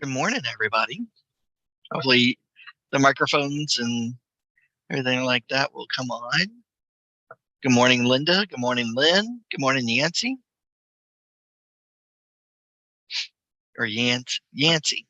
Good morning, everybody. Hopefully the microphones and everything like that will come on. Good morning, Linda. Good morning, Lynn. Good morning, Yancy. Or Yancy.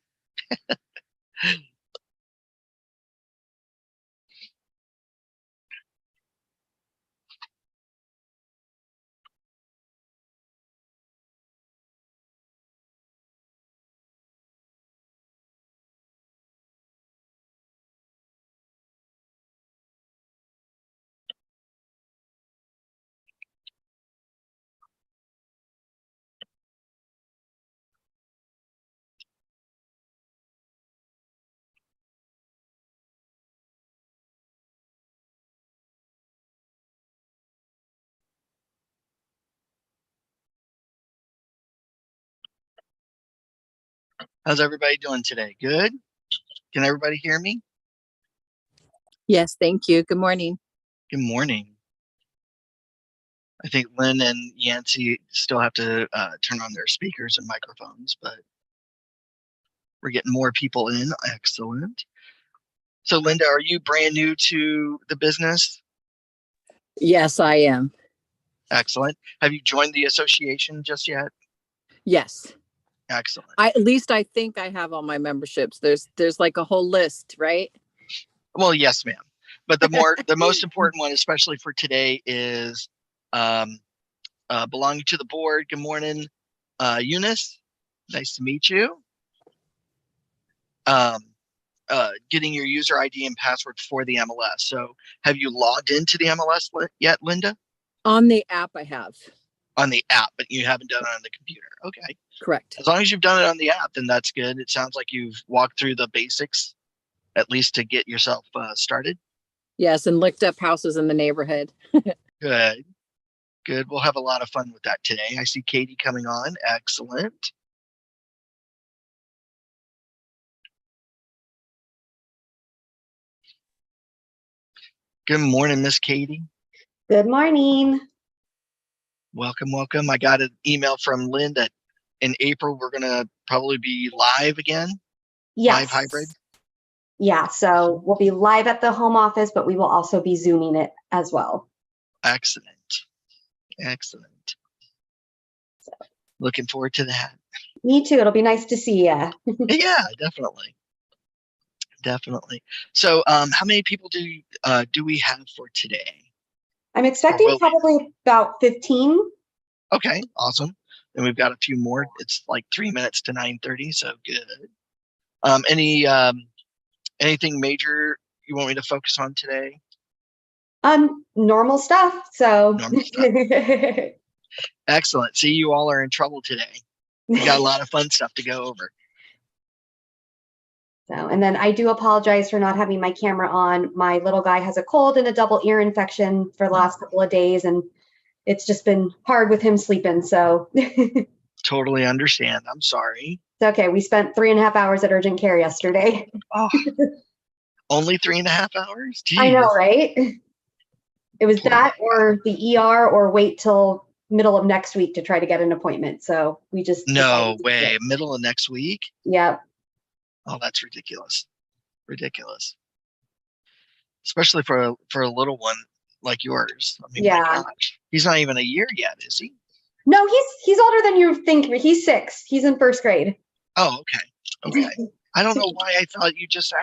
How's everybody doing today? Good? Can everybody hear me? Yes, thank you. Good morning. Good morning. I think Lynn and Yancy still have to turn on their speakers and microphones, but we're getting more people in. Excellent. So, Linda, are you brand new to the business? Yes, I am. Excellent. Have you joined the association just yet? Yes. Excellent. At least I think I have all my memberships. There's like a whole list, right? Well, yes, ma'am. But the most important one, especially for today, is belonging to the board. Good morning, Eunice. Nice to meet you. Getting your user ID and password for the MLS. So have you logged into the MLS yet, Linda? On the app I have. On the app, but you haven't done it on the computer. Okay. Correct. As long as you've done it on the app, then that's good. It sounds like you've walked through the basics, at least to get yourself started. Yes, and looked up houses in the neighborhood. Good. Good. We'll have a lot of fun with that today. I see Katie coming on. Excellent. Good morning, Miss Katie. Good morning. Welcome, welcome. I got an email from Lynn that in April we're going to probably be live again. Yes. Live hybrid. Yeah, so we'll be live at the home office, but we will also be Zooming it as well. Excellent. Excellent. So, looking forward to that. Me too. It'll be nice to see you. Yeah, definitely. Definitely. So how many people do we have for today? I'm expecting probably about 15. Okay, awesome. And we've got a few more. It's like 3 minutes to 9:30, so good. Anything major you want me to focus on today? Normal stuff. So normal stuff. Excellent. See, you all are in trouble today. We got a lot of fun stuff to go over. So, and then I do apologize for not having my camera on. My little guy has a cold and a double ear infection for the last couple of days, and it's just been hard with him sleeping. So totally understand. I'm sorry. It's okay. We spent 3.5 hours at urgent care yesterday. Oh, only 3.5 hours? Jeez. I know, right? It was that or the ER or wait till middle of next week to try to get an appointment. So we just no way. Middle of next week? Yep. Oh, that's ridiculous. Ridiculous. Especially for a little one like yours. I mean, yeah. My gosh. He's not even a year yet, is he? No, he's older than you think. He's 6. He's in 1st grade. Oh, okay. Okay. I don't know why I thought you just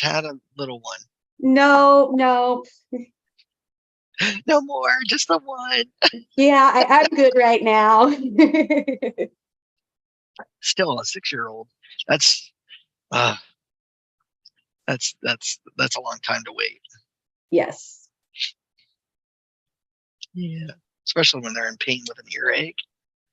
had a little one. No. No more, just the one. Yeah, I'm good right now. Still a 6-year-old. That's a long time to wait. Yes. Yeah. Especially when they're in pain with an earache.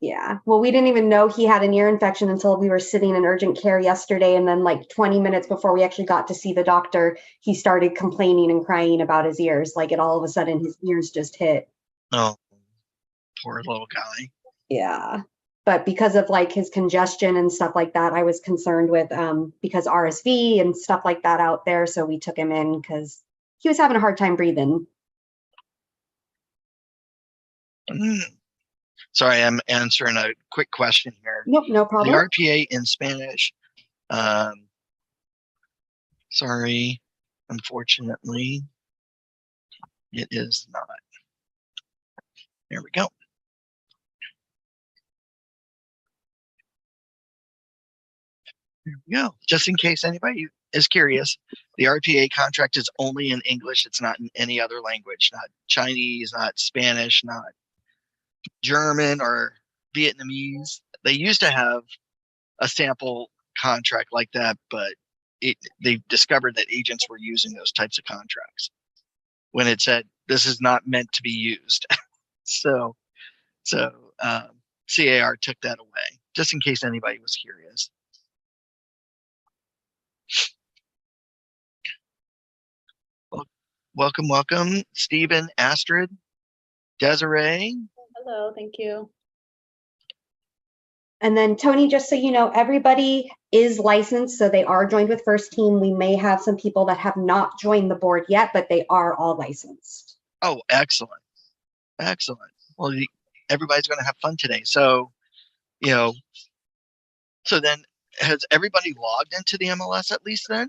Yeah. Well, we didn't even know he had an ear infection until we were sitting in urgent care yesterday. And then like 20 minutes before we actually got to see the doctor, he started complaining and crying about his ears. Like it all of a sudden his ears just hit. Oh, poor little guy. Yeah. But because of like his congestion and stuff like that, I was concerned with because RSV and stuff like that out there. So we took him in because he was having a hard time breathing. Sorry, I'm answering a quick question here. Nope, no problem. The RPA in Spanish Sorry, unfortunately, it is not. There we go. There we go. Just in case anybody is curious, the RPA contract is only in English. It's not in any other language, not Chinese, not Spanish, not German or Vietnamese. They used to have a sample contract like that, but they discovered that agents were using those types of contracts when it said this is not meant to be used. so CAR took that away, just in case anybody was curious. Welcome, Stephen, Astrid, Desiree. Hello, thank you. And then Tony, just so you know, everybody is licensed, so they are joined with First Team. We may have some people that have not joined the board yet, but they are all licensed. Oh, excellent. Well, everybody's going to have fun today. So, so then has everybody logged into the MLS at least then?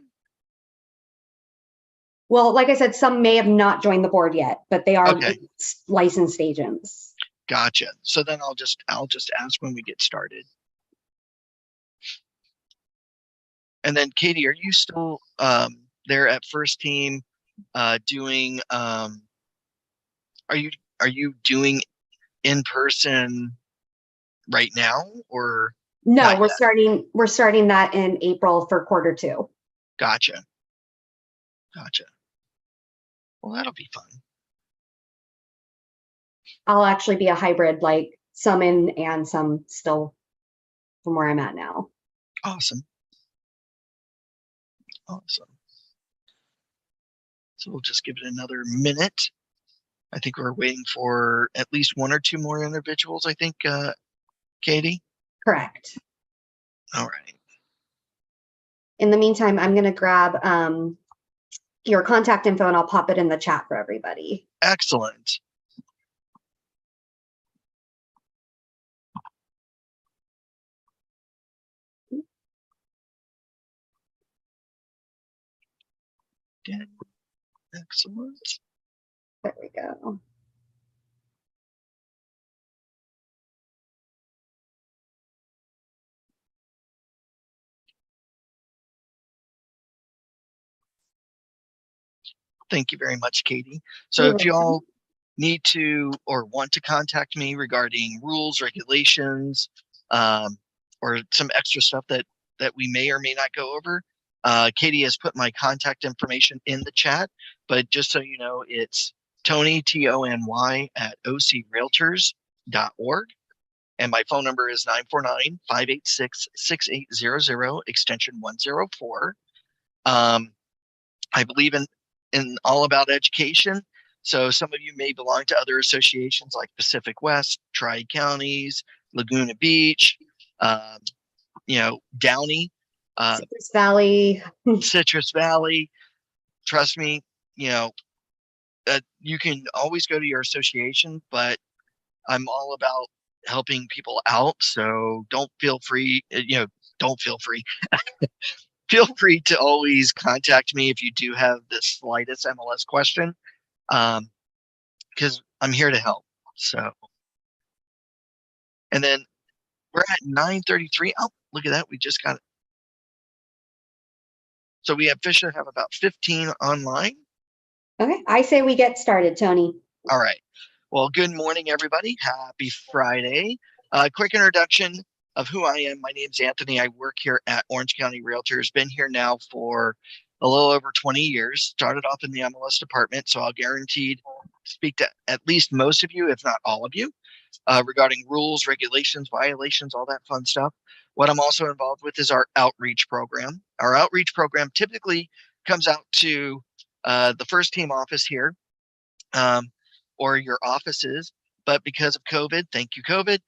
Well, like I said, some may have not joined the board yet, but they are Okay. licensed agents. Gotcha. So then I'll just ask when we get started. And then Katie, are you still there at First Team doing are you doing in person right now or no, we're starting that in April for Q2. Gotcha. Well, that'll be fun. I'll actually be a hybrid, like some in and some still from where I'm at now. Awesome. So we'll just give it another minute. I think we're waiting for at least one or two more individuals, I think, Katie? Correct. All right. In the meantime, I'm going to grab your contact info and I'll pop it in the chat for everybody. Excellent. Good. Excellent. There we go. Thank you very much, Katie. So You're if you welcome. all need to or want to contact me regarding rules, regulations, or some extra stuff that we may or may not go over, Katie has put my contact information in the chat, but just so you know, it's Tony, Tony at ocrealtors.org. And my phone number is 949-586-6800, extension 104. I believe in all about education. So some of you may belong to other associations like Pacific West, Tri-Counties, Laguna Beach, Downey, Citrus Valley. Citrus Valley. Trust me, you can always go to your association, but I'm all about helping people out. So feel free feel free to always contact me if you do have the slightest MLS question, because I'm here to help. So, and then we're at 9:33. Oh, look at that. We just got it. So we officially have about 15 online. Okay, I say we get started, Tony. All right. Well, good morning, everybody. Happy Friday. Quick introduction of who I am. My name's Anthony. I work here at Orange County Realtors. Been here now for a little over 20 years. Started off in the MLS department, so I'll guaranteed speak to at least most of you, if not all of you, regarding rules, regulations, violations, all that fun stuff. What I'm also involved with is our outreach program. Our outreach program typically comes out to the First Team office here, or your offices. But because of COVID, thank you, COVID,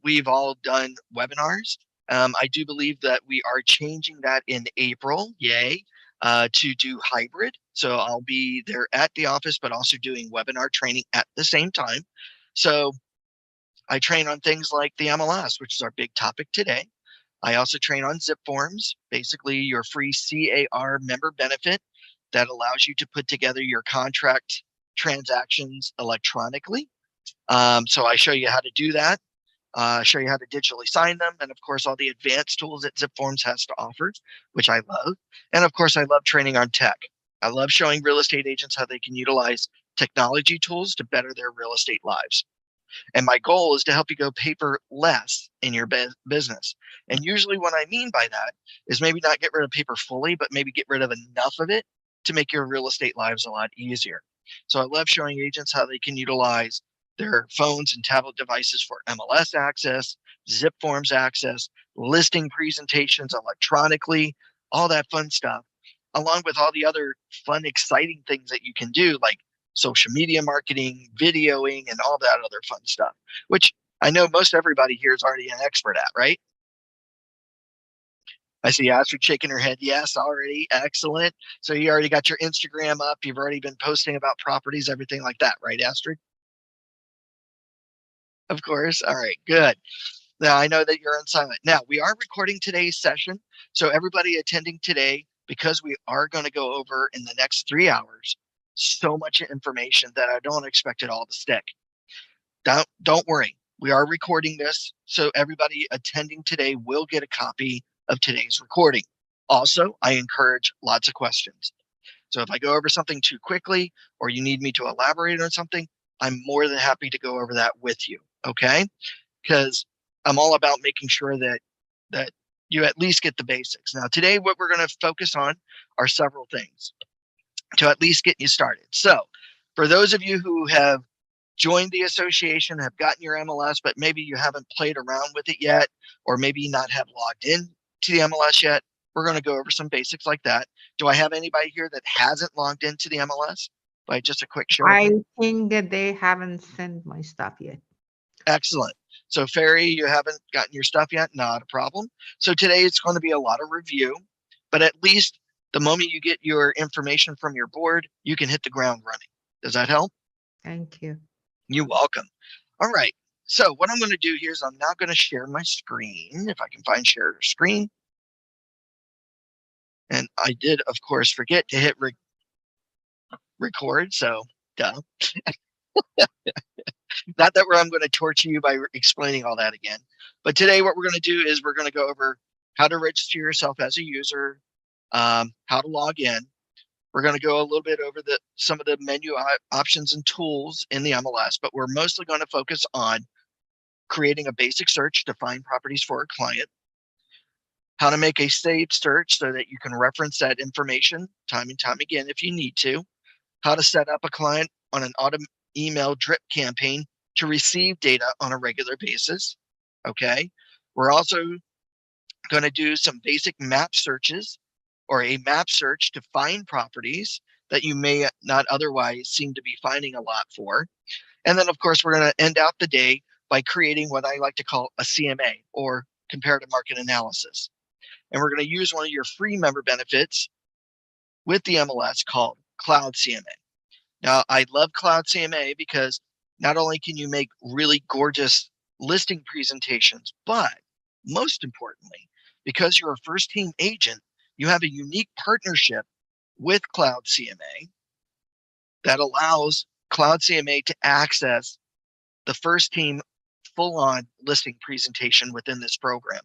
we've all done webinars. I do believe that we are changing that in April, yay, to do hybrid. So I'll be there at the office, but also doing webinar training at the same time. So I train on things like the MLS, which is our big topic today. I also train on zip forms, basically your free CAR member benefit that allows you to put together your contract transactions electronically. So I show you how to do that, show you how to digitally sign them, and of course, all the advanced tools that zip forms has to offer, which I love. And of course, I love training on tech. I love showing real estate agents how they can utilize technology tools to better their real estate lives. And my goal is to help you go paper less in your business. And usually what I mean by that is maybe not get rid of paper fully, but maybe get rid of enough of it to make your real estate lives a lot easier. So I love showing agents how they can utilize their phones and tablet devices for MLS access, zip forms access, listing presentations electronically, all that fun stuff, along with all the other fun, exciting things that you can do, like social media marketing, videoing, and all that other fun stuff, which I know most everybody here is already an expert at, right? I see Astrid shaking her head. Yes, already. Excellent. So you already got your Instagram up. You've already been posting about properties, everything like that, right, Astrid? Of course. All right, good. Now I know that you're on silent. Now we are recording today's session. So everybody attending today, because we are going to go over in the next 3 hours, so much information that I don't expect it all to stick. Don't worry. We are recording this, so everybody attending today will get a copy of today's recording. Also, I encourage lots of questions. So if I go over something too quickly or you need me to elaborate on something, I'm more than happy to go over that with you, okay? Because I'm all about making sure that you at least get the basics. Now, today, what we're going to focus on are several things to at least get you started. So for those of you who have joined the association, have gotten your MLS, but maybe you haven't played around with it yet, or maybe not have logged in to the MLS yet, we're going to go over some basics like that. Do I have anybody here that hasn't logged into the MLS? By just a quick show. I think that they haven't sent my stuff yet. Excellent. So Ferry, you haven't gotten your stuff yet? Not a problem. So today it's going to be a lot of review, but at least the moment you get your information from your board, you can hit the ground running. Does that help? Thank you. You're welcome. All right. So what I'm going to do here is I'm now going to share my screen, if I can find share screen. And I did, of course, forget to hit record. So duh. Not that I'm going to torture you by explaining all that again. But today what we're going to do is we're going to go over how to register yourself as a user, how to log in. We're going to go a little bit over some of the menu options and tools in the MLS, but we're mostly going to focus on creating a basic search to find properties for a client, how to make a saved search so that you can reference that information time and time again if you need to, how to set up a client on an auto email drip campaign to receive data on a regular basis. Okay. We're also going to do some basic map searches or a map search to find properties that you may not otherwise seem to be finding a lot for. And then, of course, we're going to end out the day by creating what I like to call a CMA, or comparative market analysis. And we're going to use one of your free member benefits with the MLS called Cloud CMA. Now, I love Cloud CMA because not only can you make really gorgeous listing presentations, but most importantly, because you're a first team agent, you have a unique partnership with Cloud CMA that allows Cloud CMA to access the first team full-on listing presentation within this program.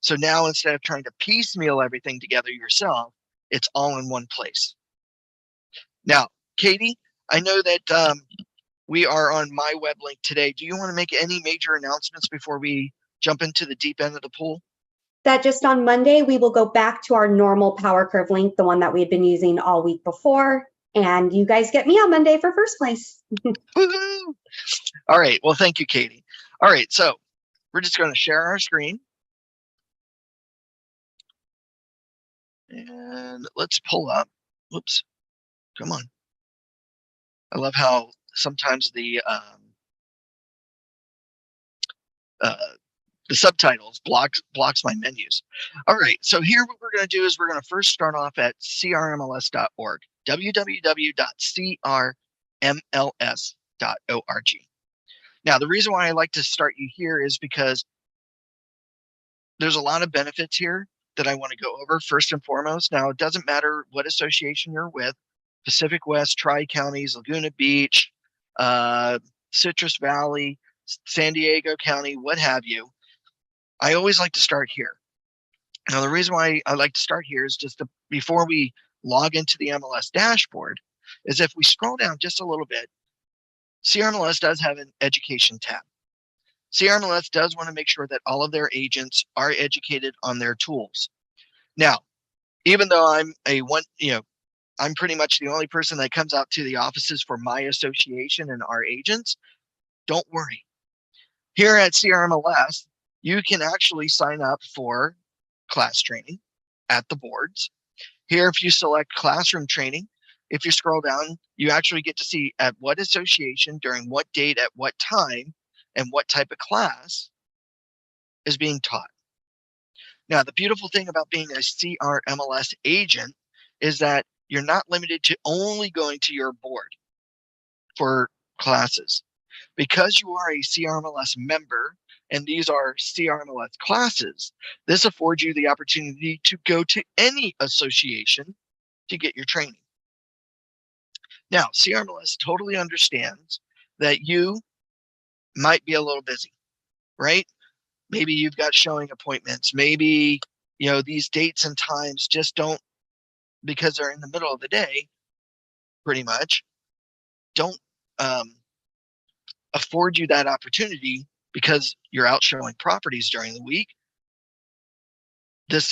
So now instead of trying to piecemeal everything together yourself, it's all in one place. Now, Katie, I know that we are on my web link today. Do you want to make any major announcements before we jump into the deep end of the pool? That just on Monday, we will go back to our normal power curve link, the one that we had been using all week before. And you guys get me on Monday for first place. Woo-hoo! All right. Well, thank you, Katie. All right. So we're just going to share our screen. And let's pull up. Whoops. Come on. I love how sometimes the subtitles blocks my menus. All right, so here what we're going to do is we're going to first start off at crmls.org, www.crmls.org. Now, the reason why I like to start you here is because there's a lot of benefits here that I want to go over first and foremost. Now, it doesn't matter what association you're with, Pacific West, Tri-Counties, Laguna Beach, Citrus Valley, San Diego County, what have you. I always like to start here. Now, the reason why I like to start here is just before we log into the MLS dashboard, is if we scroll down just a little bit, CRMLS does have an education tab. CRMLS does want to make sure that all of their agents are educated on their tools. Now, even though I'm I'm pretty much the only person that comes out to the offices for my association and our agents, don't worry. Here at CRMLS, you can actually sign up for class training at the boards. Here, if you select classroom training, if you scroll down, you actually get to see at what association, during what date, at what time, and what type of class is being taught. Now, the beautiful thing about being a CRMLS agent is that you're not limited to only going to your board for classes. Because you are a CRMLS member and these are CRMLS classes, this affords you the opportunity to go to any association to get your training. Now, CRMLS totally understands that you might be a little busy, right? Maybe you've got showing appointments. Maybe, these dates and times just don't, because they're in the middle of the day, pretty much, don't afford you that opportunity because you're out showing properties during the week, these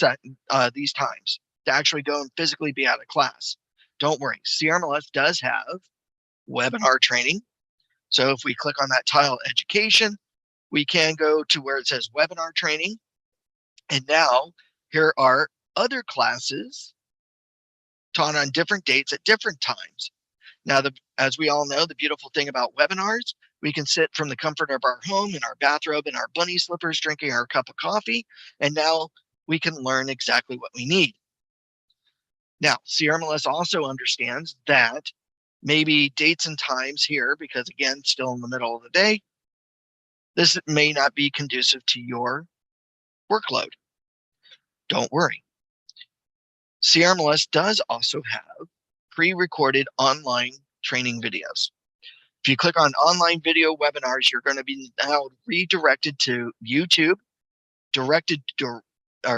times, to actually go and physically be at a class. Don't worry, CRMLS does have webinar training. So if we click on that tile education, we can go to where it says webinar training. And now here are other classes taught on different dates at different times. Now, as we all know, the beautiful thing about webinars, we can sit from the comfort of our home in our bathrobe and our bunny slippers, drinking our cup of coffee, and now we can learn exactly what we need. Now, CRMLS also understands that maybe dates and times here, because again, still in the middle of the day, this may not be conducive to your workload. Don't worry. CRMLS does also have pre-recorded online training videos. If you click on online video webinars, you're going to be now redirected to YouTube,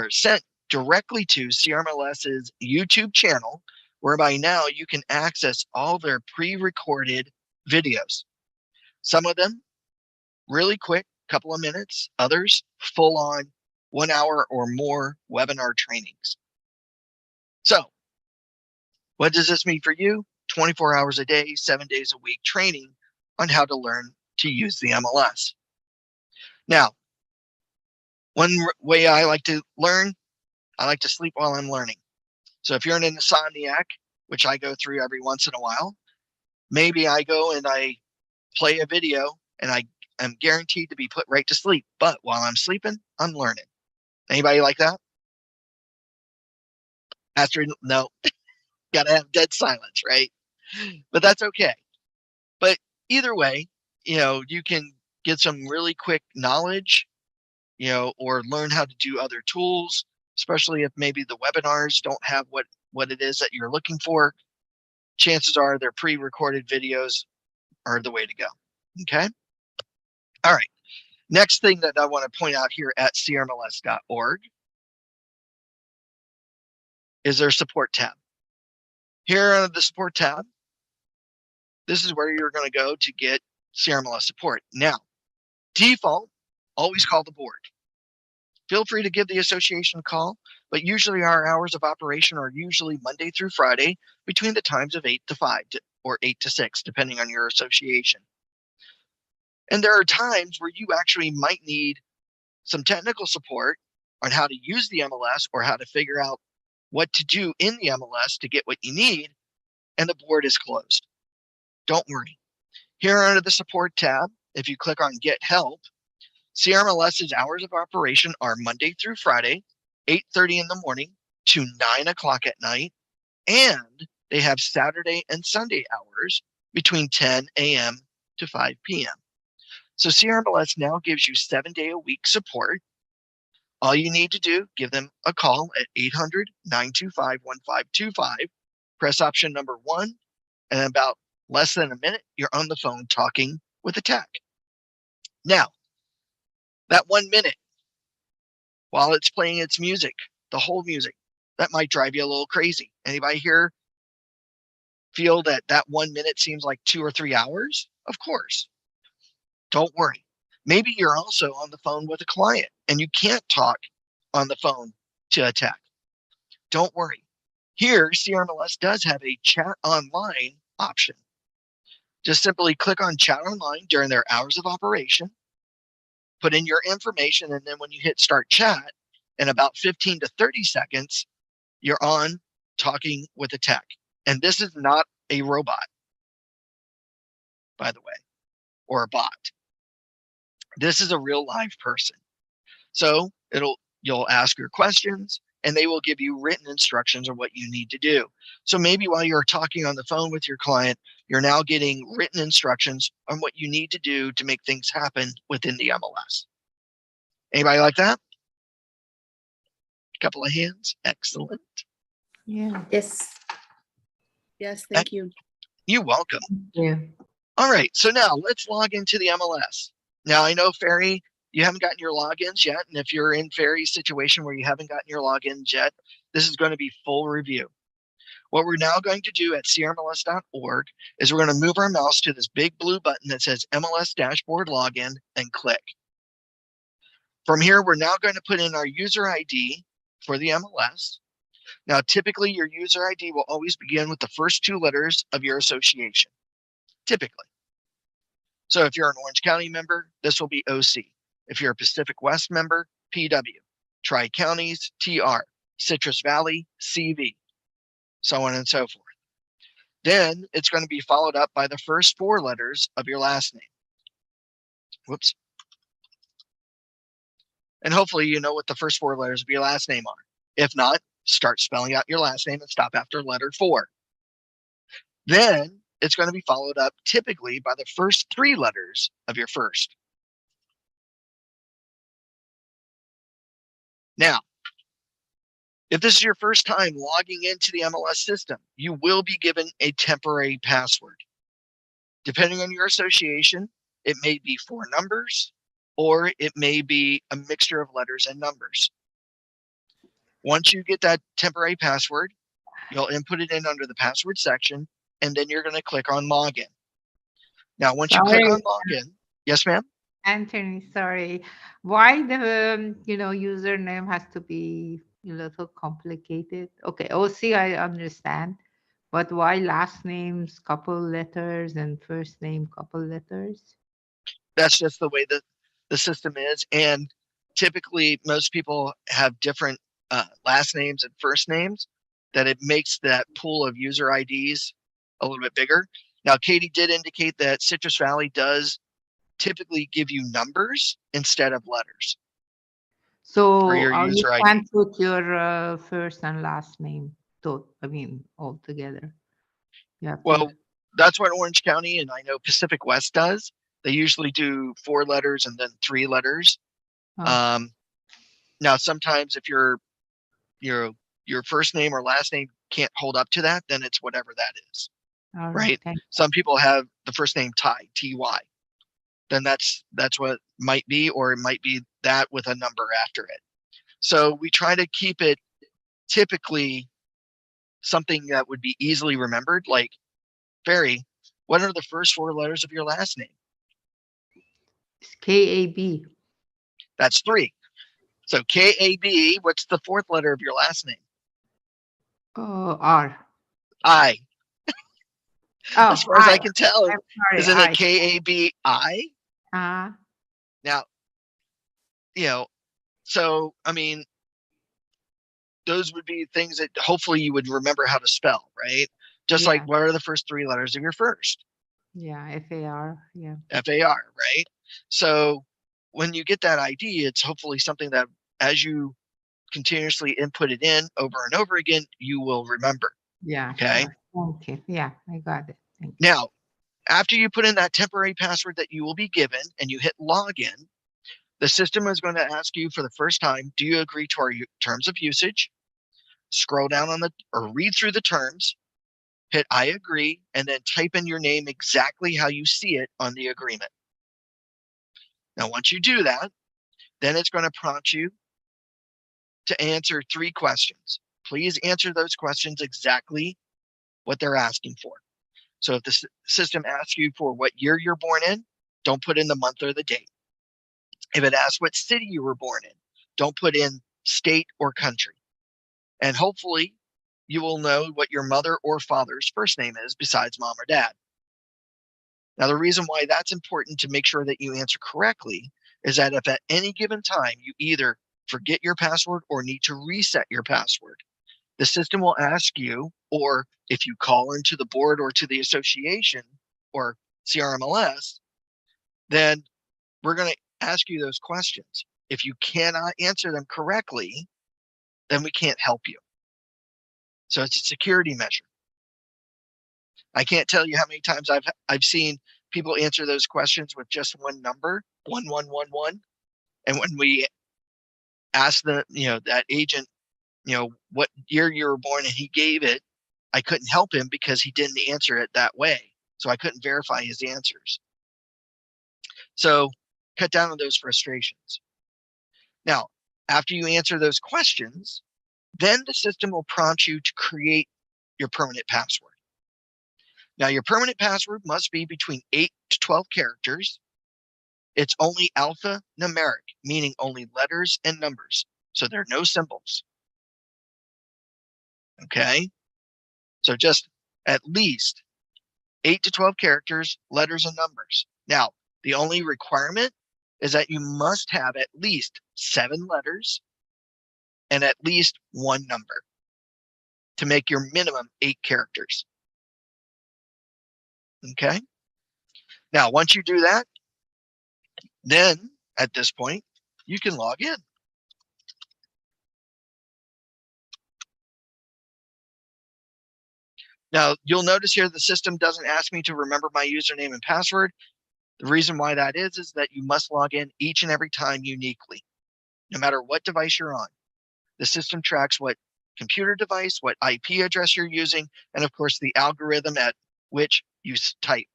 sent directly to CRMLS's YouTube channel, whereby now you can access all their pre-recorded videos. Some of them really quick, couple of minutes, others full on 1 hour or more webinar trainings. So what does this mean for you? 24 hours a day, 7 days a week training on how to learn to use the MLS. Now, one way I like to learn, I like to sleep while I'm learning. So if you're an insomniac, which I go through every once in a while, maybe I go and I play a video and I am guaranteed to be put right to sleep. But while I'm sleeping, I'm learning. Anybody like that? Astrid, no, gotta have dead silence, right? But that's okay. But either way, you can get some really quick knowledge, or learn how to do other tools, especially if maybe the webinars don't have what it is that you're looking for. Chances are their pre-recorded videos are the way to go. Okay. All right. Next thing that I want to point out here at crmls.org is their support tab. Here under the support tab, this is where you're going to go to get CRMLS support. Now, default, always call the board. Feel free to give the association a call, but usually our hours of operation are usually Monday through Friday between the times of 8 to 5 or 8 to 6, depending on your association. And there are times where you actually might need some technical support on how to use the MLS or how to figure out what to do in the MLS to get what you need, and the board is closed. Don't worry. Here under the support tab, if you click on Get Help, CRMLS's hours of operation are Monday through Friday, 8:30 in the morning to 9 o'clock at night, and they have Saturday and Sunday hours between 10 a.m. to 5 p.m. So CRMLS now gives you 7-day-a-week support All you need to do, give them a call at 800-925-1525, press option number 1, and in about less than a minute, you're on the phone talking with a tech. Now, that 1 minute, while it's playing its music, the whole music, that might drive you a little crazy. Anybody here feel that 1 minute seems like 2 or 3 hours? Of course. Don't worry. Maybe you're also on the phone with a client and you can't talk on the phone to a tech. Don't worry. Here, CRMLS does have a chat online option. Just simply click on chat online during their hours of operation, put in your information, and then when you hit start chat, in about 15 to 30 seconds, you're on talking with a tech. And this is not a robot, by the way, or a bot. This is a real live person. So you'll ask your questions and they will give you written instructions on what you need to do. So maybe while you're talking on the phone with your client, you're now getting written instructions on what you need to do to make things happen within the MLS. Anybody like that? Couple of hands. Excellent. Yeah. Yes. Yes, thank you. You're welcome. Yeah. All right, so now let's log into the MLS. Now I know Ferry, you haven't gotten your logins yet, and if you're in Ferry's situation where you haven't gotten your logins yet, this is going to be full review. What we're now going to do at crmls.org is we're going to move our mouse to this big blue button that says MLS Dashboard Login and click. From here, we're now going to put in our user ID for the MLS. Now, typically your user ID will always begin with the first 2 letters of your association, typically. So if you're an Orange County member, this will be OC. If you're a Pacific West member, PW. Tri-Counties, TR. Citrus Valley, CV. So on and so forth. Then it's going to be followed up by the first 4 letters of your last name. Whoops. And hopefully you know what the first 4 letters of your last name are. If not, start spelling out your last name and stop after letter 4. Then it's going to be followed up typically by the first 3 letters of your first. Now, if this is your first time logging into the MLS system, you will be given a temporary password. Depending on your association, it may be 4 numbers, or it may be a mixture of letters and numbers. Once you get that temporary password, you'll input it in under the password section, and then you're going to click on login. Now, once you click on login, yes, ma'am? Anthony, sorry. Why the username has to be a little complicated? Okay, OC I understand, but why last names couple letters and first name couple letters? That's just the way that the system is. And typically most people have different last names and first names, that it makes that pool of user IDs a little bit bigger. Now, Katie did indicate that Citrus Valley does typically give you numbers instead of letters. So for your you user ID. can't put your first and last name, all together. You have Well, to. that's what Orange County and I know Pacific West does. They usually do 4 letters and then 3 letters. Oh. Now, sometimes if your first name or last name can't hold up to that, then it's whatever that is, All right? Thank Some people have the first name Ty, T-Y. Then that's what it might be, or it might be that with a number after it. So we try to keep it typically something that would be easily remembered, like, Barry, what are the first 4 letters of your last name? It's KAB. That's 3. So K-A-B, what's the 4th letter of your last name? R. I. Oh, As far as I can tell, I'm sorry, isn't I. it K-A-B-I? Now, so, I mean, those would be things that hopefully you would remember how to spell, right? Just like, Yeah. what are the first 3 letters of your first? Yeah, FAR. Yeah. F-A-R, right? So when you get that ID, it's hopefully something that as you continuously input it in over and over again, you will remember. Yeah. Okay. Sure. Okay. Yeah, I got it. Thank you. Now, after you put in that temporary password that you will be given and you hit login, The system is going to ask you for the first time, do you agree to our terms of usage? Scroll down on or read through the terms, hit I agree, and then type in your name exactly how you see it on the agreement. Now, once you do that, then it's going to prompt you to answer 3 questions. Please answer those questions exactly what they're asking for. So if the system asks you for what year you're born in, don't put in the month or the date. If it asks what city you were born in, don't put in state or country. And hopefully you will know what your mother or father's first name is besides mom or dad. Now, the reason why that's important to make sure that you answer correctly is that if at any given time you either forget your password or need to reset your password, the system will ask you, or if you call into the board or to the association or CRMLS, then we're going to ask you those questions. If you cannot answer them correctly, then we can't help you. So it's a security measure. I can't tell you how many times I've seen people answer those questions with just one number, 1111. And when we asked that agent, what year you were born and he gave it, I couldn't help him because he didn't answer it that way. So I couldn't verify his answers. So cut down on those frustrations. Now, after you answer those questions, then the system will prompt you to create your permanent password. Now, your permanent password must be between 8 to 12 characters. It's only alphanumeric, meaning only letters and numbers. So there are no symbols. Okay? So just at least 8 to 12 characters, letters and numbers. Now, the only requirement is that you must have at least 7 letters and at least 1 number to make your minimum 8 characters. Okay? Now, once you do that, then at this point, you can log in. Now, you'll notice here the system doesn't ask me to remember my username and password. The reason why that is that you must log in each and every time uniquely, no matter what device you're on. The system tracks what computer device, what IP address you're using, and of course the algorithm at which you type.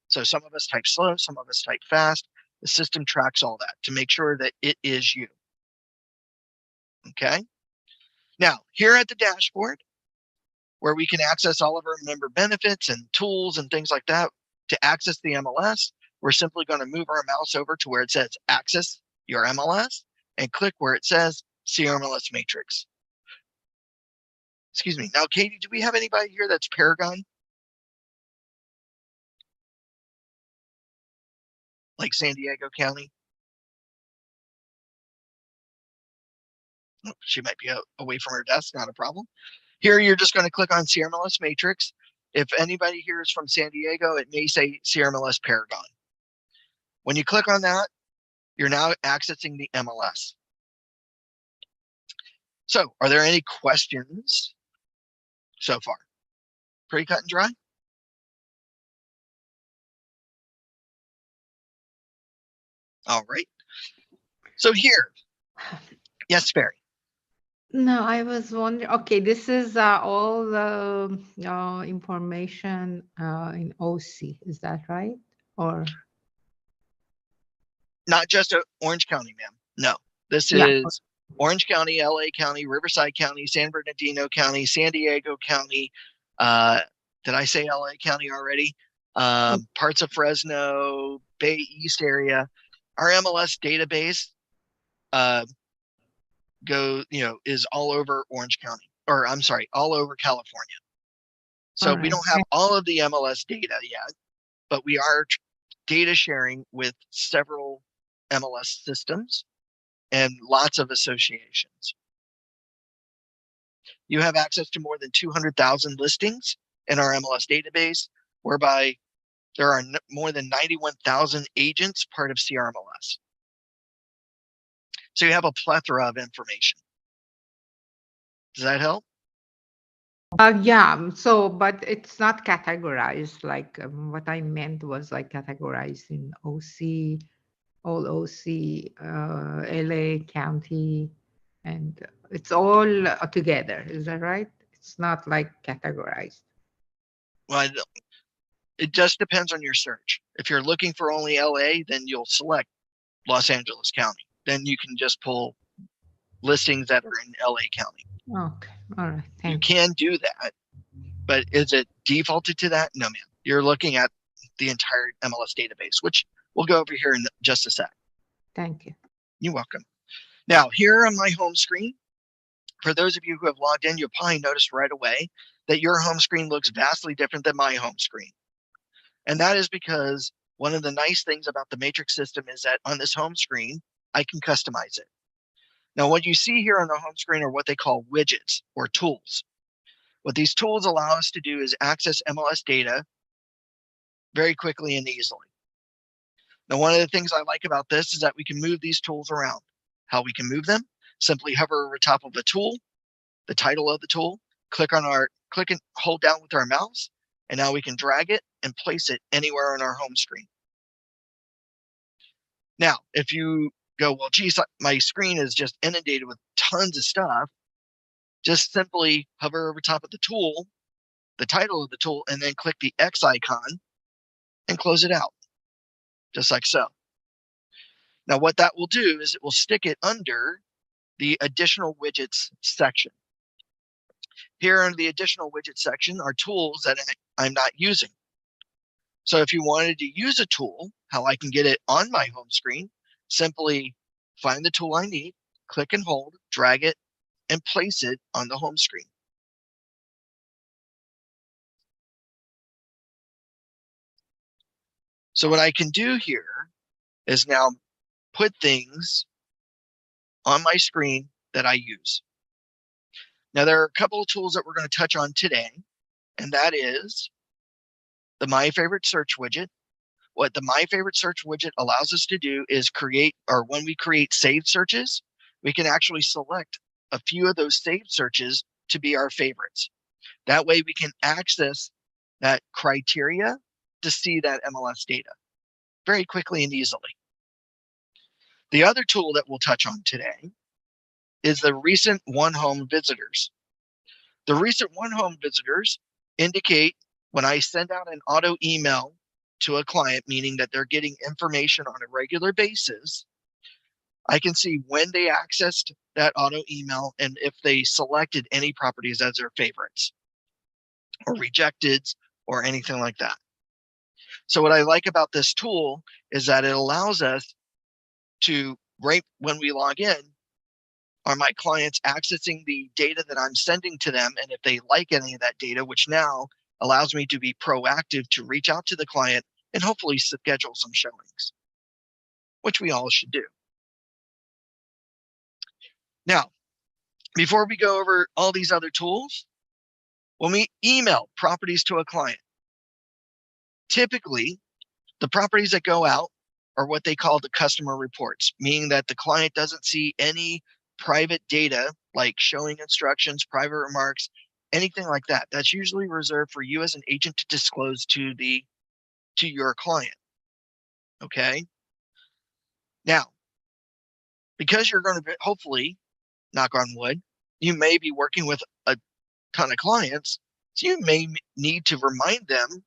So some of us type slow, some of us type fast. The system tracks all that to make sure that it is you. Okay. Now, here at the dashboard, where we can access all of our member benefits and tools and things like that, to access the MLS, we're simply going to move our mouse over to where it says access your MLS and click where it says CRMLS matrix. Excuse me. Now, Katie, do we have anybody here that's Paragon? Like San Diego County? Oh, she might be away from her desk, not a problem. Here, you're just going to click on CRMLS matrix. If anybody here is from San Diego, it may say CRMLS Paragon. When you click on that, you're now accessing the MLS. So, are there any questions so far? Pretty cut and dry? All right. So here, yes, Barry. No, I was wondering, okay, this is all the information in OC, is that right? Or Not just Orange County, ma'am. No, this Yeah. is Orange County, LA County, Riverside County, San Bernardino County, San Diego County. Did I say LA County already? Parts of Fresno, Bay East area. Our MLS database is all over Orange County, or I'm sorry, all over California. So we don't have all of the MLS data yet, but we are data sharing with several MLS systems and lots of associations. You have access to more than 200,000 listings in our MLS database, whereby there are more than 91,000 agents part of CRMLS. So you have a plethora of information. Does that help? Yeah, so, but it's not categorized, like what I meant was like categorized in OC all OC, LA County, and it's all together. Is that right? It's not like categorized. Well, it just depends on your search. If you're looking for only LA, then you'll select Los Angeles County. Then you can just pull listings that are in LA County. Okay, all right, You thank you. can do that, but is it defaulted to that? No, ma'am. You're looking at the entire MLS database, which we'll go over here in just a sec. Thank you. You're welcome. Now, here on my home screen, for those of you who have logged in, you'll probably notice right away that your home screen looks vastly different than my home screen. And that is because one of the nice things about the Matrix system is that on this home screen, I can customize it. Now, what you see here on the home screen are what they call widgets or tools. What these tools allow us to do is access MLS data very quickly and easily. Now, one of the things I like about this is that we can move these tools around. How we can move them? Simply hover over top of the tool, the title of the tool, click and hold down with our mouse, and now we can drag it and place it anywhere on our home screen. Now, if you go, well, geez, my screen is just inundated with tons of stuff, just simply hover over top of the tool, the title of the tool, and then click the X icon and close it out, just like so. Now, what that will do is it will stick it under the additional widgets section. Here under the additional widget section are tools that I'm not using. So if you wanted to use a tool, how I can get it on my home screen, simply find the tool I need, click and hold, drag it, and place it on the home screen. So what I can do here is now put things on my screen that I use. Now, there are a couple of tools that we're going to touch on today, and that is the My Favorite Search widget. What the My Favorite Search widget allows us to do is when we create saved searches, we can actually select a few of those saved searches to be our favorites. That way we can access that criteria to see that MLS data very quickly and easily. The other tool that we'll touch on today is the recent one home visitors. The recent one home visitors indicate when I send out an auto email to a client, meaning that they're getting information on a regular basis, I can see when they accessed that auto email and if they selected any properties as their favorites or rejected or anything like that. So what I like about this tool is that it allows us to, right when we log in, are my clients accessing the data that I'm sending to them? And if they like any of that data, which now allows me to be proactive to reach out to the client and hopefully schedule some showings, which we all should do. Now, before we go over all these other tools, when we email properties to a client, typically the properties that go out are what they call the customer reports, meaning that the client doesn't see any private data like showing instructions, private remarks, anything like that. That's usually reserved for you as an agent to disclose to your client. Okay. Now, because you're going to hopefully, knock on wood, you may be working with a ton of clients, so you may need to remind them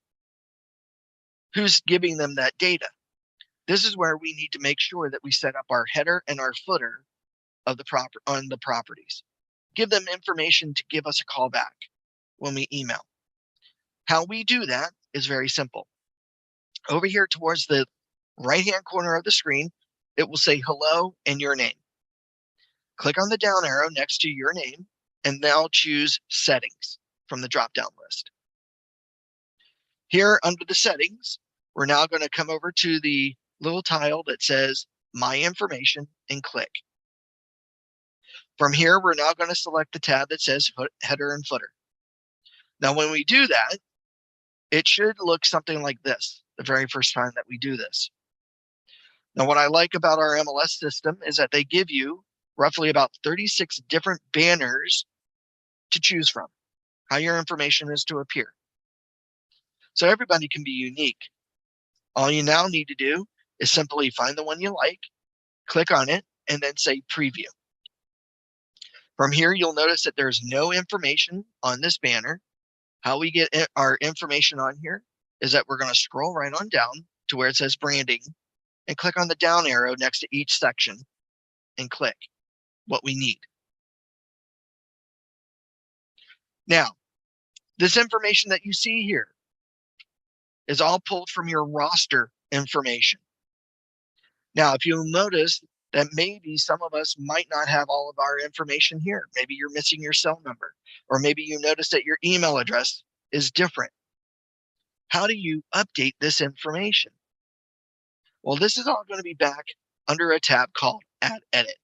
who's giving them that data. This is where we need to make sure that we set up our header and our footer of on the properties. Give them information to give us a call back when we email. How we do that is very simple. Over here towards the right-hand corner of the screen, it will say hello and your name. Click on the down arrow next to your name and now choose settings from the drop-down list. Here under the settings, we're now going to come over to the little tile that says my information and click. From here, we're now going to select the tab that says header and footer. Now, when we do that, it should look something like this the very first time that we do this. Now, what I like about our MLS system is that they give you roughly about 36 different banners to choose from, how your information is to appear. So everybody can be unique. All you now need to do is simply find the one you like, click on it, and then say preview. From here, you'll notice that there's no information on this banner. How we get our information on here is that we're going to scroll right on down to where it says branding and click on the down arrow next to each section and click what we need. Now, this information that you see here is all pulled from your roster information. Now, if you'll notice that maybe some of us might not have all of our information here. Maybe you're missing your cell number, or maybe you notice that your email address is different. How do you update this information? Well, this is all going to be back under a tab called Add Edit.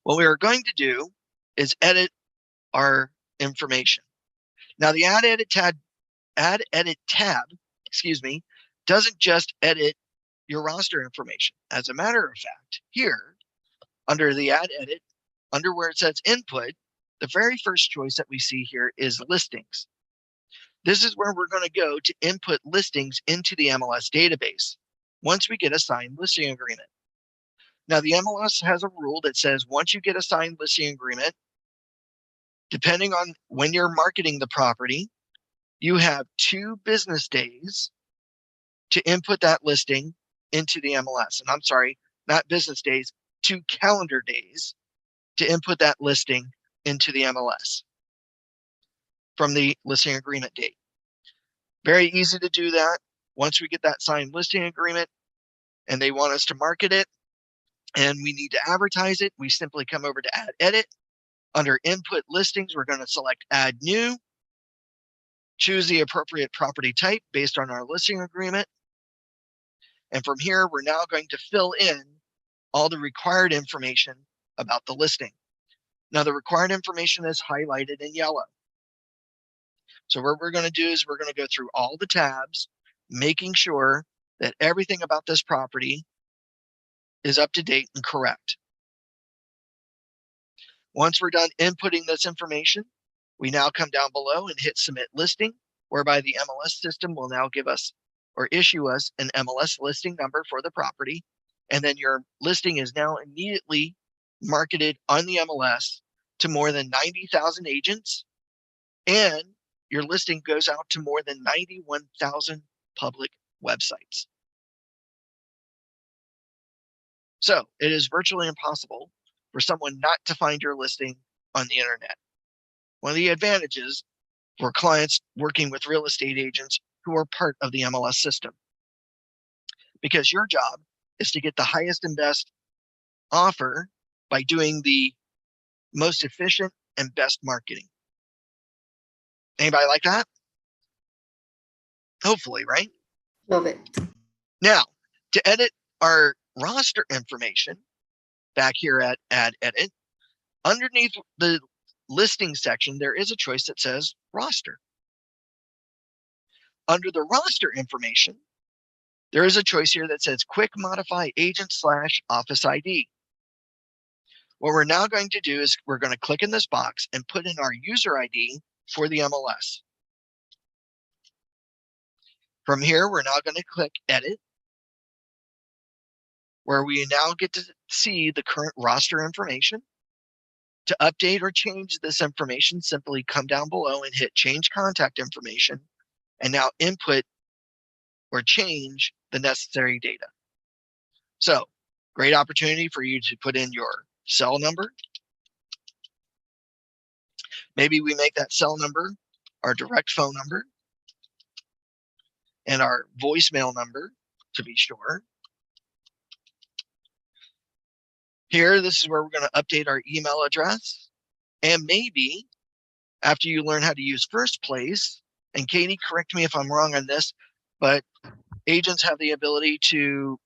What we are going to do is edit our information. Now, the Add Edit tab, doesn't just edit your roster information. As a matter of fact, here under the Add Edit, under where it says Input, the very first choice that we see here is Listings. This is where we're going to go to input listings into the MLS database once we get a signed listing agreement. Now, the MLS has a rule that says once you get a signed listing agreement, depending on when you're marketing the property, you have 2 business days to input that listing into the MLS. And I'm sorry, not business days, 2 calendar days to input that listing into the MLS from the listing agreement date. Very easy to do that. Once we get that signed listing agreement and they want us to market it and we need to advertise it, we simply come over to Add Edit. Under Input Listings, we're going to select Add New, choose the appropriate property type based on our listing agreement. And from here, we're now going to fill in all the required information about the listing. Now, the required information is highlighted in yellow. So what we're going to do is we're going to go through all the tabs, making sure that everything about this property is up to date and correct. Once we're done inputting this information, we now come down below and hit Submit Listing, whereby the MLS system will now give us or issue us an MLS listing number for the property. And then your listing is now immediately marketed on the MLS to more than 90,000 agents, and your listing goes out to more than 91,000 public websites. So it is virtually impossible for someone not to find your listing on the internet. One of the advantages for clients working with real estate agents who are part of the MLS system, because your job is to get the highest and best offer by doing the most efficient and best marketing. Anybody like that? Hopefully, right? Love it. Now, to edit our roster information, back here at Add Edit, underneath the listing section, there is a choice that says Roster. Under the roster information, there is a choice here that says Quick Modify Agent/Office ID. What we're now going to do is we're going to click in this box and put in our user ID for the MLS. From here, we're now going to click Edit, where we now get to see the current roster information. To update or change this information, simply come down below and hit Change Contact Information, and now input or change the necessary data. So, great opportunity for you to put in your cell number. Maybe we make that cell number our direct phone number and our voicemail number to be sure. Here, this is where we're going to update our email address. And maybe after you learn how to use First Place, and Katie, correct me if I'm wrong on this, but agents have the ability to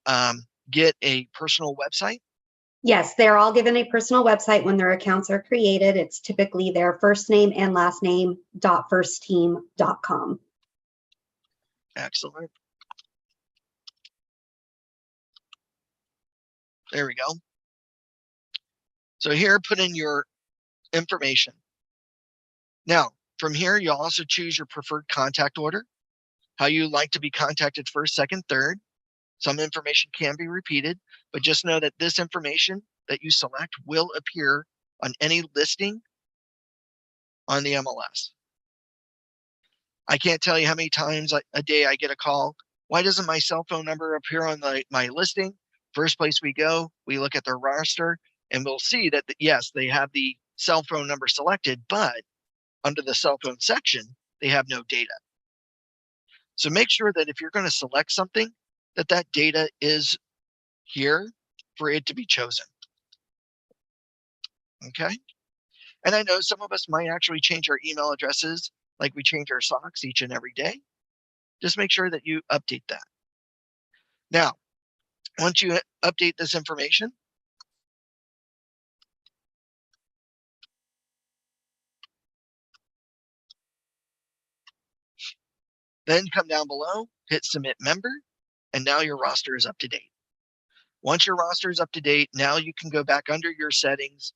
get a personal website. Yes, they're all given a personal website when their accounts are created. It's typically their first name and last name .firstteam.com. Excellent. There we go. So here, put in your information. Now, from here, you'll also choose your preferred contact order, how you like to be contacted first, second, third. Some information can be repeated, but just know that this information that you select will appear on any listing on the MLS. I can't tell you how many times a day I get a call. Why doesn't my cell phone number appear on my listing? First place we go, we look at their roster and we'll see that, yes, they have the cell phone number selected, but under the cell phone section, they have no data. So make sure that if you're going to select something, that data is here for it to be chosen. Okay. And I know some of us might actually change our email addresses like we change our socks each and every day. Just make sure that you update that. Now, once you update this information, then come down below, hit submit member, and now your roster is up to date. Once your roster is up to date, now you can go back under your settings,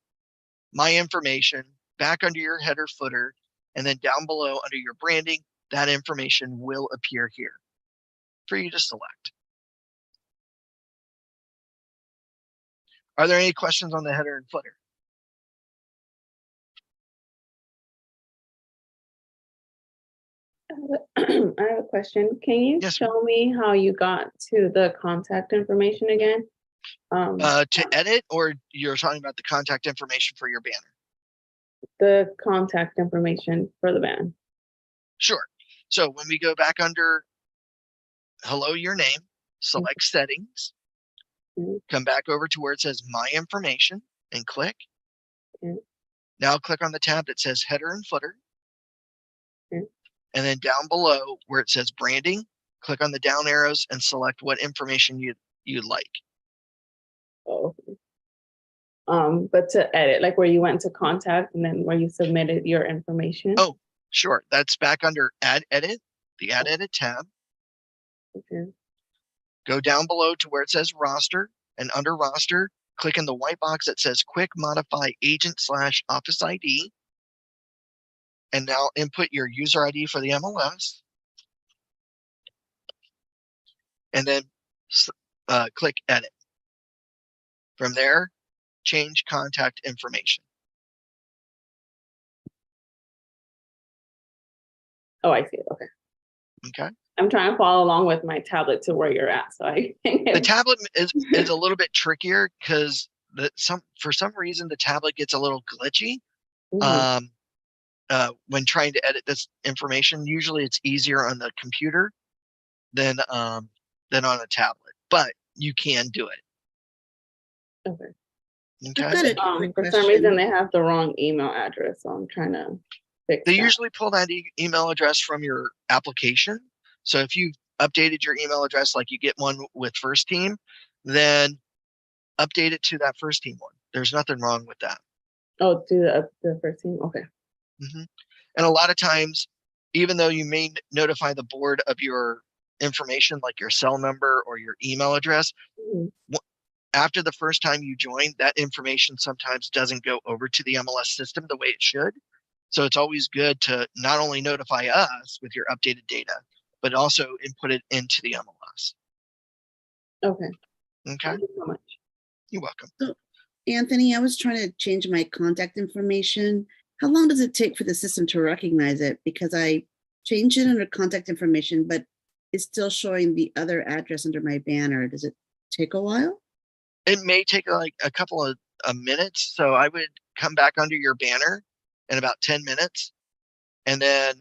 my information, back under your header footer, and then down below under your branding, that information will appear here for you to select. Are there any questions on the header and footer? I have a question. Can you Yes, show me how you got to the contact information again? To edit, or you're talking about the contact information for your banner? The contact information for the band. Sure. So when we go back under hello, your name, select settings, come back over to where it says my information and click. Now click on the tab that says header and footer. And then down below where it says branding, click on the down arrows and select what information you'd like. Oh, okay. But to edit, like where you went to contact and then where you submitted your information. Oh, sure. That's back under add edit, the add edit tab. Okay. Go down below to where it says roster, and under roster, click in the white box that says quick modify agent/office ID. And now input your user ID for the MLS. And then click edit. From there, change contact information. Oh, I see it. Okay. Okay. I'm trying to follow along with my tablet to where you're at. So The tablet is a little bit trickier because for some reason the tablet gets a little glitchy. When trying to edit this information. Usually it's easier on the computer than on a tablet, but you can do it. Okay. Okay. I've got a quick For some reason they have the wrong email address, so I'm trying to fix They that. usually pull that email address from your application. So if you've updated your email address, like you get one with First Team, then update it to that First Team one. There's nothing wrong with that. Oh, do the first team. Okay. And a lot of times, even though you may notify the board of your information, like your cell number or your email address, after the first time you join, that information sometimes doesn't go over to the MLS system the way it should. So it's always good to not only notify us with your updated data, but also input it into the MLS. Okay. Okay. Thank you so much. You're welcome. So, Anthony, I was trying to change my contact information. How long does it take for the system to recognize it? Because I changed it under contact information, but it's still showing the other address under my banner. Does it take a while? It may take like a couple of minutes. So I would come back under your banner in about 10 minutes. And then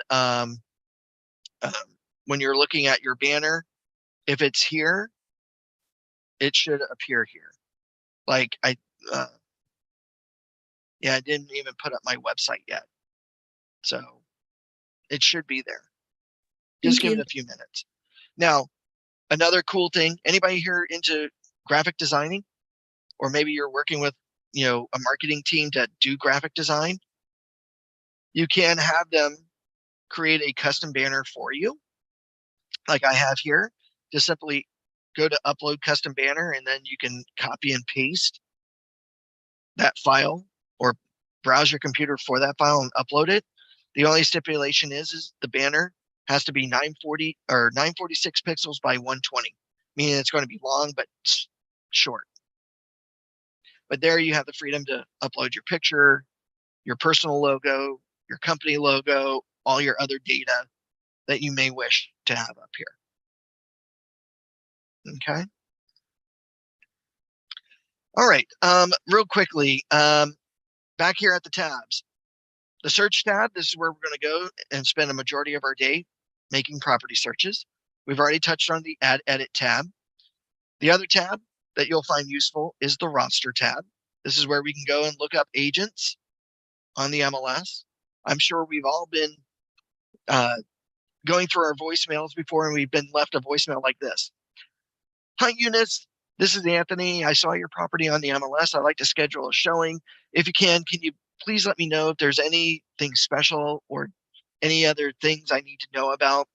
when you're looking at your banner, if it's here, it should appear here. Like I didn't even put up my website yet. So it should be there. Just give it a few minutes. Now, another cool thing, anybody here into graphic designing? Or maybe you're working with, a marketing team to do graphic design. You can have them create a custom banner for you. Like I have here, just simply go to upload custom banner and then you can copy and paste that file or browse your computer for that file and upload it. The only stipulation is the banner has to be 940 or 946 pixels by 120. meaning it's going to be long but short. But there you have the freedom to upload your picture, your personal logo, your company logo, all your other data that you may wish to have up here. Okay. All right. Real quickly, back here at the tabs, the search tab, this is where we're going to go and spend a majority of our day making property searches. We've already touched on the add edit tab. The other tab that you'll find useful is the roster tab. This is where we can go and look up agents on the MLS. I'm sure we've all been going through our voicemails before and we've been left a voicemail like this. Hi, Eunice. This is Anthony. I saw your property on the MLS. I'd like to schedule a showing. If you can you please let me know if there's anything special or any other things I need to know about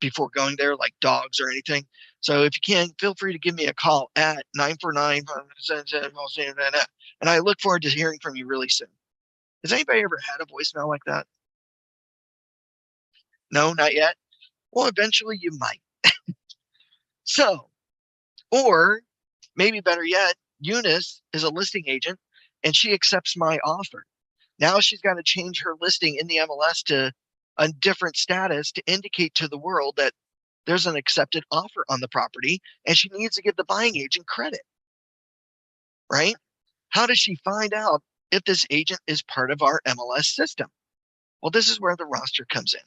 before going there, like dogs or anything. So if you can, feel free to give me a call at 949. And I look forward to hearing from you really soon. Has anybody ever had a voicemail like that? No, not yet. Well, eventually you might. So, or maybe better yet, Eunice is a listing agent and she accepts my offer. Now she's got to change her listing in the MLS to a different status to indicate to the world that there's an accepted offer on the property and she needs to give the buying agent credit, right? How does she find out if this agent is part of our MLS system? Well, this is where the roster comes in.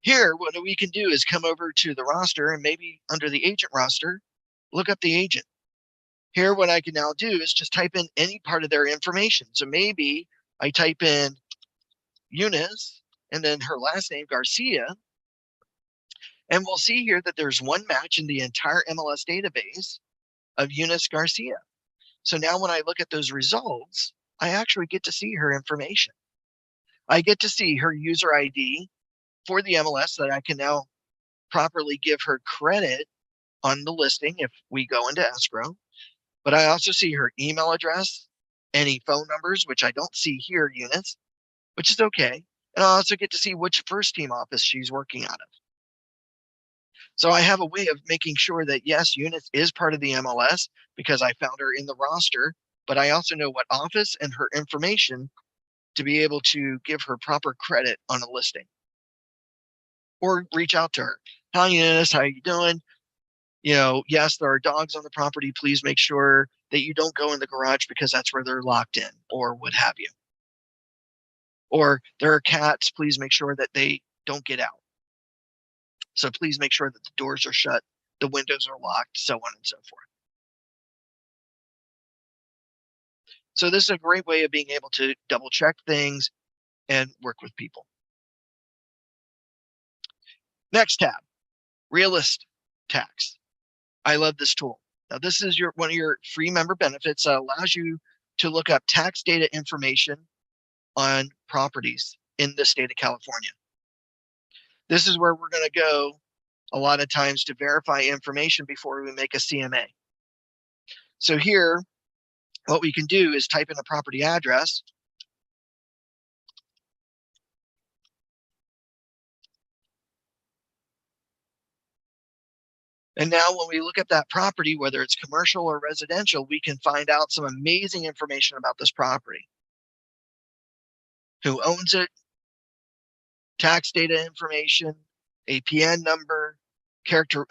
Here, what we can do is come over to the roster and maybe under the agent roster, look up the agent. Here, what I can now do is just type in any part of their information. So maybe I type in Eunice and then her last name, Garcia. And we'll see here that there's one match in the entire MLS database of Eunice Garcia. So now when I look at those results, I actually get to see her information. I get to see her user ID for the MLS that I can now properly give her credit on the listing if we go into escrow. But I also see her email address, any phone numbers, which I don't see here, Eunice, which is okay. And I also get to see which first team office she's working out of. So I have a way of making sure that yes, Eunice is part of the MLS because I found her in the roster, but I also know what office and her information to be able to give her proper credit on a listing. Or reach out to her. Hi, Eunice, how you doing? Yes, there are dogs on the property. Please make sure that you don't go in the garage because that's where they're locked in or what have you. Or there are cats. Please make sure that they don't get out. So please make sure that the doors are shut, the windows are locked, so on and so forth. So this is a great way of being able to double check things and work with people. Next tab, realist tax. I love this tool. Now this is one of your free member benefits that allows you to look up tax data information on properties in the state of California. This is where we're going to go a lot of times to verify information before we make a CMA. So here, what we can do is type in a property address. And now when we look at that property, whether it's commercial or residential, we can find out some amazing information about this property. Who owns it, tax data information, APN number, character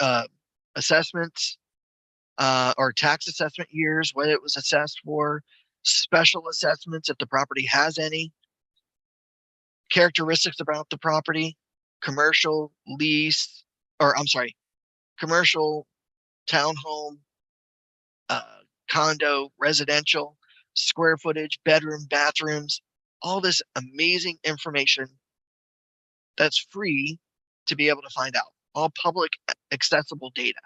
assessments, or tax assessment years, what it was assessed for, special assessments if the property has any, characteristics about the property, commercial, lease, or I'm sorry, commercial, townhome, condo, residential, square footage, bedroom, bathrooms, all this amazing information that's free to be able to find out, all public accessible data.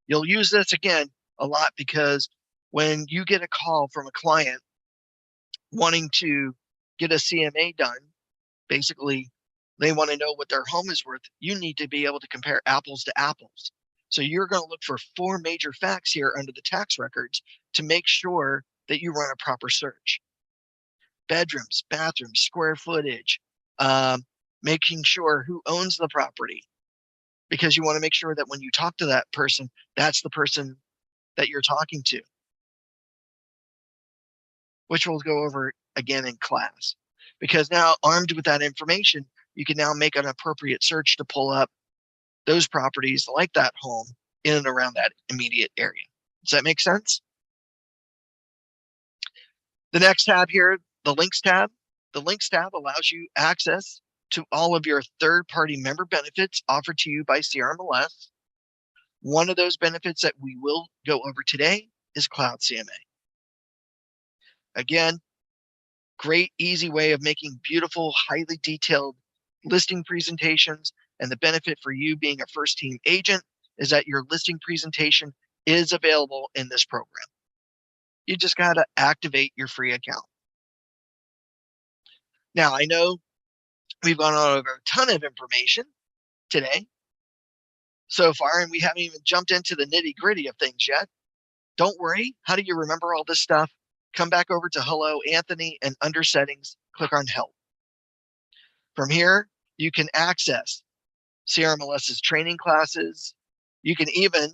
You'll use this again a lot because when you get a call from a client wanting to get a CMA done, basically they want to know what their home is worth, you need to be able to compare apples to apples. So you're going to look for 4 major facts here under the tax records to make sure that you run a proper search. Bedrooms, bathrooms, square footage, making sure who owns the property, because you want to make sure that when you talk to that person, that's the person that you're talking to, which we'll go over again in class. Because now, armed with that information, you can now make an appropriate search to pull up those properties like that home in and around that immediate area. Does that make sense? The next tab here, the links tab. The links tab allows you access to all of your third-party member benefits offered to you by CRMLS. One of those benefits that we will go over today is Cloud CMA. Again, great, easy way of making beautiful, highly detailed listing presentations. And the benefit for you being a first team agent is that your listing presentation is available in this program. You just got to activate your free account. Now, I know we've gone over a ton of information today so far, and we haven't even jumped into the nitty gritty of things yet. Don't worry. How do you remember all this stuff? Come back over to Hello Anthony and under settings, click on help. From here, you can access CRMLS's training classes. You can even,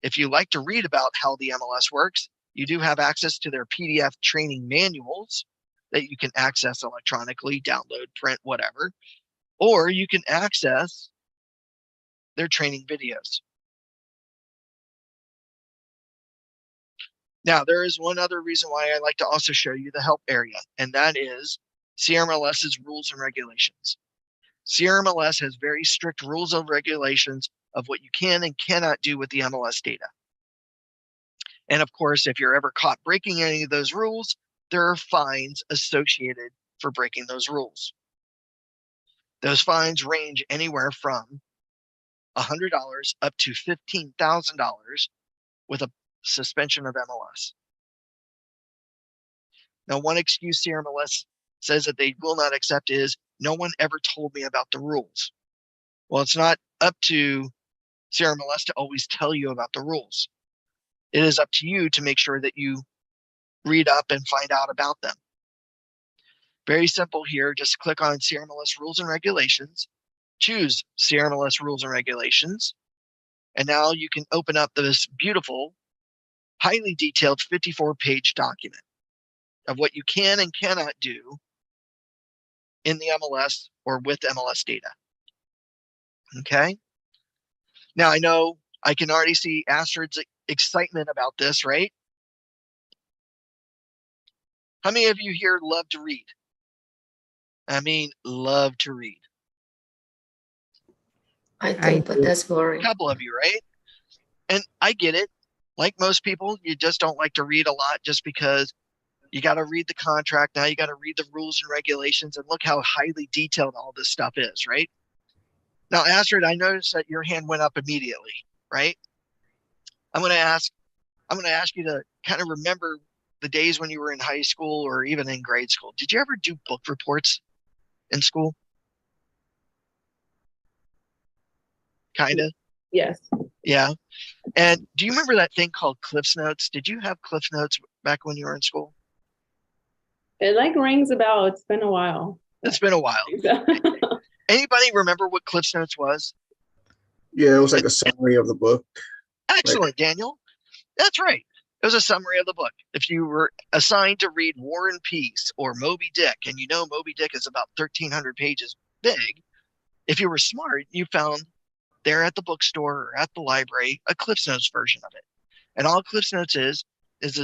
if you like to read about how the MLS works, you do have access to their PDF training manuals that you can access electronically, download, print, whatever. Or you can access their training videos. Now, there is one other reason why I like to also show you the help area, and that is CRMLS's rules and regulations. CRMLS has very strict rules and regulations of what you can and cannot do with the MLS data. And of course, if you're ever caught breaking any of those rules, there are fines associated for breaking those rules. Those fines range anywhere from $100 up to $15,000 with a suspension of MLS. Now, one excuse CRMLS says that they will not accept is, no one ever told me about the rules. Well, it's not up to CRMLS to always tell you about the rules. It is up to you to make sure that you read up and find out about them. Very simple here. Just click on CRMLS rules and regulations, choose CRMLS rules and regulations, and now you can open up this beautiful, highly detailed 54-page document of what you can and cannot do in the MLS or with MLS data. Okay. Now, I know I can already see Astrid's excitement about this, right? How many of you here love to read? I mean, love to read. I think, but that's A boring. couple of you, right? And I get it. Like most people, you just don't like to read a lot just because you got to read the contract. Now you got to read the rules and regulations, and look how highly detailed all this stuff is, right? Now, Astrid, I noticed that your hand went up immediately, right? I'm going to ask you to kind of remember the days when you were in high school or even in grade school. Did you ever do book reports in school? Kind of. Yes. Yeah. And do you remember that thing called Cliff's Notes? Did you have Cliff's Notes back when you were in school? It like rings a bell. It's been a while. It's been a while. Anybody remember what Cliff's Notes was? Yeah, it was like a summary of the book. Excellent, Daniel. That's right. It was a summary of the book. If you were assigned to read War and Peace or Moby Dick, and you know Moby Dick is about 1,300 pages big, if you were smart, you found there at the bookstore or at the library a Cliff's Notes version of it. And all Cliff's Notes is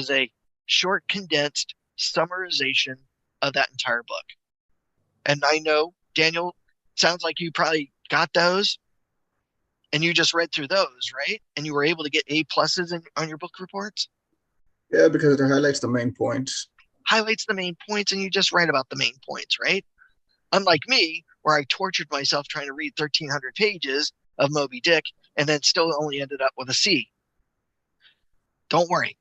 a short, condensed summarization of that entire book. And I know, Daniel, sounds like you probably got those and you just read through those, right? And you were able to get A+ on your book reports? Yeah, because it highlights the main points. Highlights the main points, and you just write about the main points, right? Unlike me, where I tortured myself trying to read 1,300 pages of Moby Dick and then still only ended up with a C. Don't worry.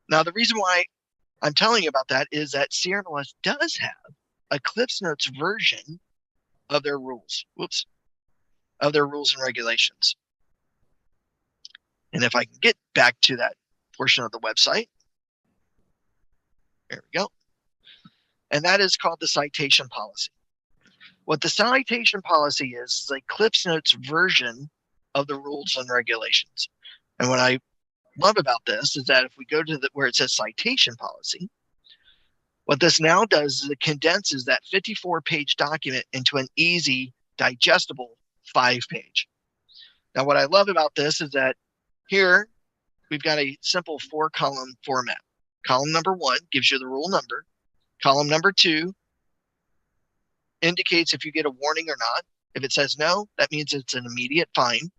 Now, the reason why I'm telling you about that is that CRMLS does have a Cliff's Notes version of their rules. Of their rules and regulations. And if I can get back to that portion of the website, there we go. And that is called the citation policy. What the citation policy is a Cliff's Notes version of the rules and regulations. And what I love about this is that if we go to where it says citation policy, what this now does is it condenses that 54-page document into an easy, digestible 5-page. Now, what I love about this is that here we've got a simple 4-column format. Column number 1 gives you the rule number. Column number 2 indicates if you get a warning or not. If it says no, that means it's an immediate fine.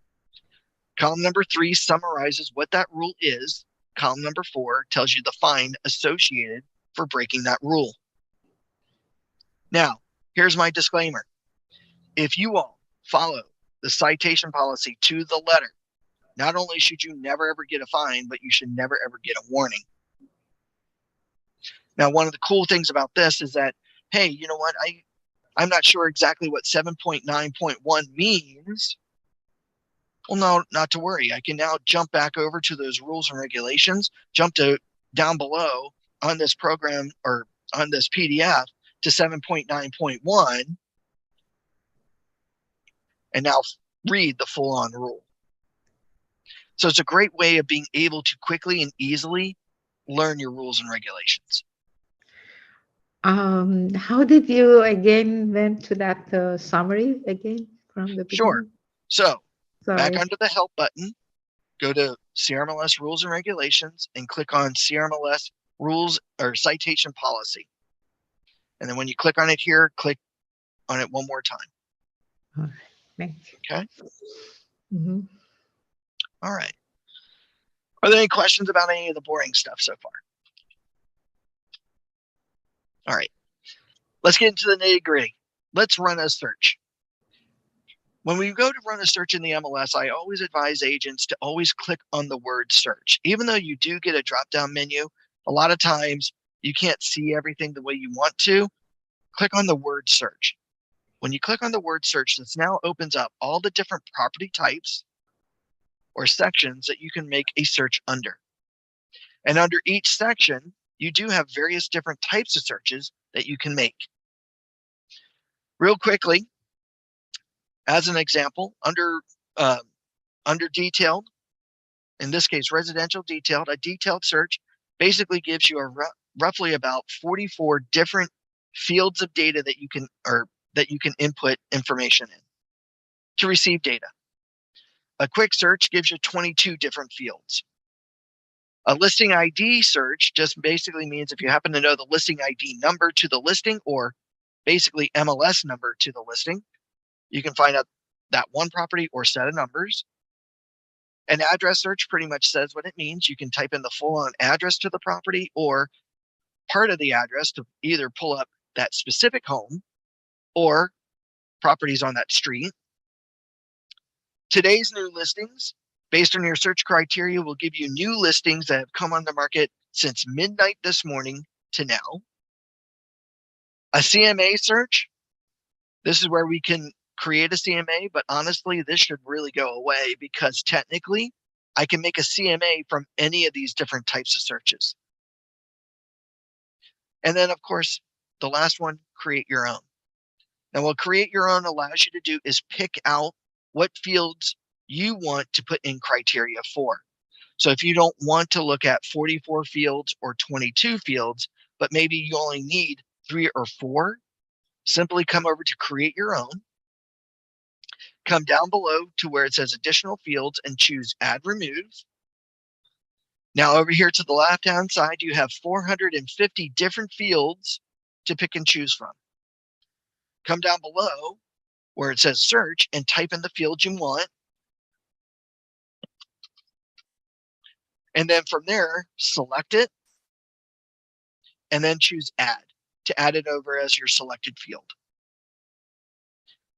Column number 3 summarizes what that rule is. Column number 4 tells you the fine associated for breaking that rule. Now, here's my disclaimer. If you all follow the citation policy to the letter, not only should you never ever get a fine, but you should never ever get a warning. Now, one of the cool things about this is that, hey, you know what? I'm not sure exactly what 7.9.1 means. Well, no, not to worry. I can now jump back over to those rules and regulations, jump to down below on this program or on this PDF to 7.9.1, and now read the full-on rule. So it's a great way of being able to quickly and easily learn your rules and regulations. How did you again went to that summary again from the Sure. beginning? So back Sorry. under the help button, go to CRMLS rules and regulations and click on CRMLS rules or citation policy. And then when you click on it here, click on it one more time. All right. Thank you. Okay. Mhm. All right. Are there any questions about any of the boring stuff so far? All right. Let's get into the nitty-gritty. Let's run a search. When we go to run a search in the MLS, I always advise agents to always click on the word search. Even though you do get a drop-down menu, a lot of times you can't see everything the way you want to. Click on the word search. When you click on the word search, this now opens up all the different property types or sections that you can make a search under. And under each section, you do have various different types of searches that you can make. Real quickly, as an example, under detailed, in this case, residential detailed, a detailed search basically gives you roughly about 44 different fields of data that you can input information in to receive data. A quick search gives you 22 different fields. A listing ID search just basically means if you happen to know the listing ID number to the listing, or basically MLS number to the listing, you can find out that one property or set of numbers. An address search pretty much says what it means. You can type in the full-on address to the property or part of the address to either pull up that specific home or properties on that street. Today's new listings, based on your search criteria, will give you new listings that have come on the market since midnight this morning to now. A CMA search, this is where we can create a CMA, but honestly, this should really go away because technically I can make a CMA from any of these different types of searches. And then of course, the last one, create your own. Now what create your own allows you to do is pick out what fields you want to put in criteria for. So if you don't want to look at 44 fields or 22 fields, but maybe you only need 3 or 4, simply come over to create your own. Come down below to where it says additional fields and choose add remove. Now over here to the left-hand side, you have 450 different fields to pick and choose from. Come down below where it says search and type in the field you want. And then from there, select it and then choose add to add it over as your selected field.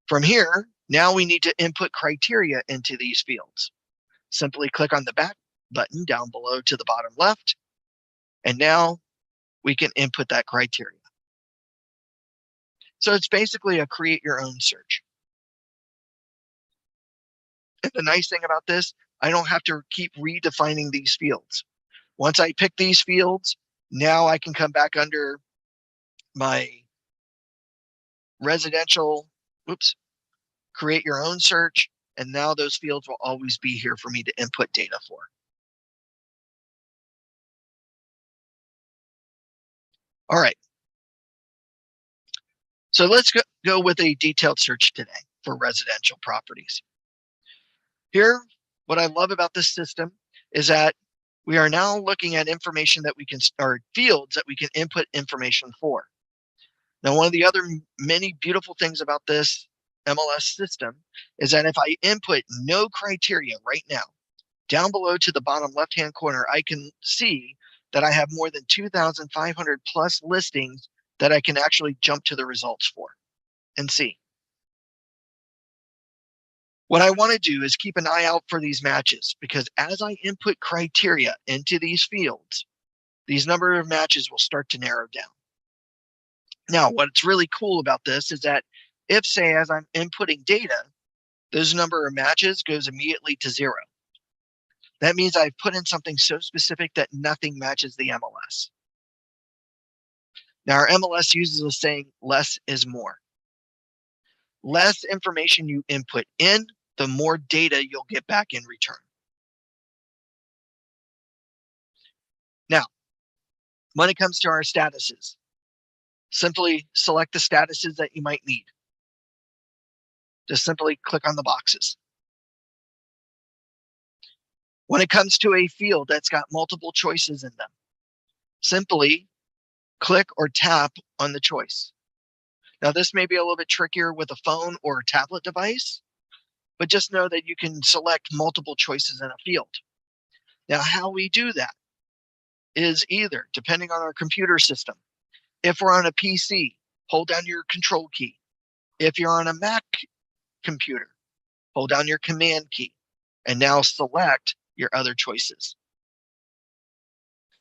From here, now we need to input criteria into these fields. Simply click on the back button down below to the bottom left, and now we can input that criteria. So it's basically a create your own search. And the nice thing about this, I don't have to keep redefining these fields. Once I pick these fields, now I can come back under my residential, create your own search, And now those fields will always be here for me to input data for. All right. So let's go with a detailed search today for residential properties. Here, what I love about this system is that we are now looking at information that we can, or fields that we can input information for. Now, one of the other many beautiful things about this MLS system is that if I input no criteria right now, down below to the bottom left-hand corner, I can see that I have more than 2,500 plus listings that I can actually jump to the results for and see. What I want to do is keep an eye out for these matches, because as I input criteria into these fields, these number of matches will start to narrow down. Now, what's really cool about this is that if, say, as I'm inputting data, those number of matches goes immediately to 0. That means I've put in something so specific that nothing matches the MLS. Now, our MLS uses a saying, less is more. Less information you input in, the more data you'll get back in return. Now, when it comes to our statuses, simply select the statuses that you might need. Just simply click on the boxes. When it comes to a field that's got multiple choices in them, simply click or tap on the choice. Now, this may be a little bit trickier with a phone or a tablet device, but just know that you can select multiple choices in a field. Now, how we do that is either, depending on our computer system, if we're on a PC, hold down your control key. If you're on a Mac computer, hold down your command key, and now select your other choices.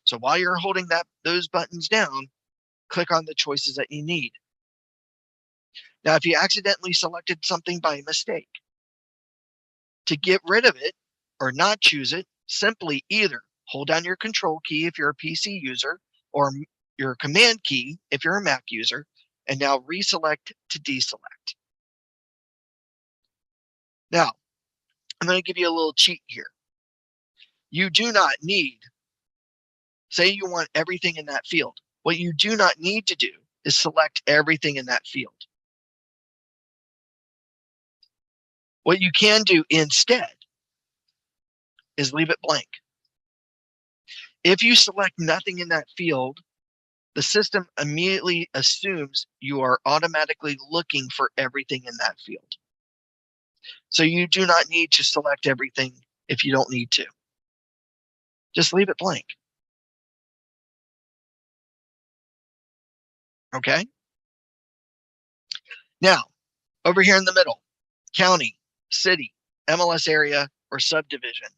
So while you're holding those buttons down, click on the choices that you need. Now, if you accidentally selected something by mistake, to get rid of it or not choose it, simply either hold down your control key if you're a PC user, or your command key if you're a Mac user, and now reselect to deselect. Now, I'm going to give you a little cheat here. You do not need, say you want everything in that field. What you do not need to do is select everything in that field. What you can do instead is leave it blank. If you select nothing in that field, the system immediately assumes you are automatically looking for everything in that field. So you do not need to select everything if you don't need to. Just leave it blank. Okay? Now, over here in the middle, county, city, MLS area, or subdivision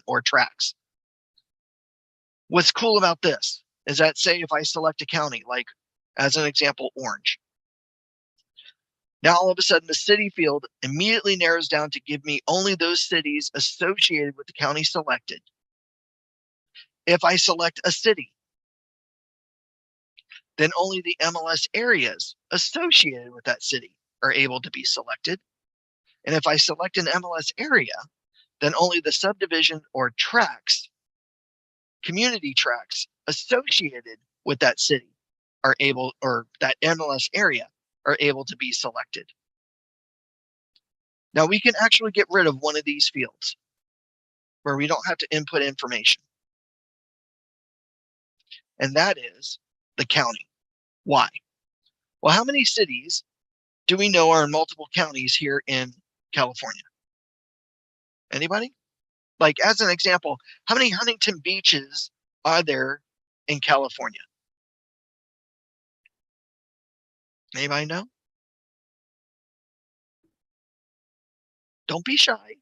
or tracks. What's cool about this is that, say if I select a county, like as an example, Orange. Now all of a sudden the city field immediately narrows down to give me only those cities associated with the county selected. If I select a city, then only the MLS areas associated with that city are able to be selected. And if I select an MLS area, then only the subdivision or tracks, community tracks associated with that city are able, or that MLS area are able to be selected. Now we can actually get rid of one of these fields where we don't have to input information. And that is the county. Why? Well, how many cities do we know are in multiple counties here in California? Anybody? Like, as an example, how many Huntington beaches are there in California? Anybody know? Don't be shy.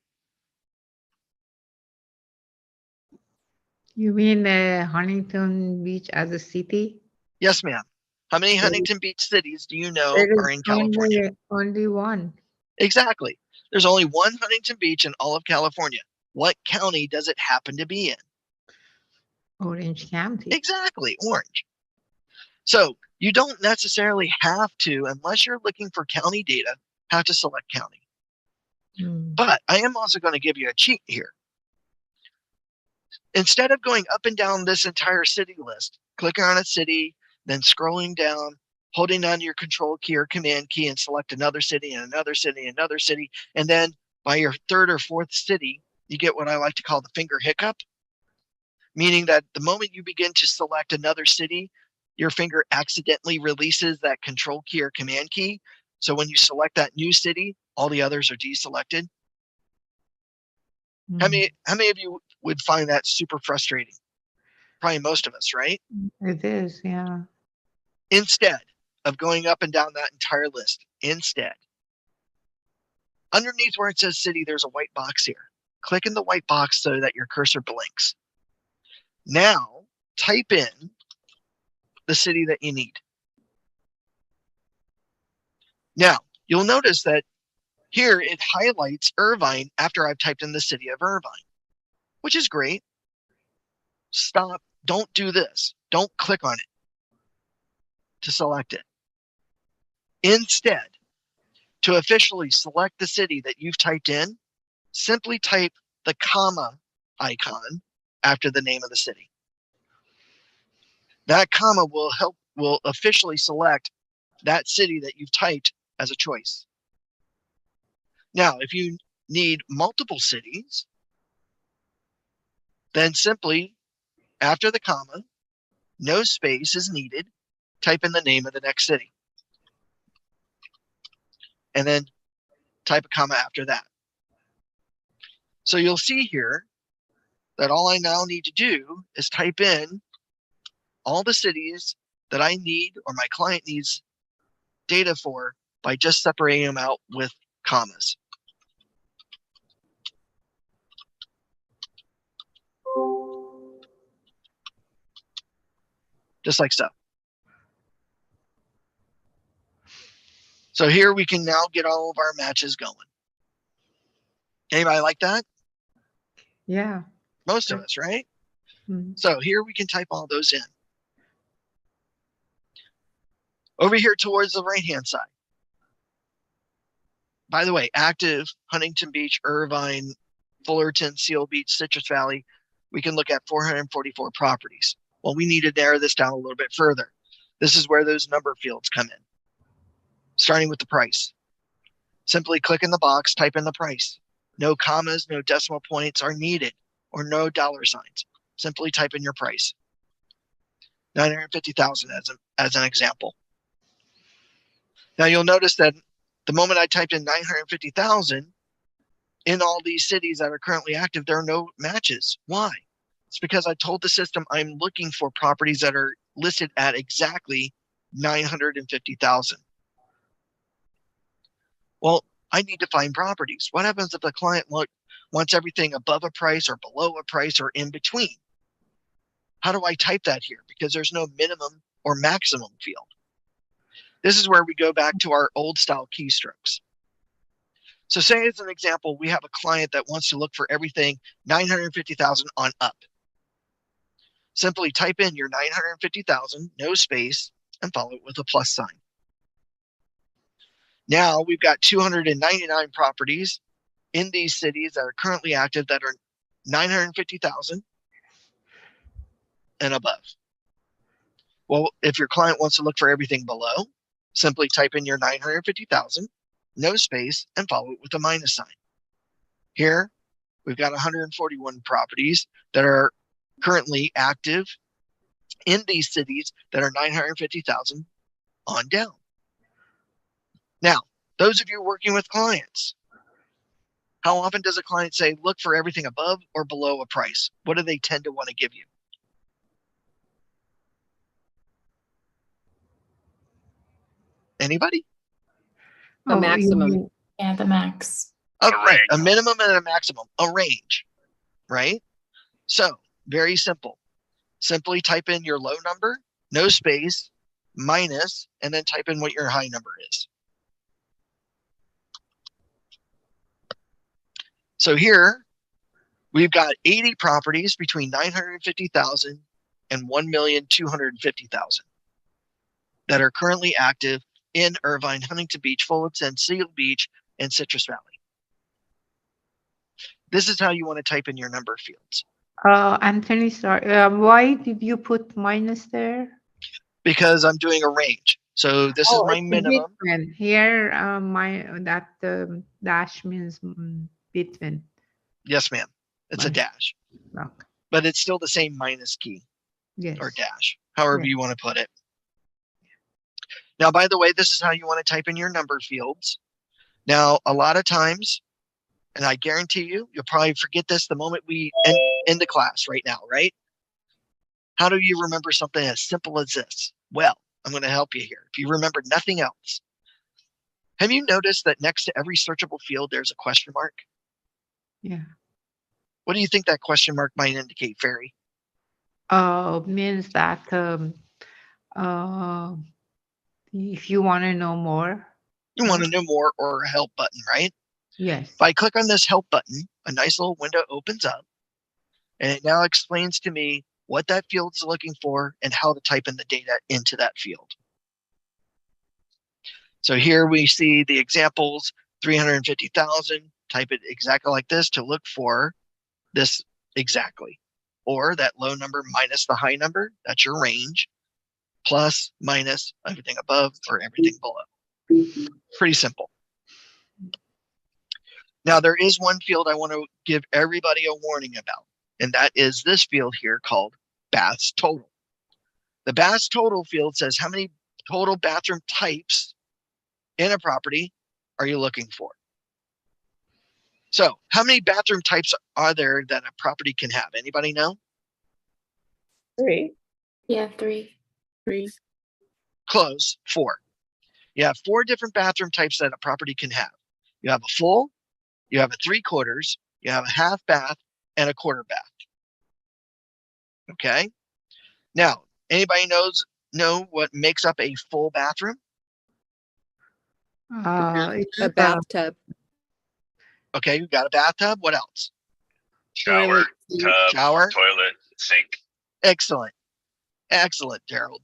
You mean Huntington Beach as a city? Yes, ma'am. How many Huntington Beach cities do you know There are is in California? only one. Exactly. There's only one Huntington Beach in all of California. What county does it happen to be in? Orange County. Exactly, Orange. So you don't necessarily have to, unless you're looking for county data, have to select county. Mm. But I am also going to give you a cheat here. Instead of going up and down this entire city list, clicking on a city, then scrolling down, holding down your control key or command key and select another city and another city and another city. And then by your third or fourth city, you get what I like to call the finger hiccup, meaning that the moment you begin to select another city, your finger accidentally releases that control key or command key. So when you select that new city, all the others are deselected. How many of you would find that super frustrating? Probably most of us, right? It is, yeah. Instead of going up and down that entire list, instead, underneath where it says city, there's a white box here. Click in the white box so that your cursor blinks. Now, type in the city that you need. Now, you'll notice that here it highlights Irvine after I've typed in the city of Irvine, which is great. Stop. Don't do this. Don't click on it to select it. Instead, to officially select the city that you've typed in, simply type the comma icon after the name of the city. That comma will officially select that city that you've typed as a choice. Now, if you need multiple cities, then simply after the comma, no space is needed, type in the name of the next city. And then type a comma after that. So you'll see here that all I now need to do is type in all the cities that I need or my client needs data for by just separating them out with commas. Just like so. So here we can now get all of our matches going. Anybody like that? Yeah. Most of us, right? Mm. So here we can type all those in. Over here towards the right-hand side. By the way, active, Huntington Beach, Irvine, Fullerton, Seal Beach, Citrus Valley, we can look at 444 properties. Well, we need to narrow this down a little bit further. This is where those number fields come in. Starting with the price. Simply click in the box, type in the price. No commas, no decimal points are needed, or no dollar signs. Simply type in your price. 950,000 as an example. Now you'll notice that the moment I typed in 950,000, in all these cities that are currently active, there are no matches. Why? It's because I told the system I'm looking for properties that are listed at exactly 950,000. Well, I need to find properties. What happens if the client wants everything above a price or below a price or in between? How do I type that here? Because there's no minimum or maximum field. This is where we go back to our old style keystrokes. So say as an example, we have a client that wants to look for everything 950,000 on up. Simply type in your 950,000, no space, and follow it with a plus sign. Now we've got 299 properties in these cities that are currently active that are 950,000 and above. Well, if your client wants to look for everything below, simply type in your 950,000, no space, and follow it with a minus sign. Here, we've got 141 properties that are currently active in these cities that are 950,000 on down. Now, those of you working with clients, how often does a client say, look for everything above or below a price? What do they tend to want to give you? A Anybody? Oh, you maximum. mean- Yeah, the max. Right, a minimum and a maximum, a range, right? So, very simple. Simply type in your low number, no space, minus, and then type in what your high number is. So here, we've got 80 properties between 950,000 and 1,250,000 that are currently active in Irvine, Huntington Beach, Fullerton, Seal Beach, and Citrus Valley. This is how you want to type in your number fields. Anthony, sorry. Why did you put minus there? Because I'm doing a range. So this is my it's a minimum. between. Here, that dash means between. Yes, ma'am. It's a Right. dash, Okay. but it's still the same minus key Yes. or dash, however Yeah. you want to put it. Now, by the way, this is how you want to type in your number fields. Now, a lot of times, and I guarantee you'll probably forget this the moment we end the class right now, right? How do you remember something as simple as this? Well, I'm going to help you here. If you remember nothing else, have you noticed that next to every searchable field, there's a question mark? Yeah. What do you think that question mark might indicate, Fairy? Means that if you want to know more. You want to know more, or a help button, right? Yes. If I click on this help button, a nice little window opens up, and it now explains to me what that field is looking for and how to type in the data into that field. So here we see the examples, 350,000, type it exactly like this to look for this exactly. Or that low number minus the high number, that's your range, plus, minus everything above or everything below. Pretty simple. Now there is one field I want to give everybody a warning about, and that is this field here called baths total. The baths total field says how many total bathroom types in a property are you looking for? So how many bathroom types are there that a property can have? Anybody know? 3. Yeah, 3. Close, 4. You have 4 different bathroom types that a property can have. You have a full, you have a 3/4, you have a half bath, and a quarter bath. Okay. Now, anybody know what makes up a full bathroom? It's A bathtub. Okay, you got a bathtub. What else? Shower, tub, Shower. toilet, sink. Excellent. Excellent, Gerald.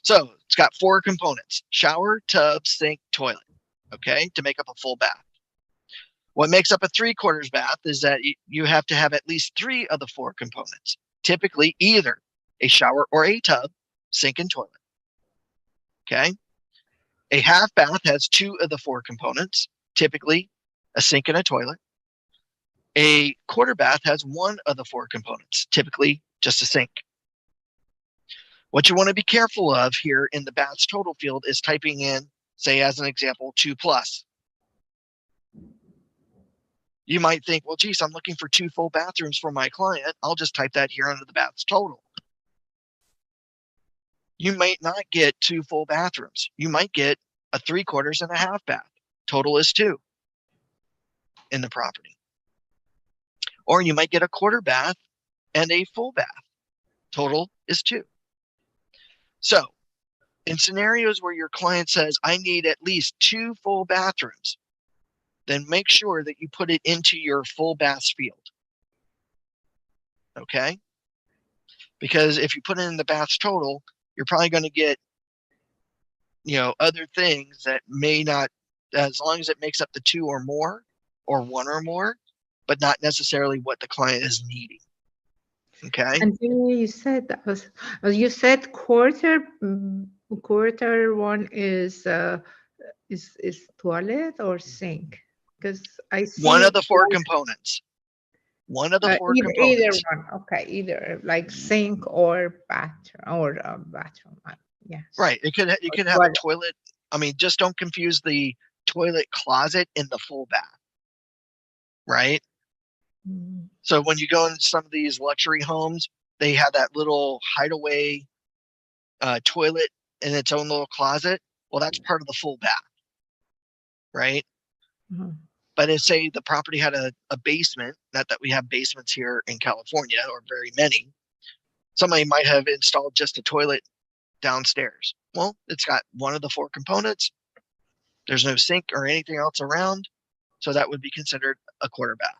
So it's got 4 components: shower, tub, sink, toilet. Okay, to make up a full bath. What makes up a 3/4 bath is that you have to have at least 3 of the 4 components. Typically either a shower or a tub, sink and toilet. Okay. A half bath has 2 of the 4 components, typically a sink and a toilet. A quarter bath has 1 of the 4 components, typically just a sink. What you want to be careful of here in the baths total field is typing in, say as an example, 2+. You might think, well, geez, I'm looking for 2 full bathrooms for my client. I'll just type that here under the baths total. You might not get 2 full bathrooms. You might get a 3/4 and a half bath. Total is 2 in the property. Or you might get a quarter bath and a full bath. Total is 2. So in scenarios where your client says, I need at least 2 full bathrooms, then make sure that you put it into your full baths field. Okay? Because if you put it in the baths total, you're probably going to get, other things that may not, as long as it makes up the 2 or more, or 1 or more, but not necessarily what the client is needing. Okay. And you said that was, you said quarter one is toilet or sink? Because I see One of the 4 components. One of the 4 either components. one. Okay, either like sink or bathroom or bathroom. Yes. Right. You could have a toilet. I mean, just don't confuse the toilet closet in the full bath. Right. Mm. So when you go into some of these luxury homes, they have that little hideaway toilet in its own little closet. Well, that's part of the full bath. Right. Mm-hmm. But if, say, the property had a basement, not that we have basements here in California or very many, somebody might have installed just a toilet downstairs. Well, it's got one of the 4 components. There's no sink or anything else around. So that would be considered a quarter bath.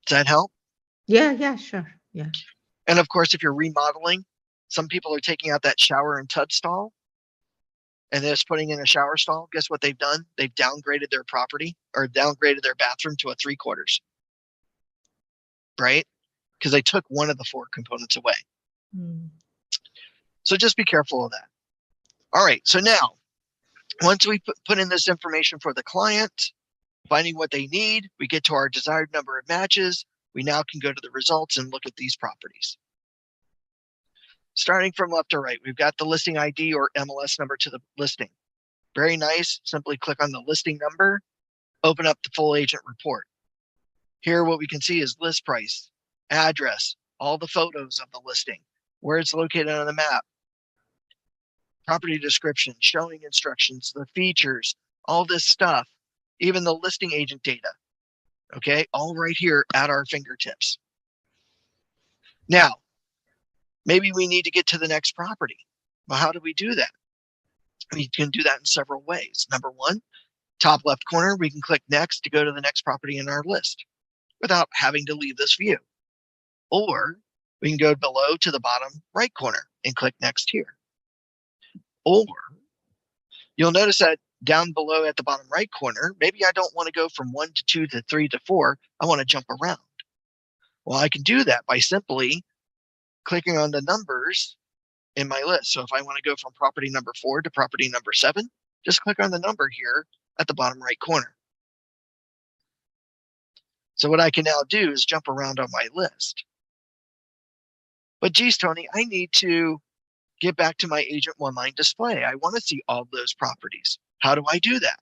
Does that help? Yeah, sure. Yeah. And of course, if you're remodeling, some people are taking out that shower and tub stall and it's putting in a shower stall, guess what they've done? They've downgraded their property or downgraded their bathroom to a 3/4, right? Because they took one of the 4 components away. So just be careful of that. All right, so now, once we put in this information for the client, finding what they need, we get to our desired number of matches. We now can go to the results and look at these properties. Starting from left to right, we've got the listing ID or MLS number to the listing. Very nice. Simply click on the listing number, open up the full agent report. Here, what we can see is list price, address, all the photos of the listing, where it's located on the map, property description, showing instructions, the features, all this stuff, even the listing agent data. Okay, all right here at our fingertips. Now, maybe we need to get to the next property. Well, how do we do that? We can do that in several ways. Number one, top left corner, we can click next to go to the next property in our list without having to leave this view. Or we can go below to the bottom right corner and click next here. Or you'll notice that down below at the bottom right corner, maybe I don't want to go from 1 to 2 to 3 to 4. I want to jump around. Well, I can do that by simply clicking on the numbers in my list. So if I want to go from property number 4 to property number 7, just click on the number here at the bottom right corner. So what I can now do is jump around on my list. But geez, Tony, I need to get back to my agent one-line display. I want to see all those properties. How do I do that?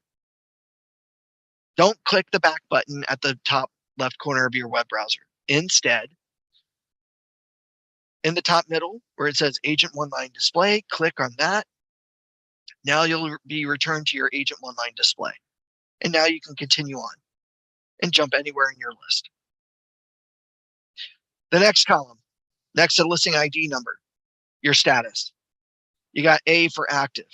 Don't click the back button at the top left corner of your web browser. Instead, in the top middle where it says agent one-line display, click on that. Now you'll be returned to your agent one-line display. And now you can continue on and jump anywhere in your list. The next column, next to listing ID number, your status. You got A for active.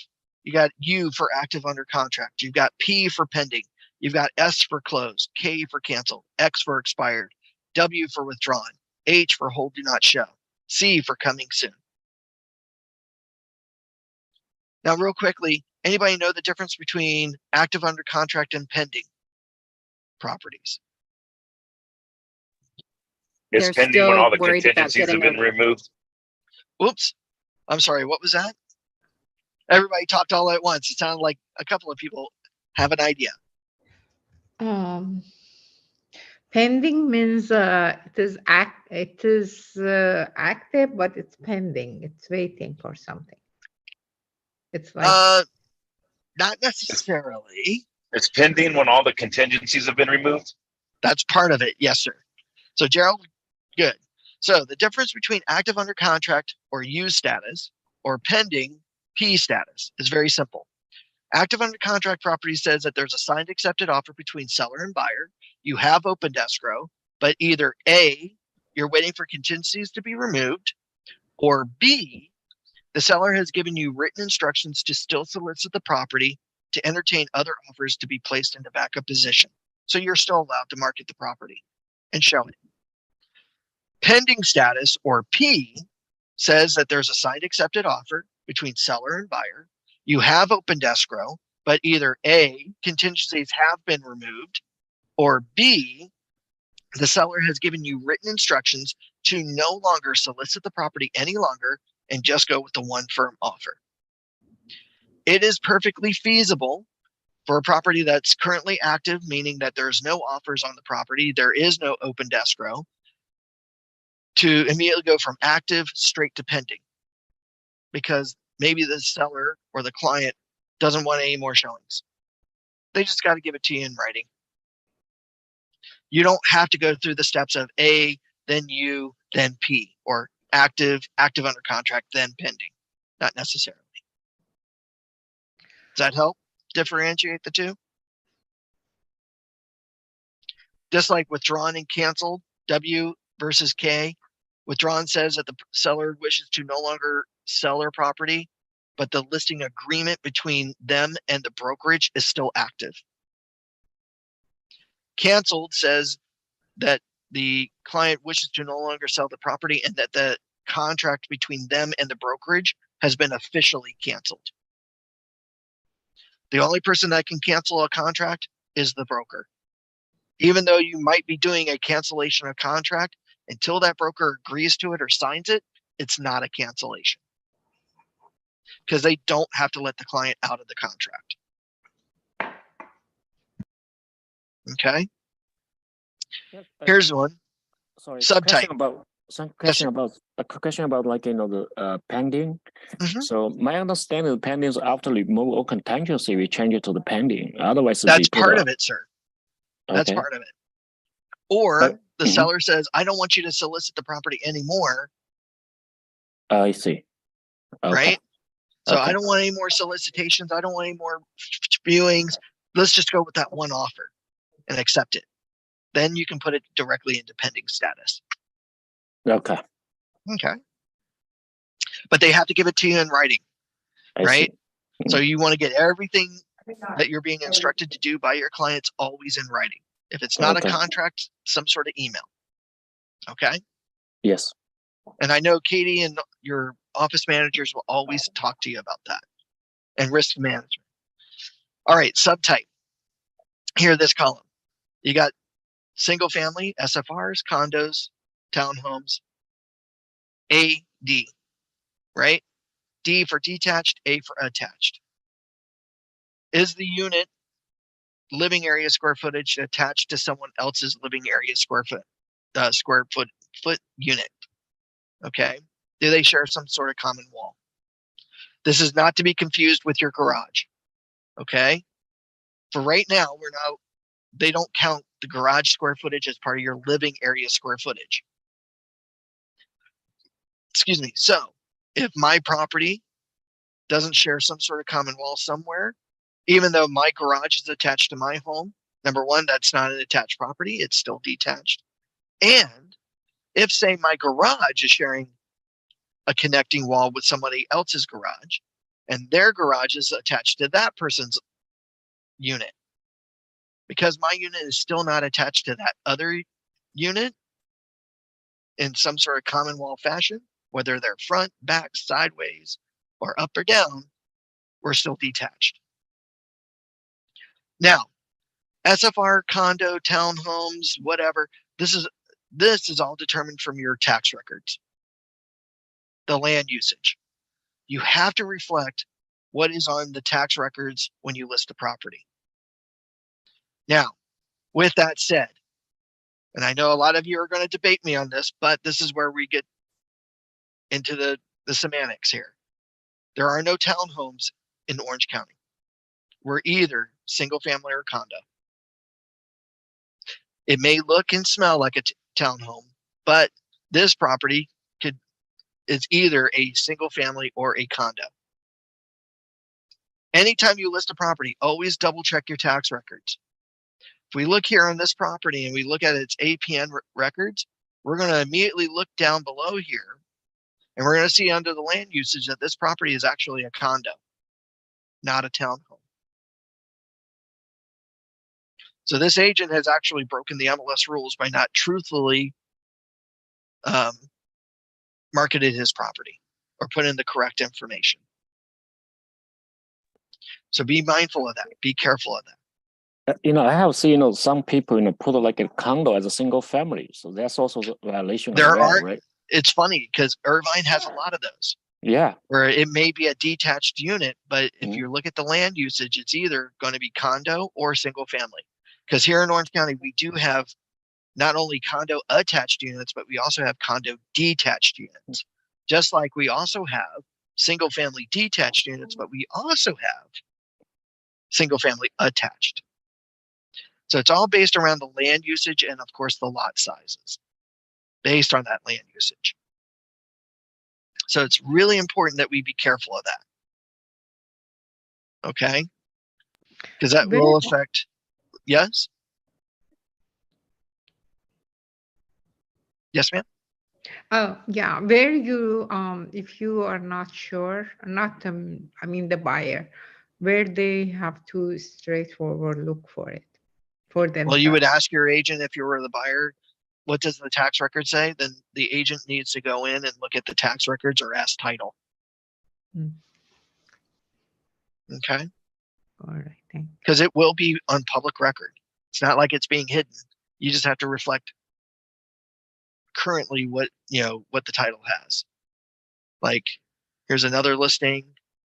You got U for active under contract. You've got P for pending. You've got S for closed, K for canceled, X for expired, W for withdrawn, H for hold do not show, C for coming soon. Now, real quickly, anybody know the difference between active under contract and pending properties? It's They're pending when still all the worried about contingencies have getting been removed. Oops, I'm sorry, what was that? Everybody talked all at once. It sounded like a couple of people have an idea. Pending means it is active, but it's pending. It's waiting for something. It's like Not necessarily. It's pending when all the contingencies have been removed. That's part of it. Yes, sir. So Gerald, good. So the difference between active under contract or U status or pending P status is very simple. Active under contract property says that there's a signed accepted offer between seller and buyer. You have opened escrow, but either A, you're waiting for contingencies to be removed, or B, the seller has given you written instructions to still solicit the property to entertain other offers to be placed into backup position. So you're still allowed to market the property and show it. Pending status, or P, says that there's a signed accepted offer between seller and buyer. You have opened escrow, but either A, contingencies have been removed, or B, the seller has given you written instructions to no longer solicit the property any longer and just go with the one firm offer. It is perfectly feasible for a property that's currently active, meaning that there's no offers on the property, there is no opened escrow, to immediately go from active straight to pending, because maybe the seller or the client doesn't want any more showings. They just got to give it to you in writing. You don't have to go through the steps of A, then U, then P, or active under contract, then pending. Not necessarily. Does that help differentiate the two? Just like withdrawn and canceled, W versus K. Withdrawn says that the seller wishes to no longer sell their property, but the listing agreement between them and the brokerage is still active. Canceled says that the client wishes to no longer sell the property and that the contract between them and the brokerage has been officially canceled. The only person that can cancel a contract is the broker. Even though you might be doing a cancellation of contract, until that broker agrees to it or signs it, it's not a cancellation. Because they don't have to let the client out of the contract. Okay, Yeah, here's one. sorry. Subtype. Question about a question about like the pending. Mhm. So my understanding, the pending is after remove or contingency, we change it to the pending. Otherwise, That's part of it, sir. That's Okay. part of it. Or But- the Mhm. seller says, I don't want you to solicit the property anymore, I see. Okay. right? So I Okay. don't want any more solicitations. I don't want any more viewings. Let's just go with that one offer and accept it. Then you can put it directly into pending status. Okay. Okay. But they have to give it to you in writing, I right? see. So you want to get everything that you're being instructed to do by your clients always in writing. If it's not Okay. a contract, some sort of email. Okay. Yes. And I know Katie and your office managers will always talk to you about that and risk management. All right, subtype. Here, this column. You got single family, SFRs, condos, townhomes, A, D, right? D for detached, A for attached. Is the unit living area square footage attached to someone else's living area square foot unit? Okay. Do they share some sort of common wall? This is not to be confused with your garage. Okay. For right now, they don't count the garage square footage as part of your living area square footage. Excuse me. So if my property doesn't share some sort of common wall somewhere, even though my garage is attached to my home, number one, that's not an attached property. It's still detached. And if, say, my garage is sharing a connecting wall with somebody else's garage, and their garage is attached to that person's unit, because my unit is still not attached to that other unit in some sort of common wall fashion, whether they're front, back, sideways, or up or down, we're still detached. Now, SFR, condo, townhomes, whatever, this is all determined from your tax records, the land usage. You have to reflect what is on the tax records when you list a property. Now, with that said, and I know a lot of you are going to debate me on this, but this is where we get into the semantics here. There are no townhomes in Orange County. We're either single family or condo. It may look and smell like a townhome, but this property is either a single family or a condo. Anytime you list a property, always double check your tax records. If we look here on this property and we look at its APN records, we're going to immediately look down below here and we're going to see under the land usage that this property is actually a condo, not a townhome. So this agent has actually broken the MLS rules by not truthfully marketed his property or put in the correct information. So be mindful of that. Be careful of that. I have seen some people put like a condo as a single family, so that's also a violation of that, right? It's funny because Irvine has a lot of those. Yeah. Where it may be a detached unit, but if you look at the land usage, it's either going to be condo or single family. Because here in Orange County, we do have not only condo attached units, but we also have condo detached units. Just like we also have single family detached units, but we also have single family attached. So it's all based around the land usage and of course the lot sizes based on that land usage. So it's really important that we be careful of that. Okay? Because that will affect, yes? Yes, ma'am? Oh, yeah. Where you, if you are not sure, not, I mean, the buyer, where they have to straightforward look for it for themselves. Well, you would ask your agent if you were the buyer, what does the tax record say? Then the agent needs to go in and look at the tax records or ask title. Okay. All right, thank you. because it will be on public record. It's not like it's being hidden. You just have to reflect currently what the title has. Like, here's another listing,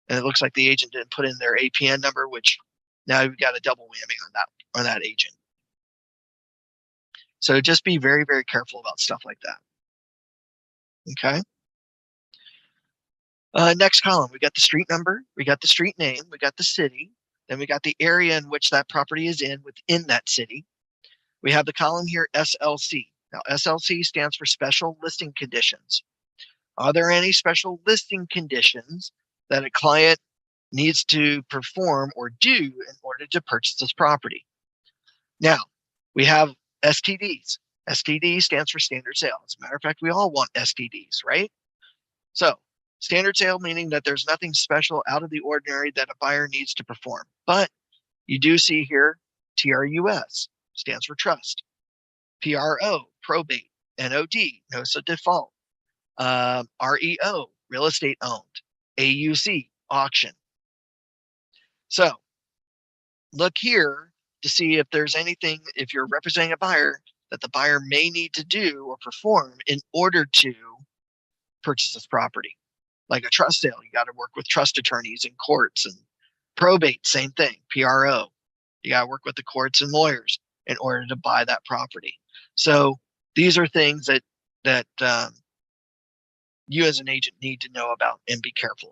and it looks like the agent didn't put in their APN number, which now you've got a double whammy on that agent. So just be very, very careful about stuff like that. Okay. Next column, we got the street number, we got the street name, we got the city, then we got the area in which that property is in within that city. We have the column here, SLC. Now, SLC stands for Special Listing Conditions. Are there any special listing conditions that a client needs to perform or do in order to purchase this property? Now, we have STDs. STD stands for standard sale. As a matter of fact, we all want STDs, right? So, standard sale meaning that there's nothing special out of the ordinary that a buyer needs to perform. But you do see here TRUS stands for trust. PRO, probate. NOD, notice of default. REO, real estate owned. AUC, auction. So look here to see if there's anything, if you're representing a buyer, that the buyer may need to do or perform in order to purchase this property. Like a trust sale, you got to work with trust attorneys and courts, and probate, same thing, PRO. You got to work with the courts and lawyers in order to buy that property. So these are things that you as an agent need to know about and be careful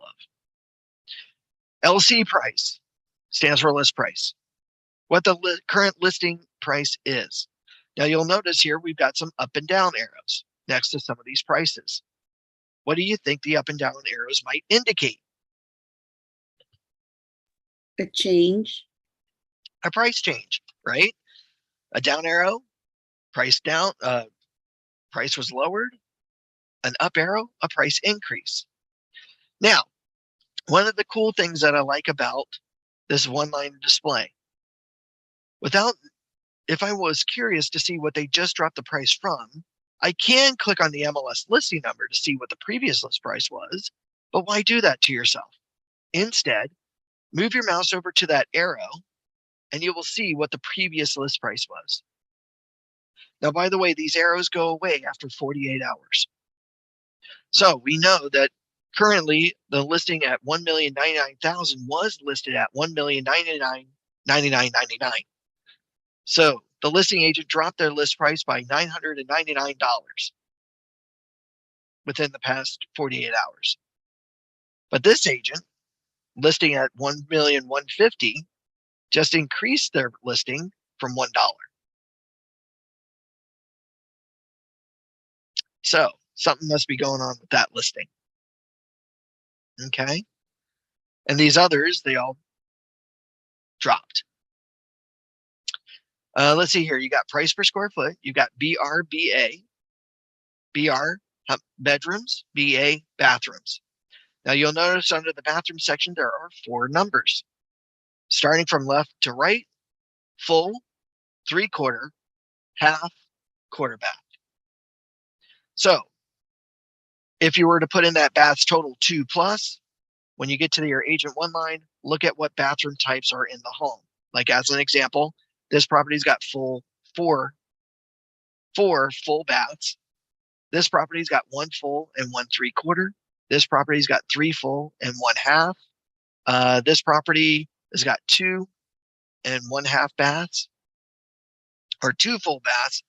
of. LC price stands for list price. What the current listing price is. Now you'll notice here we've got some up and down arrows next to some of these prices. What do you think the up and down arrows might indicate? A change. A price change, right? A down arrow, price down, price was lowered. An up arrow, a price increase. Now, one of the cool things that I like about this one-line display, if I was curious to see what they just dropped the price from, I can click on the MLS listing number to see what the previous list price was, but why do that to yourself? Instead, move your mouse over to that arrow and you will see what the previous list price was. Now, by the way, these arrows go away after 48 hours. So we know that currently the listing at $1,099,000 was listed at $1,099,9999. So the listing agent dropped their list price by $999 within the past 48 hours. But this agent, listing at $1,150,000, just increased their listing from $1. So something must be going on with that listing. Okay. And these others, they all dropped. Let's see here. You got price per square foot. You got BRBA, BR bedrooms, BA bathrooms. Now you'll notice under the bathroom section, there are 4 numbers. Starting from left to right, full, 3/4, half, quarter bath. So if you were to put in that baths total 2+, when you get to your agent one line, look at what bathroom types are in the home. Like as an example, this property's got four full baths. This property's got 1 full and 1 3/4. This property's got 3 full and 1 half. This property has got 2 and 1/2 baths, or 2 full baths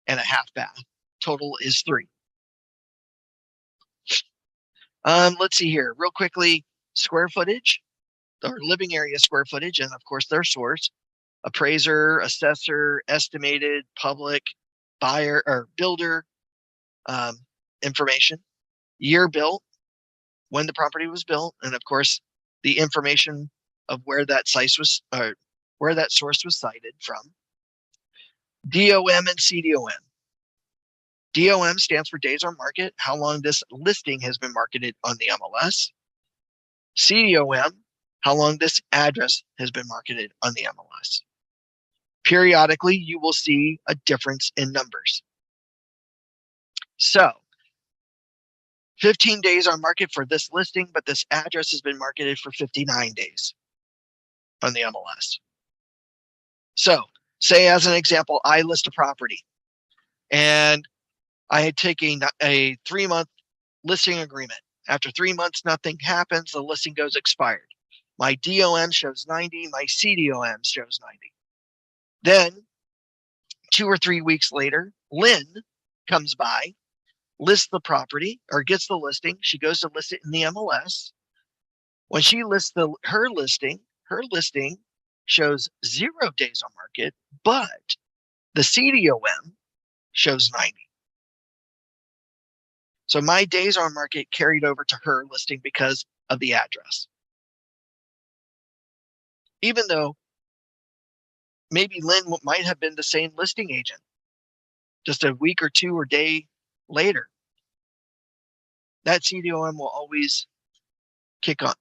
and a half bath. Total is 3. Let's see here real quickly. Square footage, or living area square footage, and of course their source. Appraiser, assessor, estimated, public, buyer or builder information, year built, when the property was built, and of course the information of where that source was cited from. DOM and CDOM. DOM stands for days on market, how long this listing has been marketed on the MLS. CDOM, how long this address has been marketed on the MLS. Periodically, you will see a difference in numbers. So, 15 days on market for this listing, but this address has been marketed for 59 days. on the MLS. So say as an example, I list a property and I had taken a 3-month listing agreement. After 3 months, nothing happens. The listing goes expired. My DOM shows 90. My CDOM shows 90. Then 2 or 3 weeks later, Lynn comes by, lists the property or gets the listing. She goes to list it in the MLS. When she lists her listing shows 0 days on market, but the CDOM shows 90. So my days on market carried over to her listing because of the address. Even though maybe Lynn might have been the same listing agent just a week or 2 or day later, that CDOM will always kick on.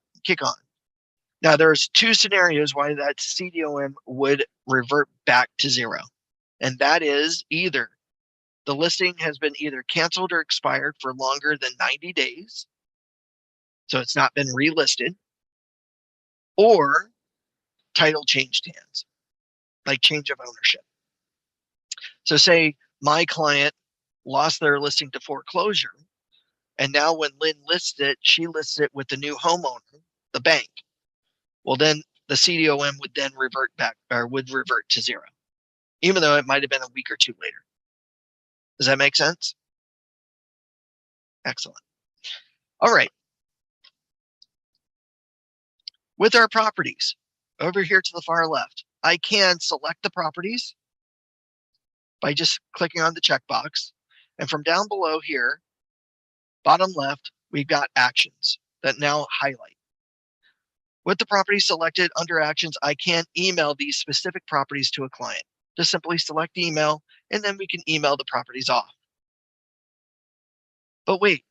Now there's 2 scenarios why that CDOM would revert back to 0. And that is either the listing has been either canceled or expired for longer than 90 days. So it's not been relisted, or title changed hands, like change of ownership. So say my client lost their listing to foreclosure, and now when Lynn lists it, she lists it with the new homeowner, the bank. Well, then the CDOM would then revert back, or would revert to 0, even though it might have been a week or 2 later. Does that make sense? Excellent. All right. With our properties, over here to the far left, I can select the properties by just clicking on the checkbox. And from down below here, bottom left, we've got actions that now highlight. With the property selected under actions, I can email these specific properties to a client. Just simply select email, and then we can email the properties off. But wait,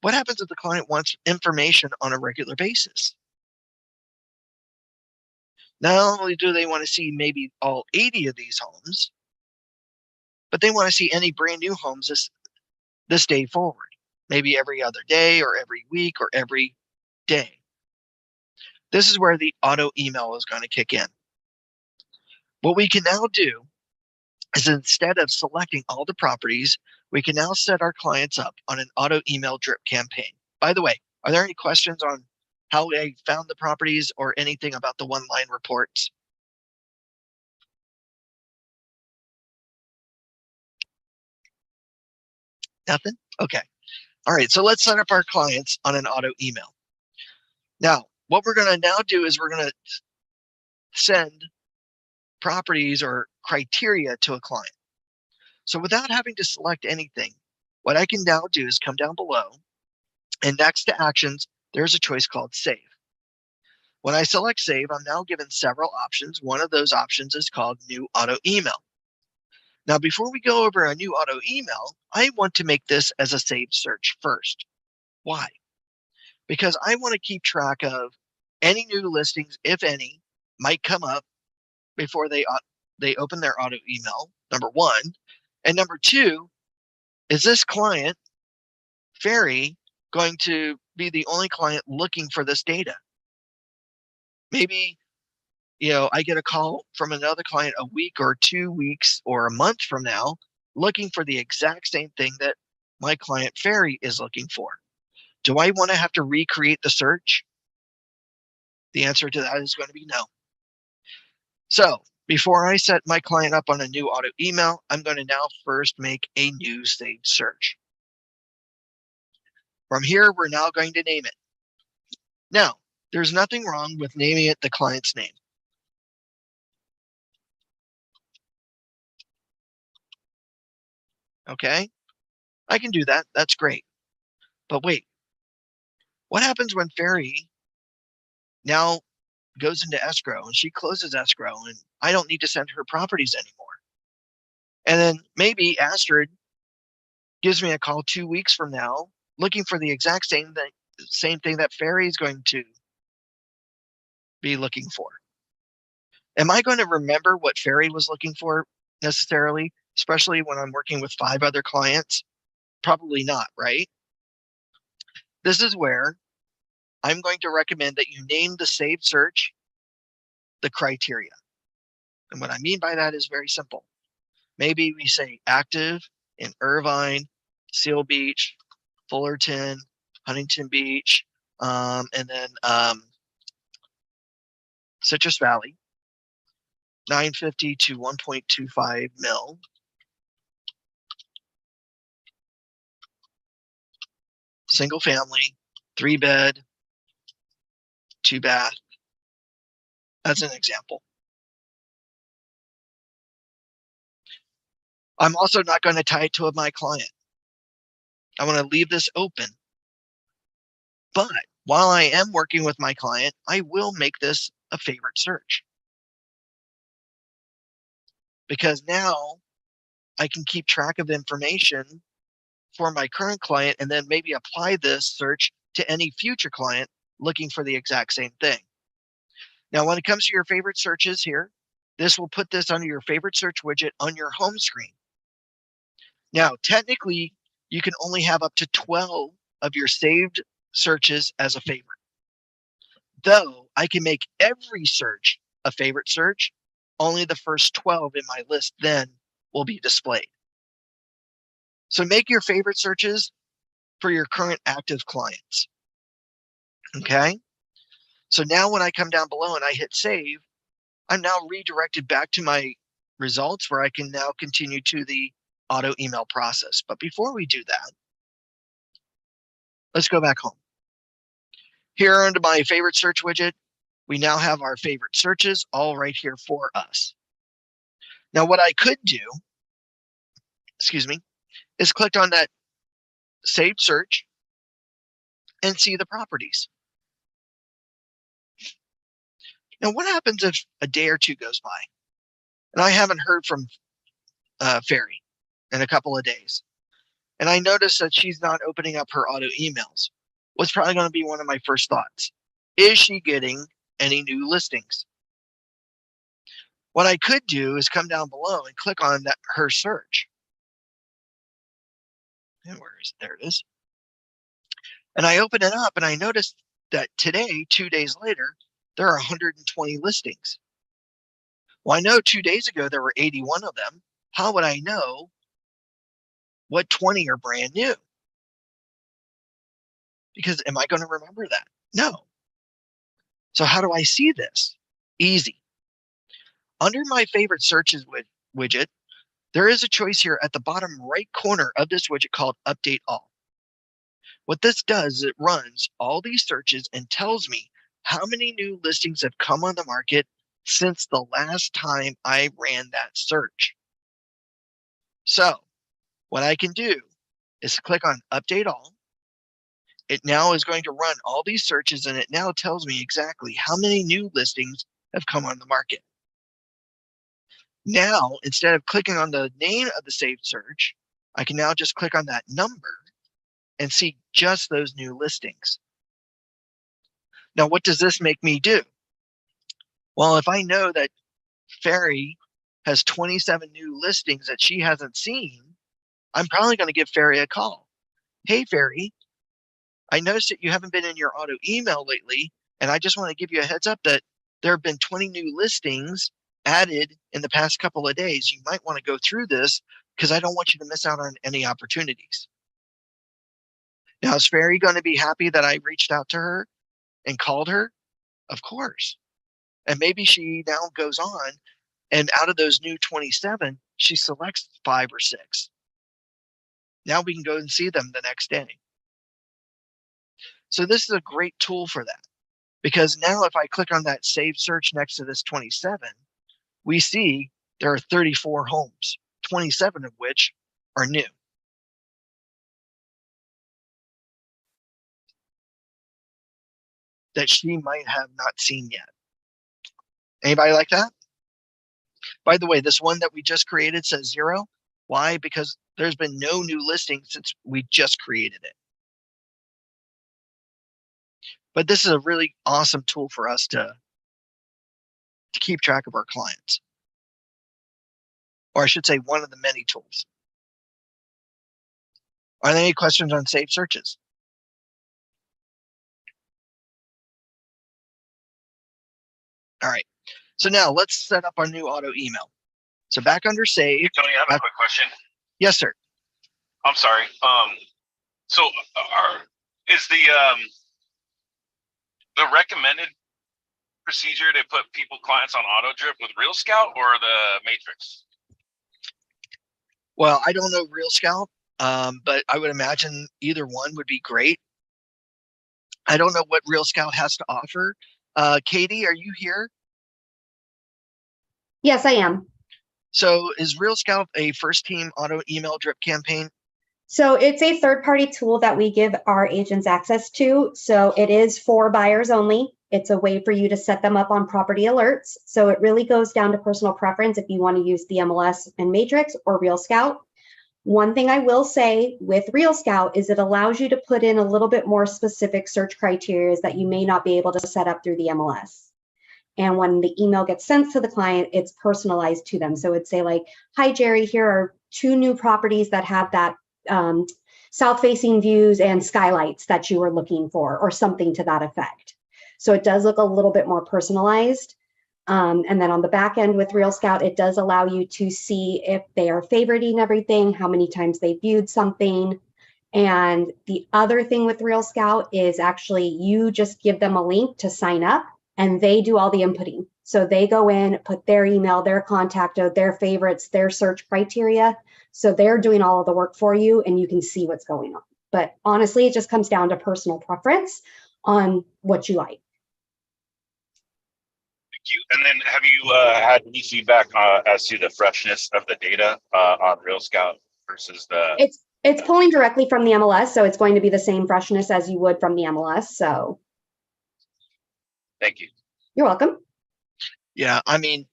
what happens if the client wants information on a regular basis? Not only do they want to see maybe all 80 of these homes, but they want to see any brand new homes this day forward, maybe every other day or every week or every day. This is where the auto email is going to kick in. What we can now do is, instead of selecting all the properties, we can now set our clients up on an auto email drip campaign. By the way, are there any questions on how I found the properties or anything about the one-line reports? Nothing? Okay. All right, so let's set up our clients on an auto email. Now, what we're going to now do is we're going to send properties or criteria to a client. So without having to select anything, what I can now do is come down below, and next to actions, there's a choice called save. When I select save, I'm now given several options. One of those options is called new auto email. Now, before we go over a new auto email, I want to make this as a saved search first. Why? Because I want to keep track of any new listings, if any, might come up before they open their auto email, number one. And number two, is this client, Ferry, going to be the only client looking for this data? Maybe, I get a call from another client a week or 2 weeks or a month from now looking for the exact same thing that my client Ferry is looking for. Do I want to have to recreate the search? The answer to that is going to be no. So before I set my client up on a new auto email, I'm going to now first make a new saved search. From here, we're now going to name it. Now, there's nothing wrong with naming it the client's name. Okay, I can do that. That's great. But wait, what happens when Ferry now goes into escrow and she closes escrow and I don't need to send her properties anymore? And then maybe Astrid gives me a call 2 weeks from now looking for the exact same thing that Ferry is going to be looking for. Am I going to remember what Ferry was looking for necessarily, especially when I'm working with 5 other clients? Probably not, right? This is where I'm going to recommend that you name the saved search the criteria. And what I mean by that is very simple. Maybe we say active in Irvine, Seal Beach, Fullerton, Huntington Beach, and then Citrus Valley, 950 to 1.25 mil. Single family, 3-bed, 2-bath. That's an example. I'm also not going to tie it to my client. I want to leave this open. But while I am working with my client, I will make this a favorite search. Because now I can keep track of information for my current client and then maybe apply this search to any future client looking for the exact same thing. Now, when it comes to your favorite searches here, this will put this under your favorite search widget on your home screen. Now, technically, you can only have up to 12 of your saved searches as a favorite. Though I can make every search a favorite search, only the first 12 in my list then will be displayed. So make your favorite searches for your current active clients. Okay? So now when I come down below and I hit save, I'm now redirected back to my results where I can now continue to the auto email process. But before we do that, let's go back home. Here under my favorite search widget, we now have our favorite searches all right here for us. Now what I could do, is click on that saved search and see the properties. Now what happens if a day or two goes by and I haven't heard from Ferry in a couple of days, and I notice that she's not opening up her auto emails? What's probably going to be one of my first thoughts? Is she getting any new listings? What I could do is come down below and click on her search. And where is it? There it is. And I open it up and I notice that today, 2 days later, there are 120 listings. Well, I know 2 days ago there were 81 of them. How would I know what 20 are brand new? Because am I going to remember that? No. So how do I see this? Easy. Under my favorite searches widget, there is a choice here at the bottom right corner of this widget called Update All. What this does is it runs all these searches and tells me how many new listings have come on the market since the last time I ran that search. So what I can do is click on Update All. It now is going to run all these searches and it now tells me exactly how many new listings have come on the market. Now, instead of clicking on the name of the saved search, I can now just click on that number and see just those new listings. Now, what does this make me do? Well, if I know that Ferry has 27 new listings that she hasn't seen, I'm probably going to give Ferry a call. Hey, Ferry, I noticed that you haven't been in your auto email lately, and I just want to give you a heads up that there have been 20 new listings added in the past couple of days. You might want to go through this because I don't want you to miss out on any opportunities. Now, is Ferry going to be happy that I reached out to her and called her? Of course. And maybe she now goes on and out of those new 27, she selects 5 or 6. Now we can go and see them the next day. So this is a great tool for that, because now if I click on that saved search next to this 27, we see there are 34 homes, 27 of which are new. That she might have not seen yet. Anybody like that? By the way, this one that we just created says 0. Why? Because there's been no new listing since we just created it. But this is a really awesome tool for us to keep track of our clients. Or I should say one of the many tools. Are there any questions on saved searches? All right. So now let's set up our new auto email. So back under save. Tony, I have a quick question. Yes, sir. I'm sorry. So is the recommended procedure to put clients on auto drip with Real Scout or the Matrix? Well, I don't know Real Scout, but I would imagine either one would be great. I don't know what Real Scout has to offer. Katie, are you here? Yes, I am. So is Real Scout a first team auto email drip campaign? So it's a third-party tool that we give our agents access to. So it is for buyers only. It's a way for you to set them up on property alerts. So it really goes down to personal preference if you want to use the MLS and Matrix or Real Scout. One thing I will say with Real Scout is it allows you to put in a little bit more specific search criteria that you may not be able to set up through the MLS. And when the email gets sent to the client, it's personalized to them. So it'd say like, hi, Jerry, here are 2 new properties that have that south-facing views and skylights that you were looking for, or something to that effect. So it does look a little bit more personalized. And then on the back end with Real Scout, it does allow you to see if they are favoriting everything, how many times they viewed something. And the other thing with Real Scout is actually you just give them a link to sign up and they do all the inputting. So they go in, put their email, their contact, their favorites, their search criteria. So they're doing all of the work for you and you can see what's going on. But honestly, it just comes down to personal preference on what you like. Thank you. And then have you had any feedback as to the freshness of the data on Real Scout versus the? It's pulling directly from the MLS, so it's going to be the same freshness as you would from the MLS. So Thank you. You're welcome. Yeah, I mean,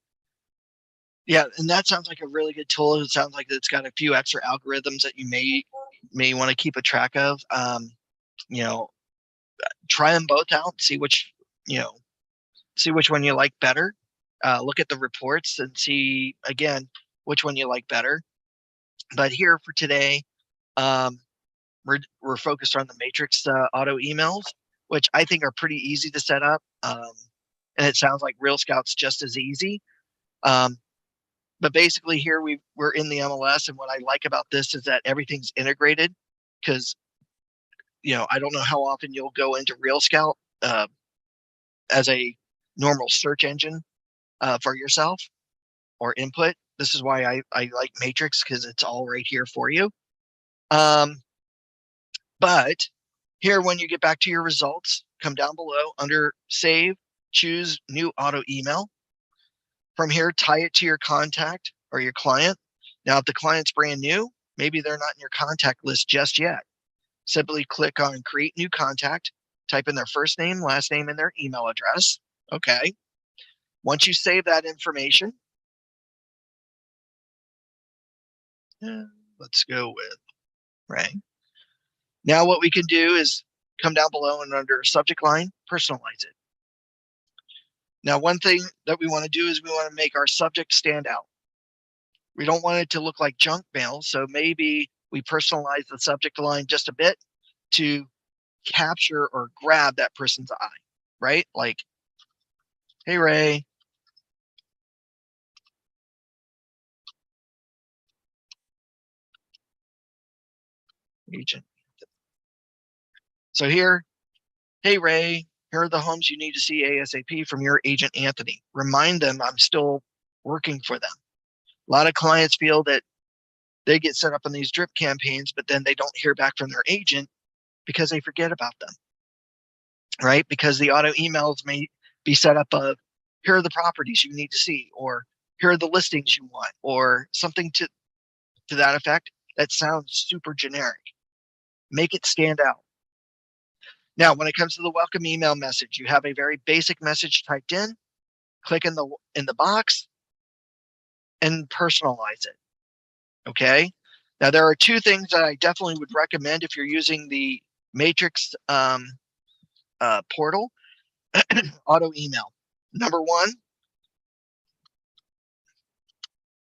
yeah, and that sounds like a really good tool. It sounds like it's got a few extra algorithms that you may want to keep a track of. You know, try them both out, see which one you like better. Look at the reports and see again which one you like better. But here for today, we're focused on the Matrix auto emails, which I think are pretty easy to set up. And it sounds like Real Scout's just as easy. But basically here we're in the MLS, and what I like about this is that everything's integrated, because I don't know how often you'll go into Real Scout as a normal search engine for yourself or input. This is why I like Matrix, because it's all right here for you. But here, when you get back to your results, come down below under save, choose new auto email. From here, tie it to your contact or your client. Now, if the client's brand new, maybe they're not in your contact list just yet. Simply click on create new contact, type in their first name, last name, and their email address. Okay. Once you save that information, let's go with Ray. Now what we can do is come down below and under subject line, personalize it. Now, one thing that we want to do is we want to make our subject stand out. We don't want it to look like junk mail, so maybe we personalize the subject line just a bit to capture or grab that person's eye, right? Like, hey, Ray. Agent. So here, hey, Ray, here are the homes you need to see ASAP from your agent, Anthony. Remind them I'm still working for them. A lot of clients feel that they get set up on these drip campaigns, but then they don't hear back from their agent because they forget about them, right? Because the auto emails may be set up of, here are the properties you need to see, or here are the listings you want, or something to that effect that sounds super generic. Make it stand out. Now, when it comes to the welcome email message, you have a very basic message typed in, click in the box and personalize it. Okay. Now, there are 2 things that I definitely would recommend if you're using the Matrix portal auto email. Number 1,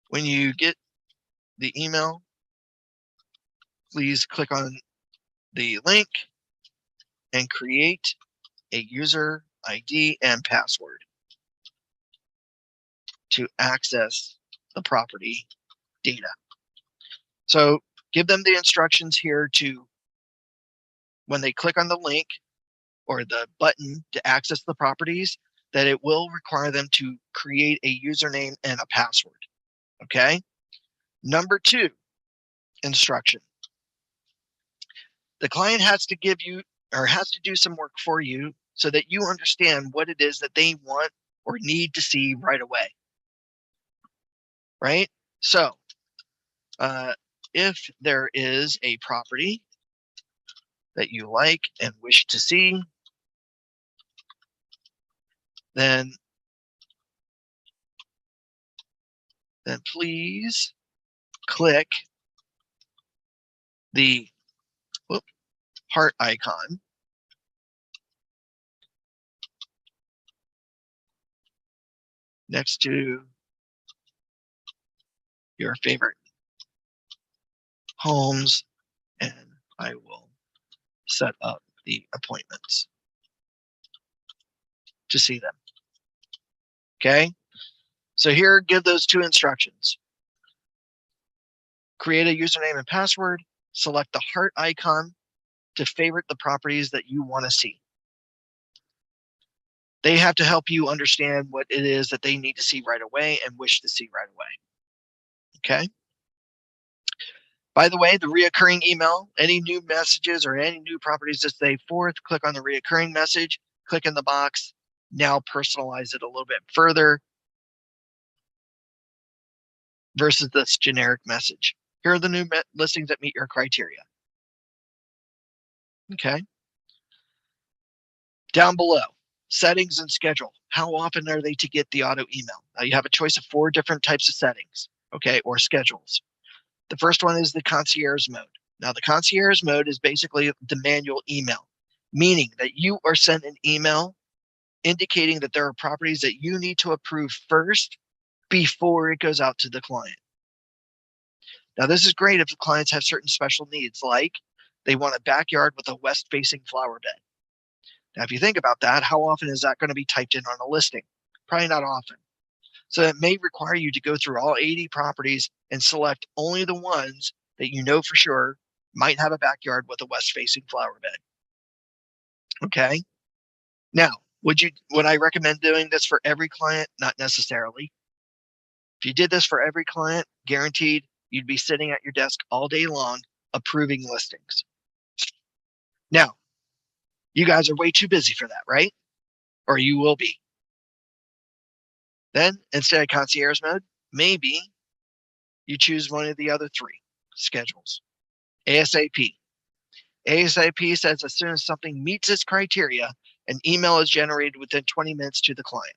when you get the email, please click on the link and create a user ID and password. to access the property data. So give them the instructions here to, when they click on the link or the button to access the properties, that it will require them to create a username and a password. Okay. Number 2 instruction. The client has to give you, or has to do some work for you so that you understand what it is that they want or need to see right away. Right? So if there is a property that you like and wish to see, then please click the heart icon next to your favorite homes, and I will set up the appointments to see them. Okay, so here, give those 2 instructions. Create a username and password, select the heart icon to favorite the properties that you want to see. They have to help you understand what it is that they need to see right away and wish to see right away. Okay. By the way, the reoccurring email, any new messages or any new properties that stay forth, click on the reoccurring message, click in the box, now personalize it a little bit further versus this generic message. Here are the new listings that meet your criteria. Okay. Down below, settings and schedule. How often are they to get the auto email? Now you have a choice of 4 different types of settings, okay, or schedules. The first one is the concierge mode. Now the concierge mode is basically the manual email, meaning that you are sent an email indicating that there are properties that you need to approve first before it goes out to the client. Now this is great if the clients have certain special needs, like they want a backyard with a west-facing flower bed. Now, if you think about that, how often is that going to be typed in on a listing? Probably not often. So it may require you to go through all 80 properties and select only the ones that you know for sure might have a backyard with a west-facing flower bed. Okay. Now, would I recommend doing this for every client? Not necessarily. If you did this for every client, guaranteed you'd be sitting at your desk all day long approving listings. Now, you guys are way too busy for that, right? Or you will be. Then, instead of concierge mode, maybe you choose one of the other 3 schedules. ASAP. ASAP says as soon as something meets its criteria, an email is generated within 20 minutes to the client.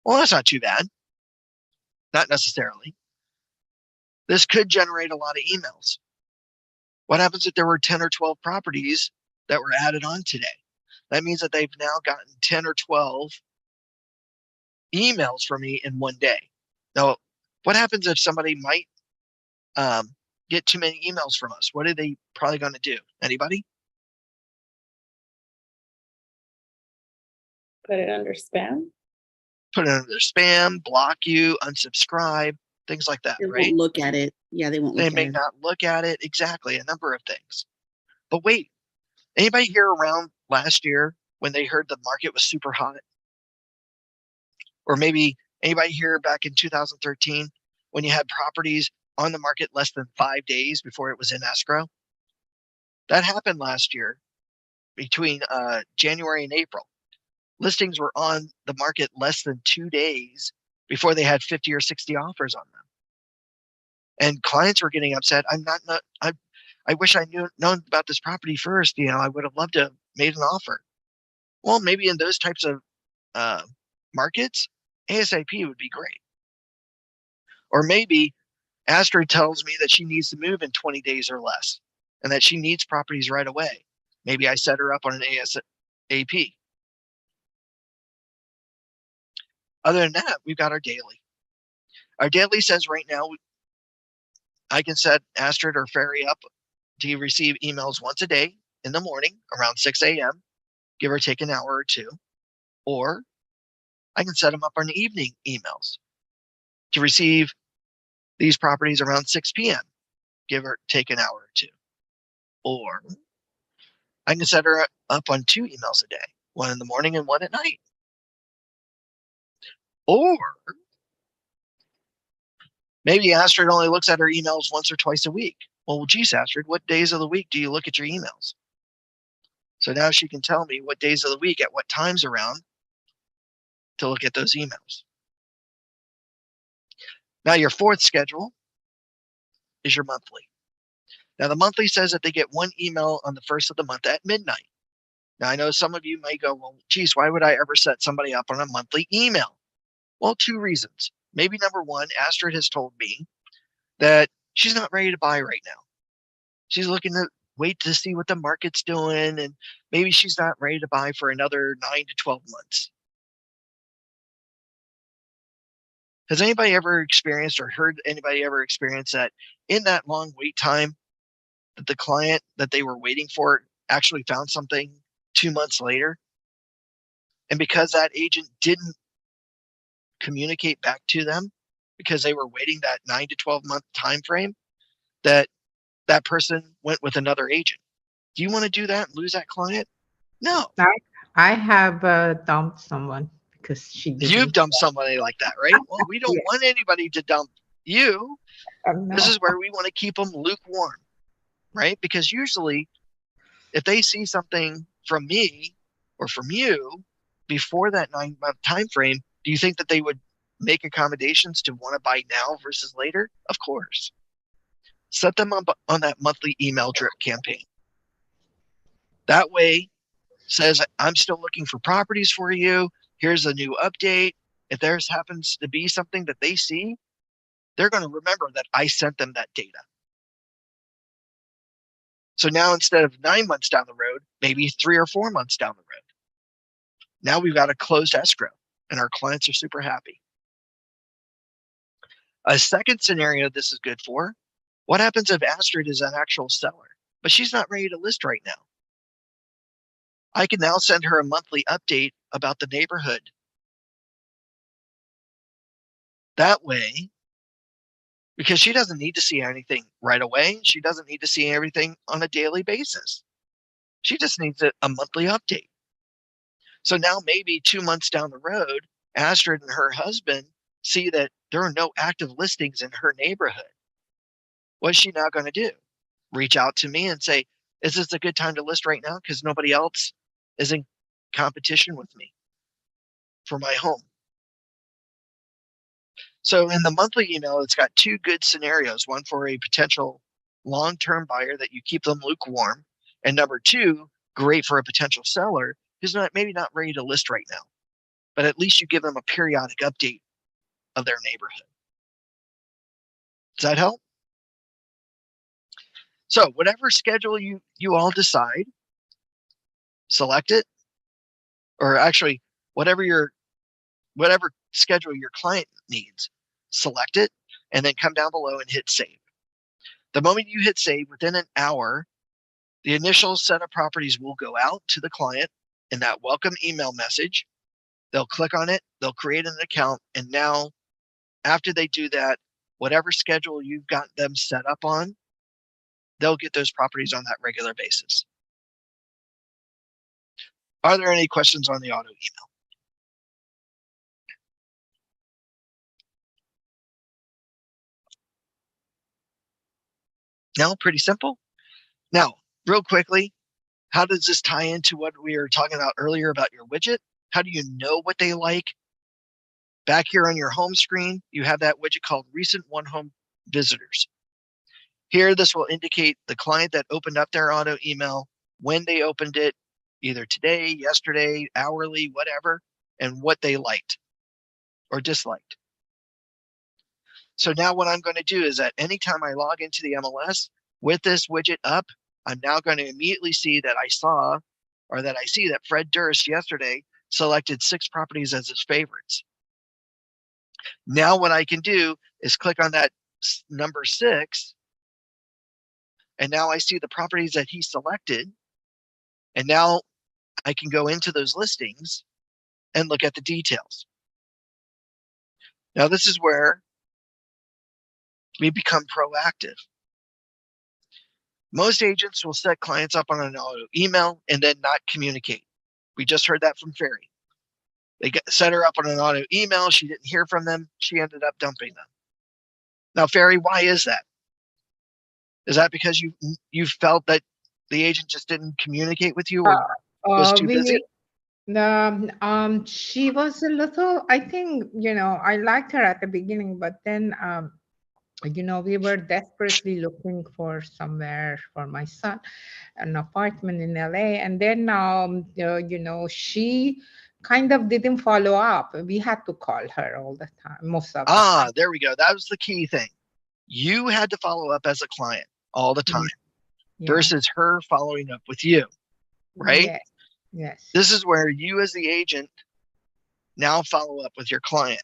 Well, that's not too bad. Not necessarily. This could generate a lot of emails. What happens if there were 10 or 12 properties that were added on today? That means that they've now gotten 10 or 12 emails from me in one day. Now, what happens if somebody might get too many emails from us? What are they probably going to do? Anybody? Put it under spam. Put it under spam, block you, unsubscribe, things like that, They right? won't look at it. Yeah, they won't look They at may it. not look at it. Exactly, a number of things. But wait, anybody here around last year when they heard the market was super hot? Or maybe anybody here back in 2013 when you had properties on the market less than 5 days before it was in escrow? That happened last year between January and April. Listings were on the market less than 2 days before they had 50 or 60 offers on them. And clients were getting upset. I wish I known about this property first. You know, I would have loved to have made an offer. Well, maybe in those types of markets, ASAP would be great. Or maybe Astrid tells me that she needs to move in 20 days or less and that she needs properties right away. Maybe I set her up on an ASAP. Other than that, we've got our daily. Our daily says right now, I can set Astrid or Ferry up to receive emails once a day in the morning around 6 a.m., give or take an hour or 2. Or I can set them up on evening emails to receive these properties around 6 p.m., give or take an hour or two. Or I can set her up on 2 emails a day, one in the morning and one at night. Or maybe Astrid only looks at her emails once or twice a week. Well, geez, Astrid, what days of the week do you look at your emails? So now she can tell me what days of the week, at what times around, to look at those emails. Now, your fourth schedule is your monthly. Now, the monthly says that they get 1 email on the first of the month at midnight. Now, I know some of you may go, well, geez, why would I ever set somebody up on a monthly email? Well, 2 reasons. Maybe number 1, Astrid has told me that she's not ready to buy right now. She's looking to wait to see what the market's doing, and maybe she's not ready to buy for another 9 to 12 months. Has anybody ever experienced or heard anybody ever experience that in that long wait time that the client that they were waiting for actually found something 2 months later? And because that agent didn't communicate back to them because they were waiting that 9 to 12 month time frame, that person went with another agent. Do you want to do that and lose that client? No. I have dumped someone because she did. You've dumped somebody like that, right? Well, we don't want anybody to dump you. No. This is where we want to keep them lukewarm, right? Because usually if they see something from me or from you before that 9-month time frame, do you think that they would make accommodations to want to buy now versus later? Of course. Set them up on that monthly email drip campaign. That way, says, I'm still looking for properties for you. Here's a new update. If there's happens to be something that they see, they're going to remember that I sent them that data. So now instead of 9 months down the road, maybe 3 or 4 months down the road, now we've got a closed escrow and our clients are super happy. A second scenario this is good for, what happens if Astrid is an actual seller, but she's not ready to list right now? I can now send her a monthly update about the neighborhood. That way, because she doesn't need to see anything right away, she doesn't need to see everything on a daily basis. She just needs a monthly update. So now maybe 2 months down the road, Astrid and her husband see that there are no active listings in her neighborhood. What's she now going to do? Reach out to me and say, is this a good time to list right now? Because nobody else is in competition with me for my home. So in the monthly email, it's got 2 good scenarios, one for a potential long-term buyer that you keep them lukewarm, and number 2, great for a potential seller who's maybe not ready to list right now, but at least you give them a periodic update of their neighborhood. Does that help? So whatever schedule you all decide, select it, or actually whatever schedule your client needs, select it, and then come down below and hit save. The moment you hit save, within an hour, the initial set of properties will go out to the client in that welcome email message. They'll click on it, they'll create an account, and now after they do that, whatever schedule you've got them set up on, they'll get those properties on that regular basis. Are there any questions on the auto email? No, pretty simple. Now, real quickly, how does this tie into what we were talking about earlier about your widget? How do you know what they like? Back here on your home screen, you have that widget called Recent One Home Visitors. Here, this will indicate the client that opened up their auto email, when they opened it, either today, yesterday, hourly, whatever, and what they liked or disliked. So now what I'm going to do is that anytime I log into the MLS with this widget up, I'm now going to immediately see that I see that Fred Durst yesterday selected 6 properties as his favorites. Now what I can do is click on that number 6, and now I see the properties that he selected, and now I can go into those listings and look at the details. Now, this is where we become proactive. Most agents will set clients up on an auto email and then not communicate. We just heard that from Ferry. They set her up on an auto email. She didn't hear from them. She ended up dumping them. Now, Ferry, why is that? Is that because you felt that the agent just didn't communicate with you or was too busy? She was a little, I think, I liked her at the beginning, but then, we were desperately looking for somewhere for my son, an apartment in LA. And then, she kind of didn't follow up. We had to call her all the time, most of the time. There we go. That was the key thing. You had to follow up as a client all the time versus her following up with you, right? Yes. This is where you as the agent now follow up with your client.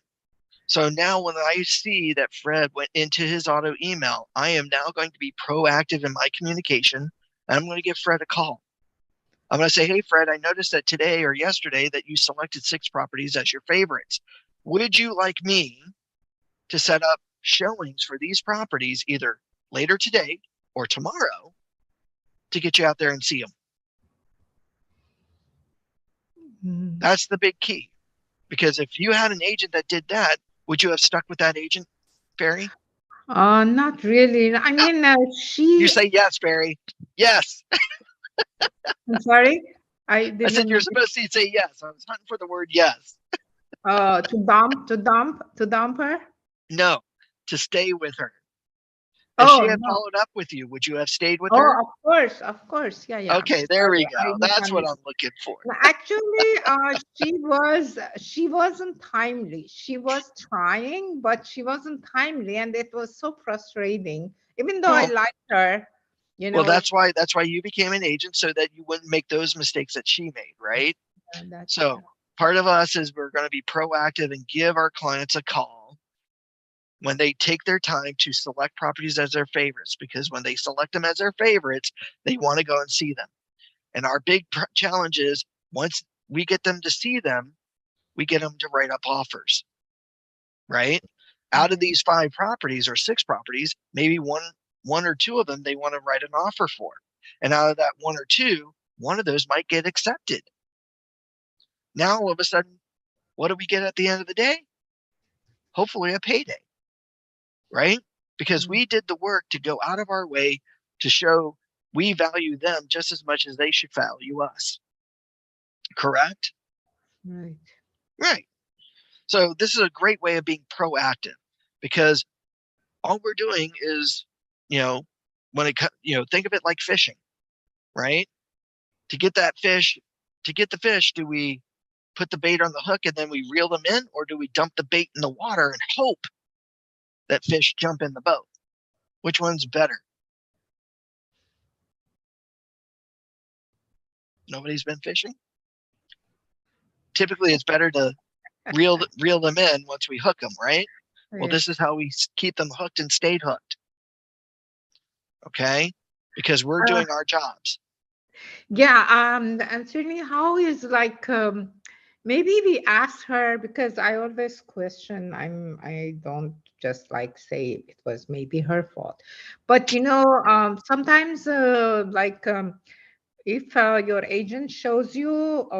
So now when I see that Fred went into his auto email, I am now going to be proactive in my communication, and I'm going to give Fred a call. I'm going to say, hey, Fred, I noticed that today or yesterday that you selected 6 properties as your favorites. Would you like me to set up showings for these properties either later today or tomorrow to get you out there and see them? That's the big key. Because if you had an agent that did that, would you have stuck with that agent, Barry? Not really. I mean, You say yes, Barry. Yes. I'm sorry? I said you're supposed to say yes. I was hunting for the word yes. To dump her? No, to stay with her. If she had followed up with you, would you have stayed with her? Of course. Yeah. Okay, there we go. That's what I'm looking for. Actually, she wasn't timely. She was trying, but she wasn't timely, and it was so frustrating. Even though I liked her, Well, that's why you became an agent, so that you wouldn't make those mistakes that she made, right? So part of us is we're going to be proactive and give our clients a call when they take their time to select properties as their favorites, because when they select them as their favorites, they want to go and see them. And our big challenge is once we get them to see them, we get them to write up offers, right? Out of these 5 properties or 6 properties, maybe one or 2 of them they want to write an offer for. And out of that 1 or 2, one of those might get accepted. Now, all of a sudden, what do we get at the end of the day? Hopefully a payday, right? Because we did the work to go out of our way to show we value them just as much as they should value us. Correct? Right. So this is a great way of being proactive, because all we're doing is, when it think of it like fishing, right? To get the fish, do we put the bait on the hook and then we reel them in, or do we dump the bait in the water and hope that fish jump in the boat? Which one's better? Nobody's been fishing? Typically, it's better to reel them in once we hook them, right? Well, this is how we keep them hooked and stayed hooked. Okay? Because we're doing our jobs. Yeah, and certainly how is maybe we ask her, because I always question, I don't just say it was maybe her fault. But sometimes if your agent shows you,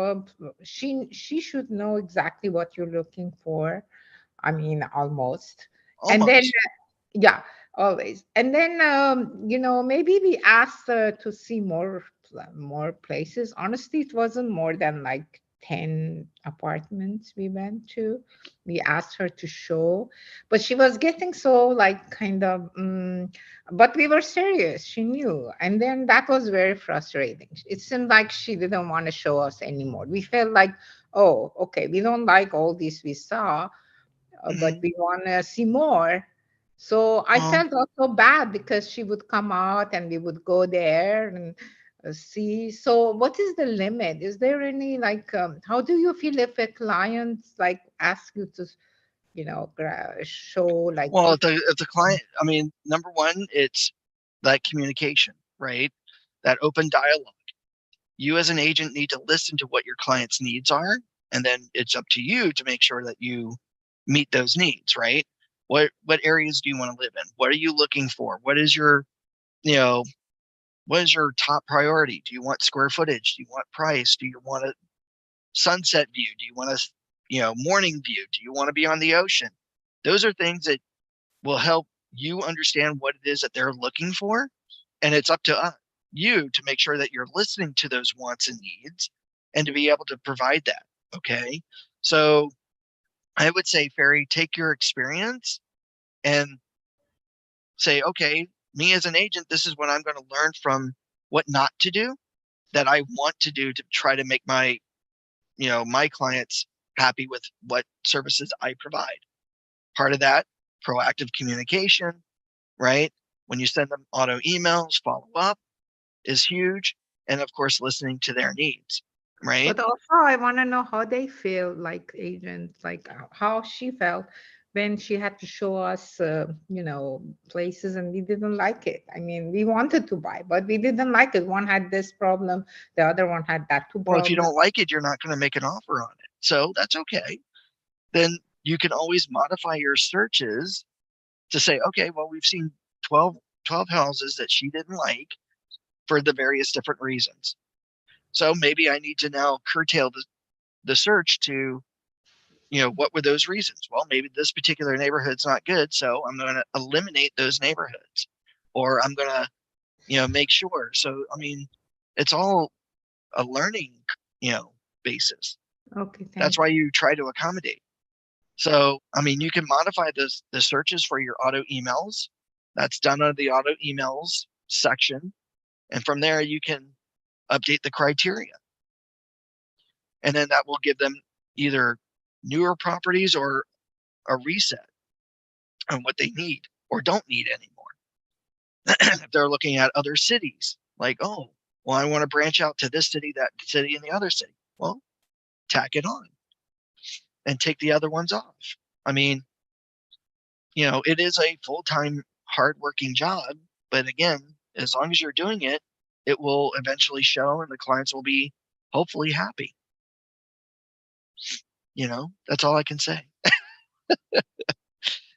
she should know exactly what you're looking for. I mean, almost. And then, yeah, always. And then, maybe we asked to see more places. Honestly, it wasn't more than 10 apartments we went to. We asked her to show, but she was getting so but we were serious. She knew. And then that was very frustrating. It seemed like she didn't want to show us anymore. We felt like, oh, okay, we don't like all this we saw, but we want to see more. So I felt also bad, because she would come out and we would go there and see. So what is the limit? Is there any how do you feel if a client asks you to, show Well, if the client, number one, it's that communication, right? That open dialogue. You as an agent need to listen to what your client's needs are, and then it's up to you to make sure that you meet those needs, right? What areas do you want to live in? What are you looking for? What is your, what is your top priority? Do you want square footage? Do you want price? Do you want a sunset view? Do you want a, morning view? Do you want to be on the ocean? Those are things that will help you understand what it is that they're looking for. And it's up to you to make sure that you're listening to those wants and needs and to be able to provide that. Okay. So I would say, Ferry, take your experience and say, okay, me as an agent, this is what I'm going to learn from what not to do that I want to do to try to make my, my clients happy with what services I provide. Part of that, proactive communication, right? When you send them auto emails, follow up is huge. And of course, listening to their needs, right? But also, I want to know how they feel, like agents, like how she felt when she had to show us, places, and we didn't like it. I mean, we wanted to buy, but we didn't like it. One had this problem, the other one had that two Well, if you problems. don't like it, you're not going to make an offer on it. So that's okay. Then you can always modify your searches to say, okay, well, we've seen 12 houses that she didn't like for the various different reasons. So maybe I need to now curtail the search to, what were those reasons? Well, maybe this particular neighborhood's not good, so I'm going to eliminate those neighborhoods, or I'm going to, make sure. So, I mean, it's all a learning, basis. Okay, That's why you try to accommodate. So, I mean, you can modify the searches for your auto emails. That's done under the auto emails section. And from there, you can update the criteria. And then that will give them either newer properties or a reset on what they need or don't need anymore. If they're looking at other cities, like, oh, well, I want to branch out to this city, that city, and the other city. Well, tack it on and take the other ones off. I mean, it is a full-time, hard-working job, but again, as long as you're doing it, it will eventually show and the clients will be hopefully happy. That's all I can say.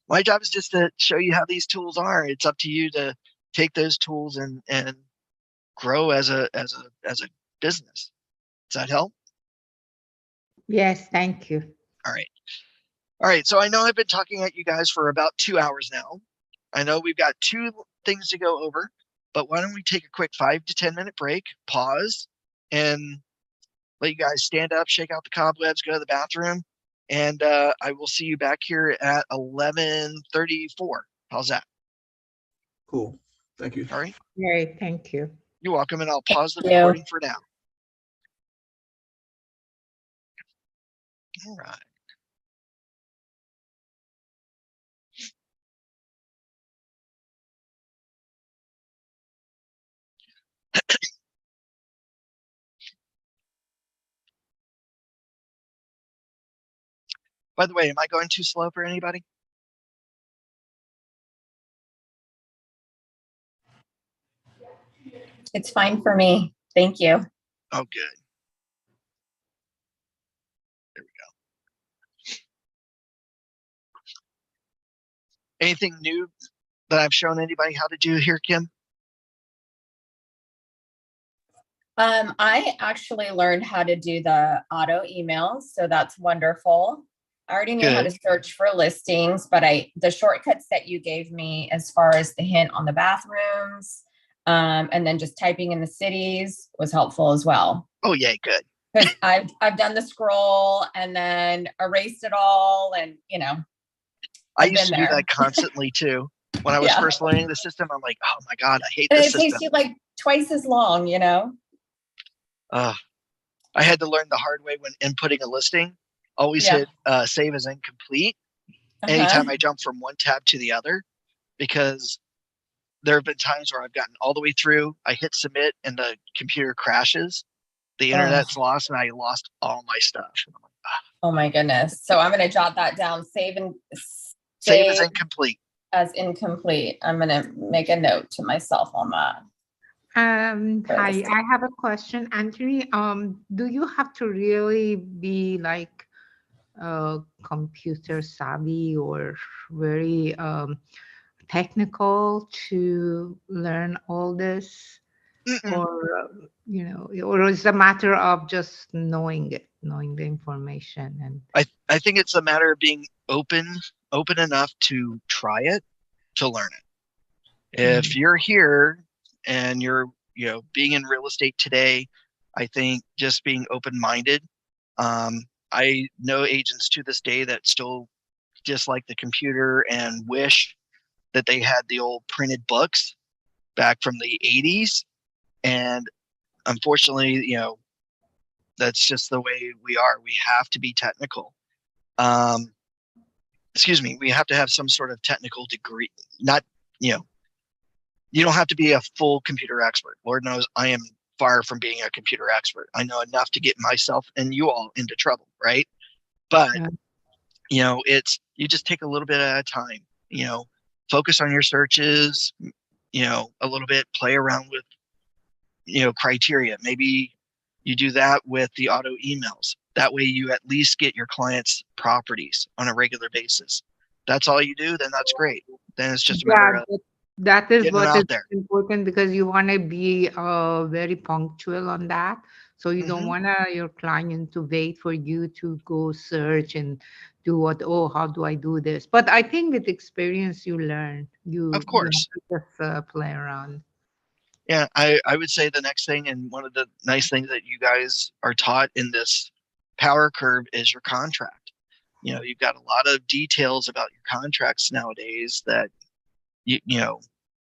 My job is just to show you how these tools are. It's up to you to take those tools and grow as a business. Does that help? Yes, thank you. All right. So I know I've been talking at you guys for about 2 hours now. I know we've got 2 things to go over, but why don't we take a quick 5 to 10 minute break, pause, and let you guys stand up, shake out the cobwebs, go to the bathroom, and I will see you back here at 11:34. How's that? Cool. Thank you. All right. Great, thank you. You're welcome, and I'll pause the Thank you. recording for now. All right. By the way, am I going too slow for anybody? It's fine for me. Thank you. Oh, good. There we go. Anything new that I've shown anybody how to do here, Kim? I actually learned how to do the auto emails, so that's wonderful. I already knew how to search for listings, but the shortcuts that you gave me as far as the hint on the bathrooms, and then just typing in the cities was helpful as well. Oh, yeah, good. Because I've done the scroll and then erased it all, and I used to do that constantly too. When I was first learning the system, I'm like, oh my God, I hate this system. It takes you like twice as long, I had to learn the hard way when inputting a listing. Always hit save as incomplete anytime I jump from one tab to the other, because there have been times where I've gotten all the way through, I hit submit and the computer crashes, the internet's lost, and I lost all my stuff. And I'm like, oh my goodness. So I'm going to jot that down. Save as incomplete. As incomplete. I'm going to make a note to myself on that. Hi, I have a question, Anthony. Do you have to really be like computer savvy or very technical to learn all this, Mm-mm. or or it's a matter of just knowing it, knowing the information, and I think it's a matter of being open enough to try it, to learn it. If you're here and you're, being in real estate today, I think just being open-minded. I know agents to this day that still dislike the computer and wish that they had the old printed books back from the 80s. And unfortunately, that's just the way we are. We have to be technical. Excuse me, we have to have some sort of technical degree. Not, you don't have to be a full computer expert. Lord knows I am far from being a computer expert. I know enough to get myself and you all into trouble, right? But, it's, you just take a little bit at a time, focus on your searches, a little bit, play around with, criteria. Maybe you do that with the auto emails. That way you at least get your clients' properties on a regular basis. That's all you do, then that's great. Then it's just a matter of that is getting them what out is there. important, because you want to be very punctual on that. So you don't want your client to wait for you to go search and do what, oh, how do I do this? But I think with experience you learn. You Of course. have to just play around. Yeah, I would say the next thing, and one of the nice things that you guys are taught in this power curve is your contract. You've got a lot of details about your contracts nowadays that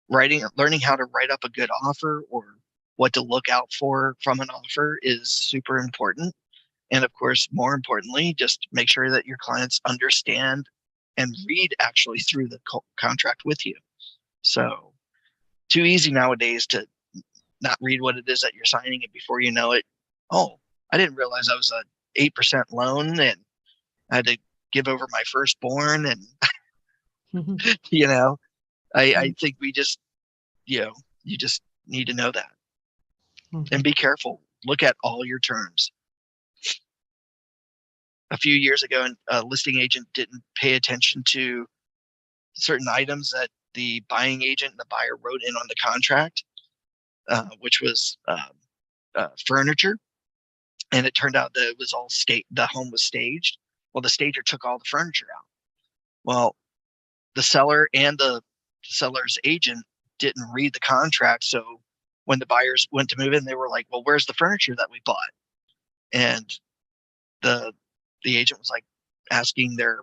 learning how to write up a good offer or what to look out for from an offer is super important. And of course, more importantly, just make sure that your clients understand and read actually through the contract with you. So too easy nowadays to not read what it is that you're signing, and before you know it, oh, I didn't realize I was a 8% loan and I had to give over my firstborn. And, I think we just, you just need to know that and be careful. Look at all your terms. A few years ago, a listing agent didn't pay attention to certain items that the buying agent and the buyer wrote in on the contract, which was furniture. And it turned out that it was all the home was staged. Well, the stager took all the furniture out. Well, the seller and the seller's agent didn't read the contract. So when the buyers went to move in, they were like, well, where's the furniture that we bought? And the agent was like asking their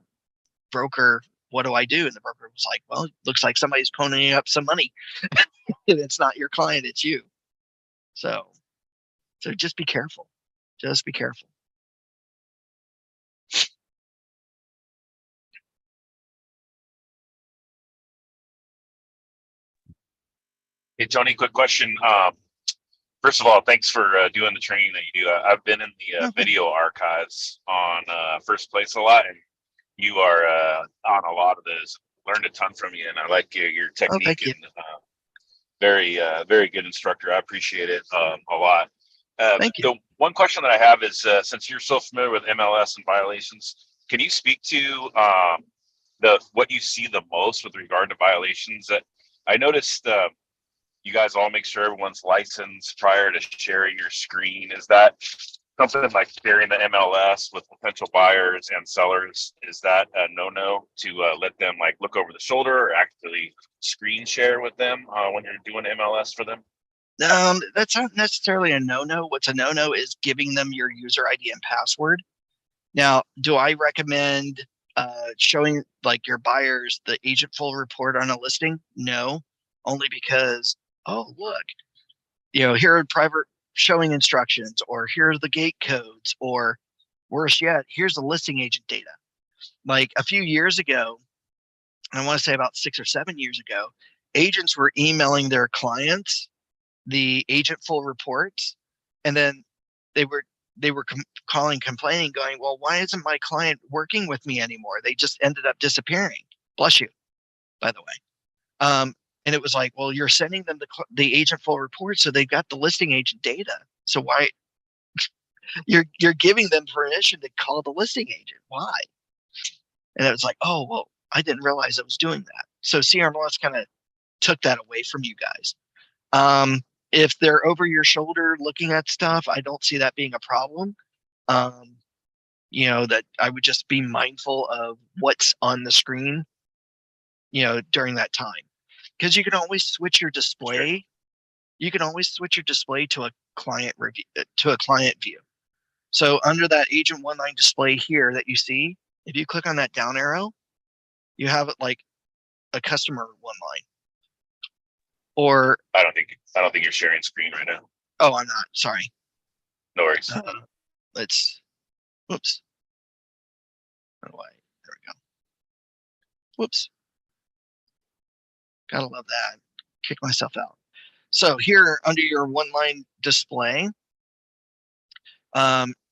broker, what do I do? And the broker was like, well, it looks like somebody's ponying up some money. And it's not your client, it's you. So just be careful. Just be careful. Hey, Tony, quick question. First of all, thanks for doing the training that you do. I've been in the video archives on First Place a lot, and you are on a lot of those. Learned a ton from you, and I like your technique. You. And very good instructor. I appreciate it a lot. Thank you. The one question that I have is, since you're so familiar with MLS and violations, can you speak to what you see the most with regard to violations? That I noticed you guys all make sure everyone's licensed prior to sharing your screen. Is that something like sharing the MLS with potential buyers and sellers? Is that a no-no to let them like look over the shoulder or actually screen share with them when you're doing MLS for them? That's not necessarily a no-no. What's a no-no is giving them your user ID and password. Now, do I recommend showing like your buyers the agent full report on a listing? No, only because, oh, look, here are private showing instructions, or here's the gate codes, or worse yet, here's the listing agent data. Like a few years ago, I want to say about 6 or 7 years ago, agents were emailing their clients the agent full reports, and then they were calling, complaining, going, well, why isn't my client working with me anymore? They just ended up disappearing. Bless you, by the way. And it was like, well, you're sending them the agent full report, so they've got the listing agent data. So why you're giving them permission to call the listing agent. Why? And it was like, oh, well, I didn't realize I was doing that. So CRMLS kind of took that away from you guys. If they're over your shoulder looking at stuff, I don't see that being a problem. That I would just be mindful of what's on the screen, during that time. Because you can always switch your display. Sure. You can always switch your display to a client review, to a client view. So under that agent one line display here that you see, if you click on that down arrow, you have it like a customer one line. Or I don't think you're sharing screen right now. Oh, I'm not. Sorry. No worries. Whoops. Oh, why? There we go. Whoops. Gotta love that. Kick myself out. So here under your one line display,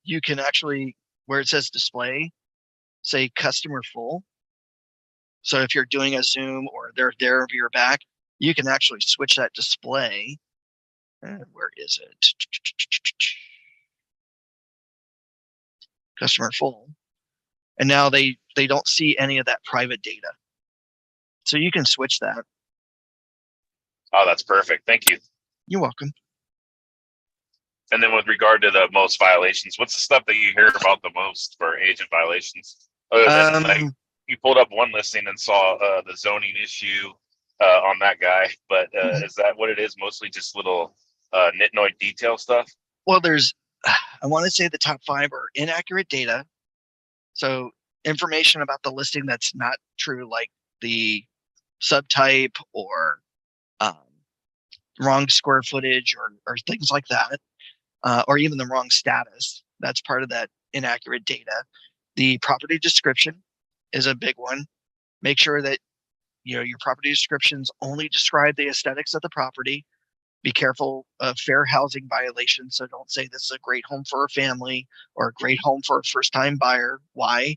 you can actually, where it says display, say customer full. So if you're doing a Zoom or they're there over your back, you can actually switch that display. And where is it? Customer full. And now they don't see any of that private data. So you can switch that. Oh, that's perfect. Thank you. You're welcome. And then with regard to the most violations, what's the stuff that you hear about the most for agent violations? Other than you pulled up one listing and saw the zoning issue on that guy, but is that what it is? Mostly just little nitnoid detail stuff? Well, I want to say the top 5 are inaccurate data. So information about the listing that's not true, like the subtype or wrong square footage or things like that, or even the wrong status. That's part of that inaccurate data. The property description is a big one. Make sure that your property descriptions only describe the aesthetics of the property. Be careful of fair housing violations. So don't say this is a great home for a family or a great home for a first-time buyer. Why?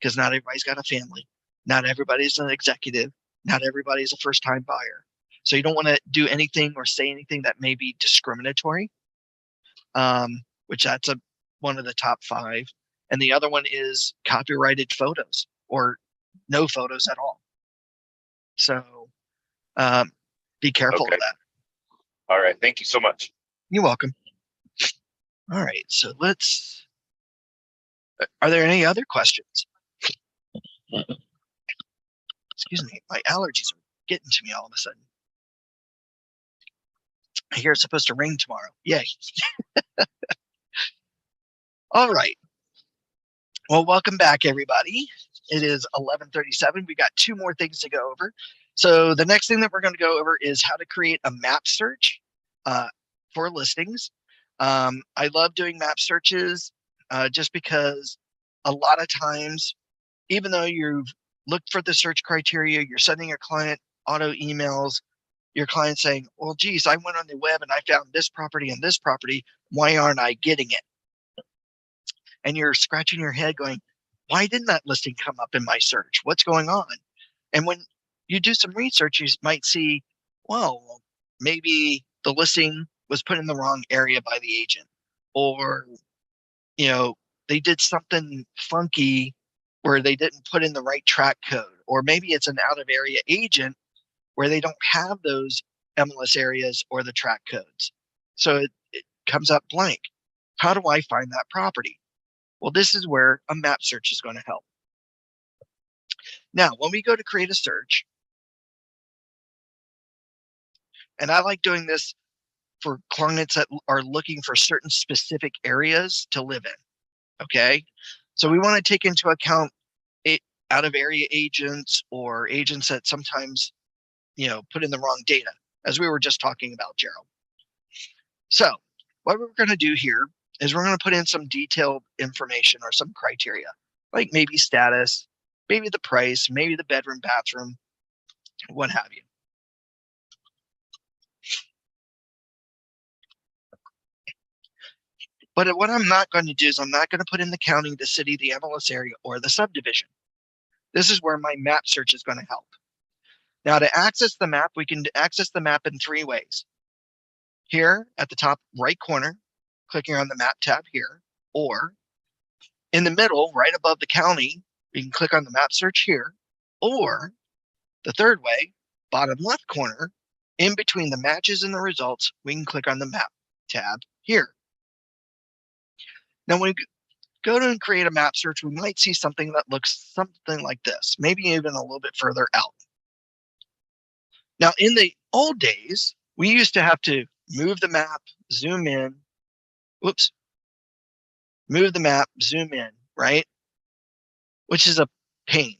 Because not everybody's got a family. Not everybody's an executive. Not everybody's a first-time buyer. So you don't want to do anything or say anything that may be discriminatory, which that's one of the top 5. And the other one is copyrighted photos or no photos at all. So be careful of that. All right. Thank you so much. You're welcome. All right. So are there any other questions? Excuse me. My allergies are getting to me all of a sudden. I hear it's supposed to rain tomorrow. Yay. All right. Well, welcome back, everybody. It is 11:37. We got 2 more things to go over. So the next thing that we're going to go over is how to create a map search for listings. I love doing map searches just because a lot of times, even though you've looked for the search criteria, you're sending your client auto emails, your client saying, well, geez, I went on the web and I found this property and this property. Why aren't I getting it? And you're scratching your head going, why didn't that listing come up in my search? What's going on? And when you do some research, you might see, well, maybe the listing was put in the wrong area by the agent, or, they did something funky where they didn't put in the right track code, or maybe it's an out of area agent where they don't have those MLS areas or the track codes. So it comes up blank. How do I find that property? Well, this is where a map search is going to help. Now, when we go to create a search, and I like doing this for clients that are looking for certain specific areas to live in, okay? So we want to take into account out of area agents or agents that sometimes, put in the wrong data, as we were just talking about, Gerald. So what we're going to do here is we're going to put in some detailed information or some criteria, like maybe status, maybe the price, maybe the bedroom, bathroom, what have you. But what I'm not going to do is I'm not going to put in the county, the city, the MLS area, or the subdivision. This is where my map search is going to help. Now, to access the map, we can access the map in 3 ways. Here at the top right corner, clicking on the map tab here, or in the middle, right above the county, we can click on the map search here, or the third way, bottom left corner, in between the matches and the results, we can click on the map tab here. Now, when we go to and create a map search, we might see something that looks something like this, maybe even a little bit further out. Now, in the old days, we used to have to move the map, zoom in, whoops, move the map, zoom in, right? Which is a pain.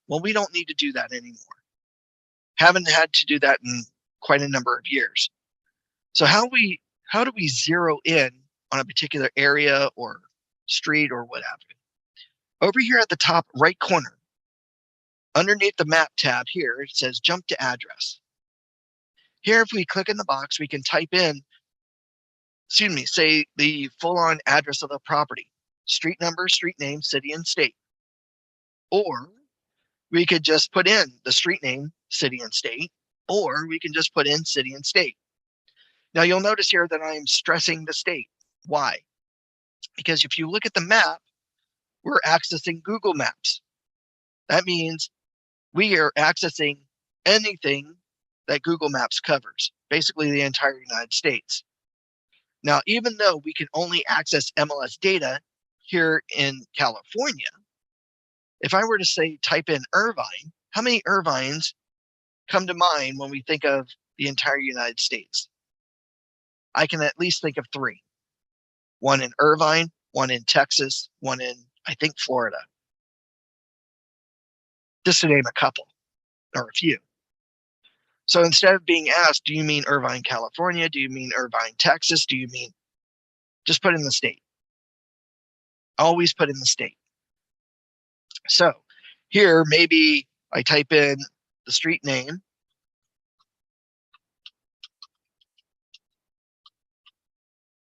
Well, we don't need to do that anymore. Haven't had to do that in quite a number of years. So how do we zero in on a particular area or street or what have you? Over here at the top right corner, underneath the map tab here, it says jump to address. Here, if we click in the box, we can type in, say the full-on address of the property, street number, street name, city, and state. Or we could just put in the street name, city, and state, or we can just put in city and state. Now you'll notice here that I'm stressing the state. Why? Because if you look at the map, we're accessing Google Maps. That means we are accessing anything that Google Maps covers, basically the entire United States. Now, even though we can only access MLS data here in California, if I were to say type in Irvine, how many Irvines come to mind when we think of the entire United States? I can at least think of 3. One in Irvine, one in Texas, one in, I think, Florida. Just to name a couple, or a few. So instead of being asked, do you mean Irvine, California? Do you mean Irvine, Texas? Do you mean, just put in the state. Always put in the state. So here, maybe I type in the street name,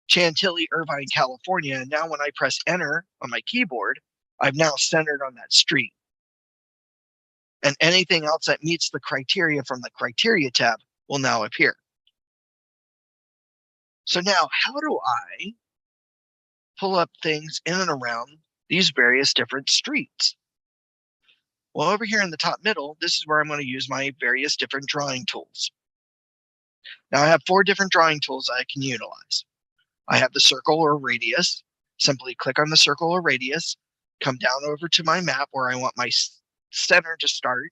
Chantilly, Irvine, California. And now when I press enter on my keyboard, I've now centered on that street. And anything else that meets the criteria from the criteria tab will now appear. So now, how do I pull up things in and around these various different streets? Well, over here in the top middle, this is where I'm going to use my various different drawing tools. Now I have 4 different drawing tools I can utilize. I have the circle or radius. Simply click on the circle or radius, come down over to my map where I want my center to start,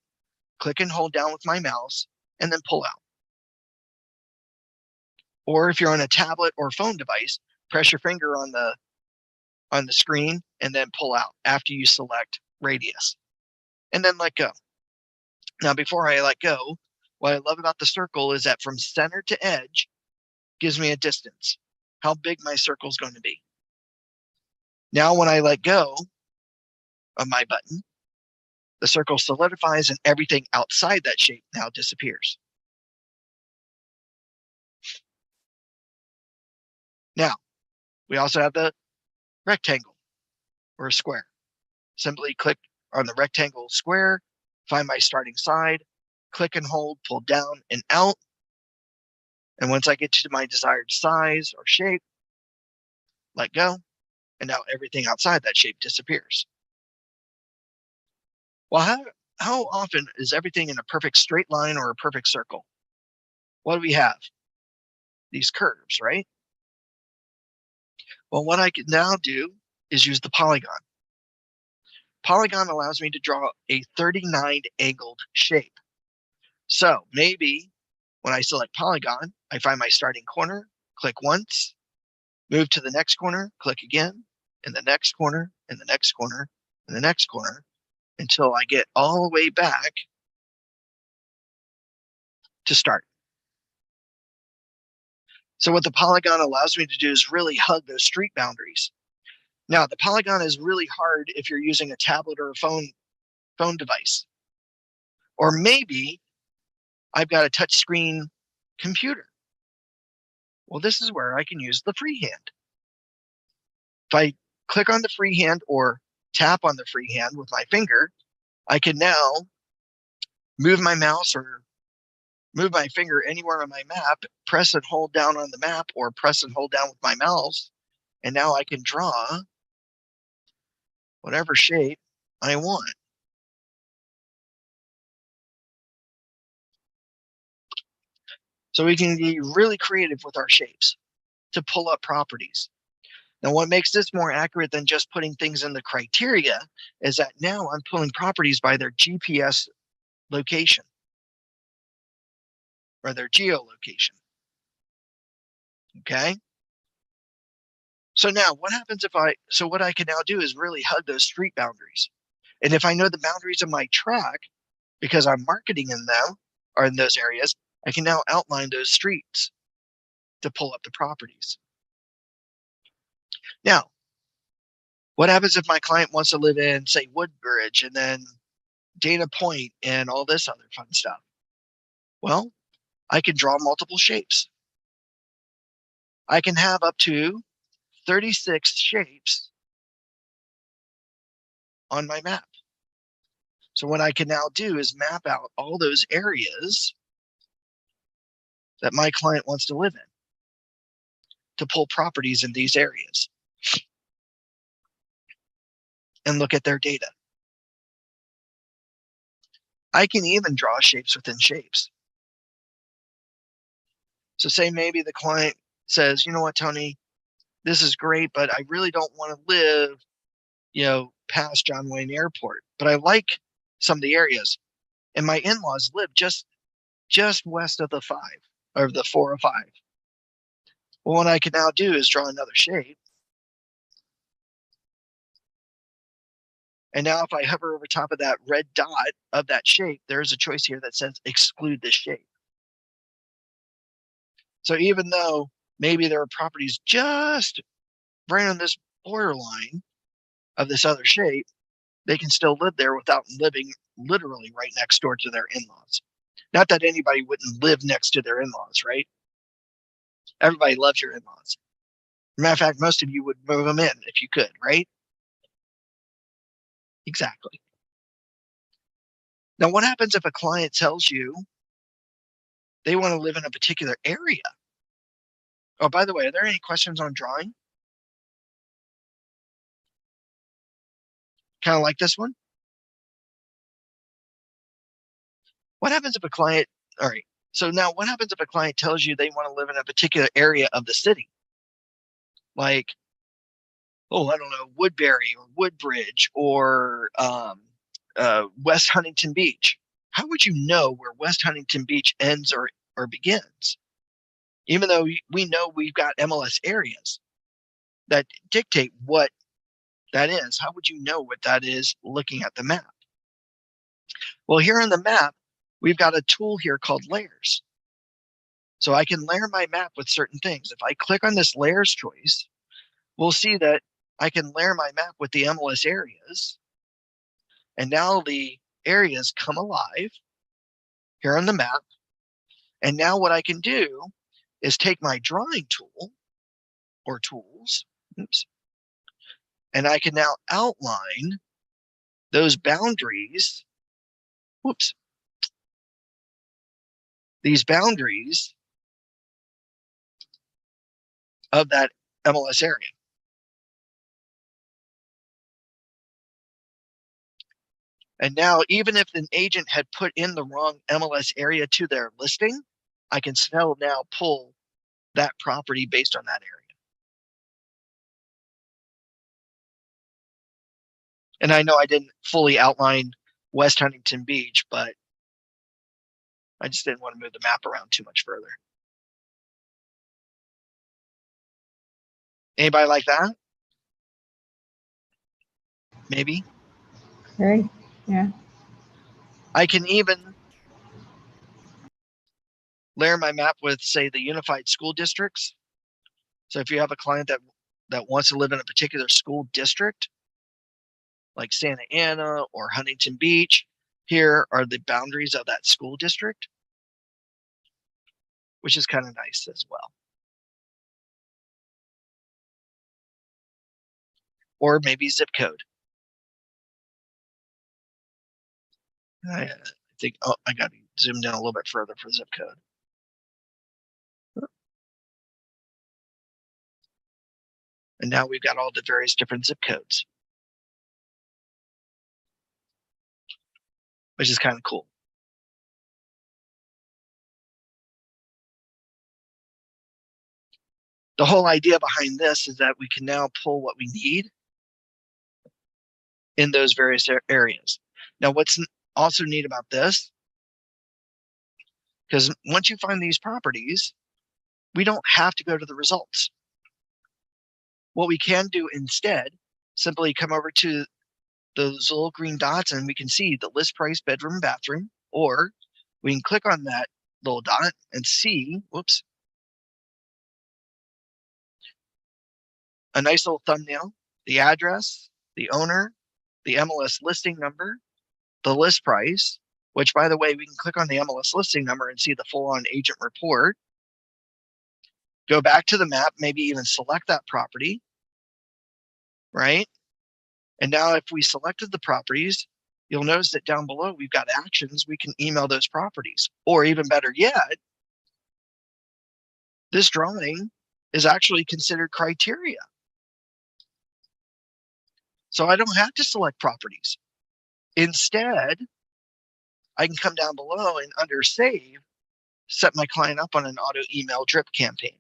click and hold down with my mouse, and then pull out. Or if you're on a tablet or phone device, press your finger on the screen and then pull out after you select radius. And then let go. Now, before I let go, what I love about the circle is that from center to edge gives me a distance, how big my circle is going to be. Now, when I let go of my button, the circle solidifies and everything outside that shape now disappears. Now, we also have the rectangle or a square. Simply click on the rectangle square, find my starting side, click and hold, pull down and out. And once I get to my desired size or shape, let go. And now everything outside that shape disappears. Well, how often is everything in a perfect straight line or a perfect circle? What do we have? These curves, right? Well, what I can now do is use the polygon. Polygon allows me to draw a 39 angled shape. So maybe when I select polygon, I find my starting corner, click once, move to the next corner, click again, and the next corner, and the next corner, and the next corner, until I get all the way back to start. So what the polygon allows me to do is really hug those street boundaries. Now, the polygon is really hard if you're using a tablet or a phone device. Or maybe I've got a touchscreen computer. Well, this is where I can use the freehand. If I click on the freehand or tap on the freehand with my finger, I can now move my mouse or move my finger anywhere on my map, press and hold down on the map, or press and hold down with my mouse And now I can draw whatever shape I want. So we can be really creative with our shapes to pull up properties. Now, what makes this more accurate than just putting things in the criteria is that now I'm pulling properties by their GPS location or their geolocation. Okay. So now what happens if what I can now do is really hug those street boundaries. And if I know the boundaries of my track, because I'm marketing in them or in those areas, I can now outline those streets to pull up the properties. Now, what happens if my client wants to live in, say, Woodbridge and then Dana Point and all this other fun stuff? Well, I can draw multiple shapes. I can have up to 36 shapes on my map. So what I can now do is map out all those areas that my client wants to live in to pull properties in these areas and look at their data. I can even draw shapes within shapes. So say maybe the client says, you know what, Tony, this is great, but I really don't want to live, past John Wayne Airport, but I like some of the areas. And my in-laws live just west of the 405. Well, what I can now do is draw another shape. And now if I hover over top of that red dot of that shape, there's a choice here that says exclude this shape. So even though maybe there are properties just right on this borderline of this other shape, they can still live there without living literally right next door to their in-laws. Not that anybody wouldn't live next to their in-laws, right? Everybody loves your in-laws. Matter of fact, most of you would move them in if you could, right? Exactly. Now, what happens if a client tells you they want to live in a particular area? Oh, by the way, are there any questions on drawing? Kind of like this one? What happens if a client, all right, so now what happens if a client tells you they want to live in a particular area of the city? Like, oh, I don't know, Woodbury or Woodbridge or West Huntington Beach. How would you know where West Huntington Beach ends or begins? Even though we know we've got MLS areas that dictate what that is, how would you know what that is looking at the map? Well, here on the map, we've got a tool here called layers. So I can layer my map with certain things. If I click on this layers choice, we'll see that I can layer my map with the MLS areas. And now the areas come alive here on the map. And now what I can do is take my drawing tool or tools, and I can now outline those boundaries, these boundaries of that MLS area. And now, even if an agent had put in the wrong MLS area to their listing, I can still now pull that property based on that area. And I know I didn't fully outline West Huntington Beach, but I just didn't want to move the map around too much further. Anybody like that? Maybe. Okay. Yeah. I can even layer my map with, say, the unified school districts. So if you have a client that wants to live in a particular school district, like Santa Ana or Huntington Beach, here are the boundaries of that school district, which is kind of nice as well. Or maybe zip code. I think, I got to zoom down a little bit further for zip code. And now we've got all the various different zip codes, which is kind of cool. The whole idea behind this is that we can now pull what we need in those various areas. Now, what's also neat about this, because once you find these properties, we don't have to go to the results. What we can do instead, simply come over to those little green dots and we can see the list price, bedroom, bathroom, or we can click on that little dot and see, whoops, a nice little thumbnail, the address, the owner, the MLS listing number, the list price, which by the way, we can click on the MLS listing number and see the full-on agent report. Go back to the map, maybe even select that property, right? And now if we selected the properties, you'll notice that down below, we've got actions. We can email those properties, or even better yet, this drawing is actually considered criteria. So I don't have to select properties. Instead, I can come down below and under save, set my client up on an auto email drip campaign.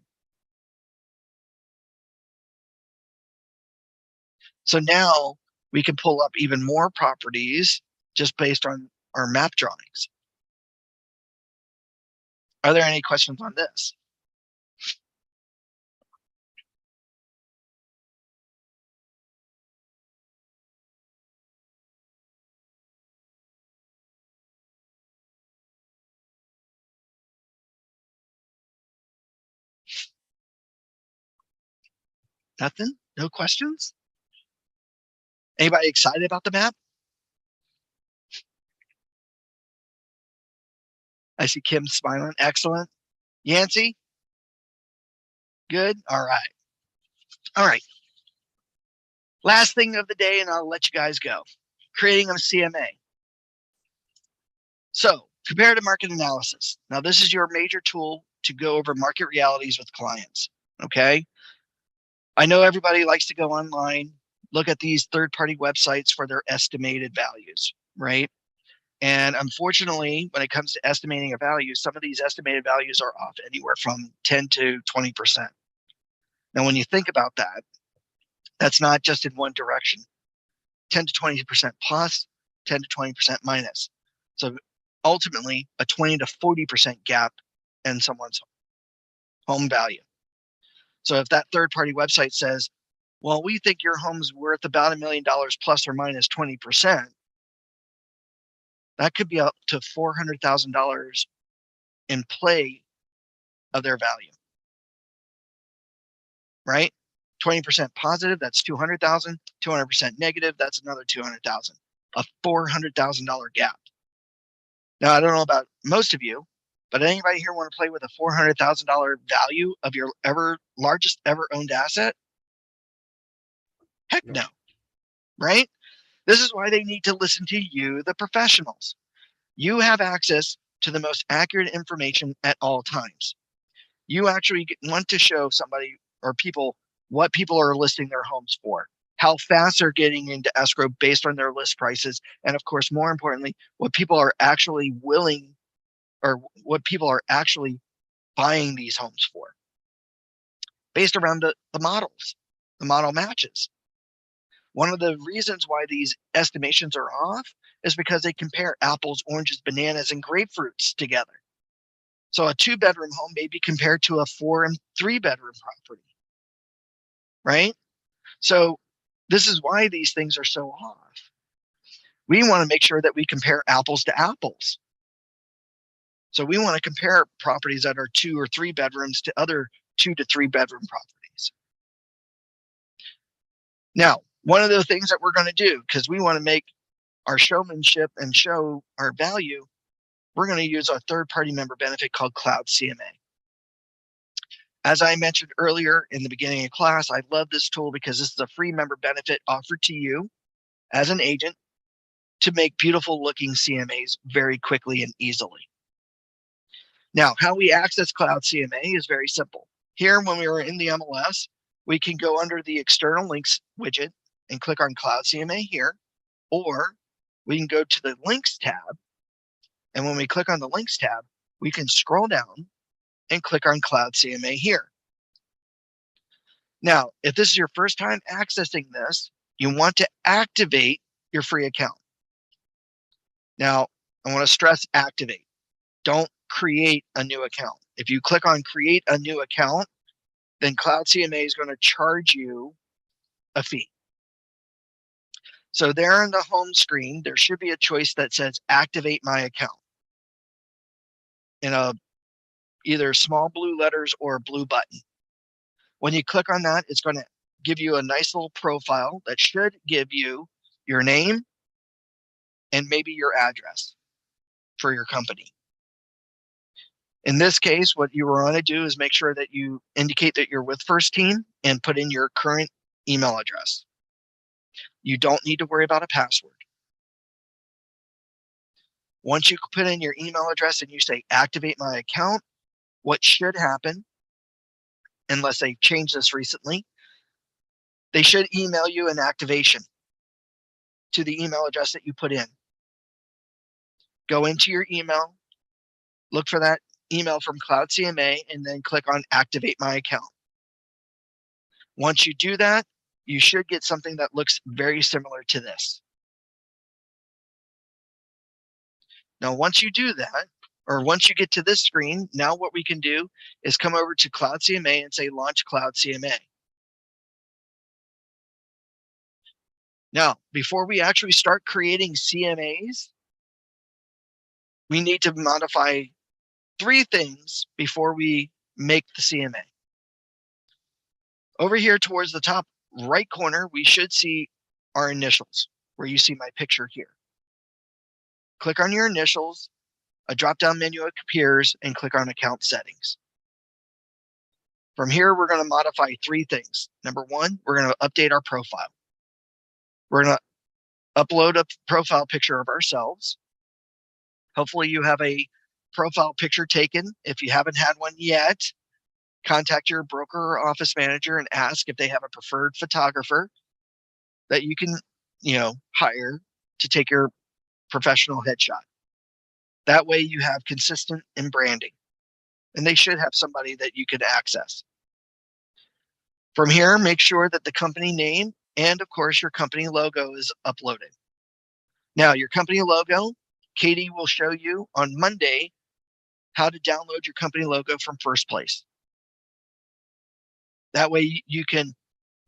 So now we can pull up even more properties just based on our map drawings. Are there any questions on this? Nothing? No questions? Anybody excited about the map? I see Kim smiling. Excellent. Yancey? Good. All right. All right. Last thing of the day, and I'll let you guys go. Creating a CMA. So, comparative market analysis. Now, this is your major tool to go over market realities with clients. Okay. I know everybody likes to go online, look at these third-party websites for their estimated values, right? And unfortunately, when it comes to estimating a value, some of these estimated values are off anywhere from 10 to 20%. Now, when you think about that, that's not just in one direction. 10 to 20% plus, 10 to 20% minus. So ultimately, a 20 to 40% gap in someone's home value. So if that third-party website says, well, we think your home's worth about $1 million plus or minus 20%, that could be up to $400,000 in play of their value, right? 20% positive, that's 200,000. 200% negative, that's another 200,000. A $400,000 gap. Now, I don't know about most of you, but anybody here want to play with a $400,000 value of your largest ever owned asset? Heck no, right? This is why they need to listen to you, the professionals. You have access to the most accurate information at all times. You actually want to show somebody or people what people are listing their homes for, how fast they're getting into escrow based on their list prices, and of course, more importantly, what people are actually willing or what people are actually buying these homes for based around the models, the model matches. One of the reasons why these estimations are off is because they compare apples, oranges, bananas, and grapefruits together. So a 2-bedroom home may be compared to a 4 and 3-bedroom property, right? So this is why these things are so off. We want to make sure that we compare apples to apples. So we want to compare properties that are 2 or 3 bedrooms to other 2 to 3 bedroom properties. Now, one of the things that we're going to do, because we want to make our showmanship and show our value, we're going to use a third-party member benefit called Cloud CMA. As I mentioned earlier in the beginning of class, I love this tool because this is a free member benefit offered to you as an agent to make beautiful looking CMAs very quickly and easily. Now, how we access Cloud CMA is very simple. Here, when we were in the MLS, We can go under the external links widget and click on Cloud CMA here, or we can go to the links tab. And when we click on the links tab, we can scroll down and click on Cloud CMA here. Now, if this is your first time accessing this, you want to activate your free account. Now, I want to stress activate. Don't create a new account. If you click on create a new account, then Cloud CMA is going to charge you a fee. So there in the home screen, there should be a choice that says activate my account in a either small blue letters or a blue button. When you click on that, it's going to give you a nice little profile that should give you your name and maybe your address for your company. In this case, what you want to do is make sure that you indicate that you're with First Team and put in your current email address. You don't need to worry about a password. Once you put in your email address and you say activate my account, what should happen, unless they've changed this recently, they should email you an activation to the email address that you put in. Go into your email, look for that email from Cloud CMA, and then click on activate my account. Once you do that, you should get something that looks very similar to this. Now, once you do that, or once you get to this screen, now what we can do is come over to Cloud CMA and say launch Cloud CMA. Now, before we actually start creating CMAs, we need to modify 3 things before we make the CMA. Over here towards the top right corner, we should see our initials, where you see my picture here. Click on your initials, a drop-down menu appears, and click on account settings. From here, we're going to modify 3 things. Number 1, we're going to update our profile. We're going to upload a profile picture of ourselves. Hopefully you have a profile picture taken. If you haven't had one yet, contact your broker or office manager and ask if they have a preferred photographer that you can, hire to take your professional headshot. That way you have consistent in branding, and they should have somebody that you can access. From here, make sure that the company name and of course your company logo is uploaded. Now your company logo, Katie will show you on Monday how to download your company logo from First Place. That way you can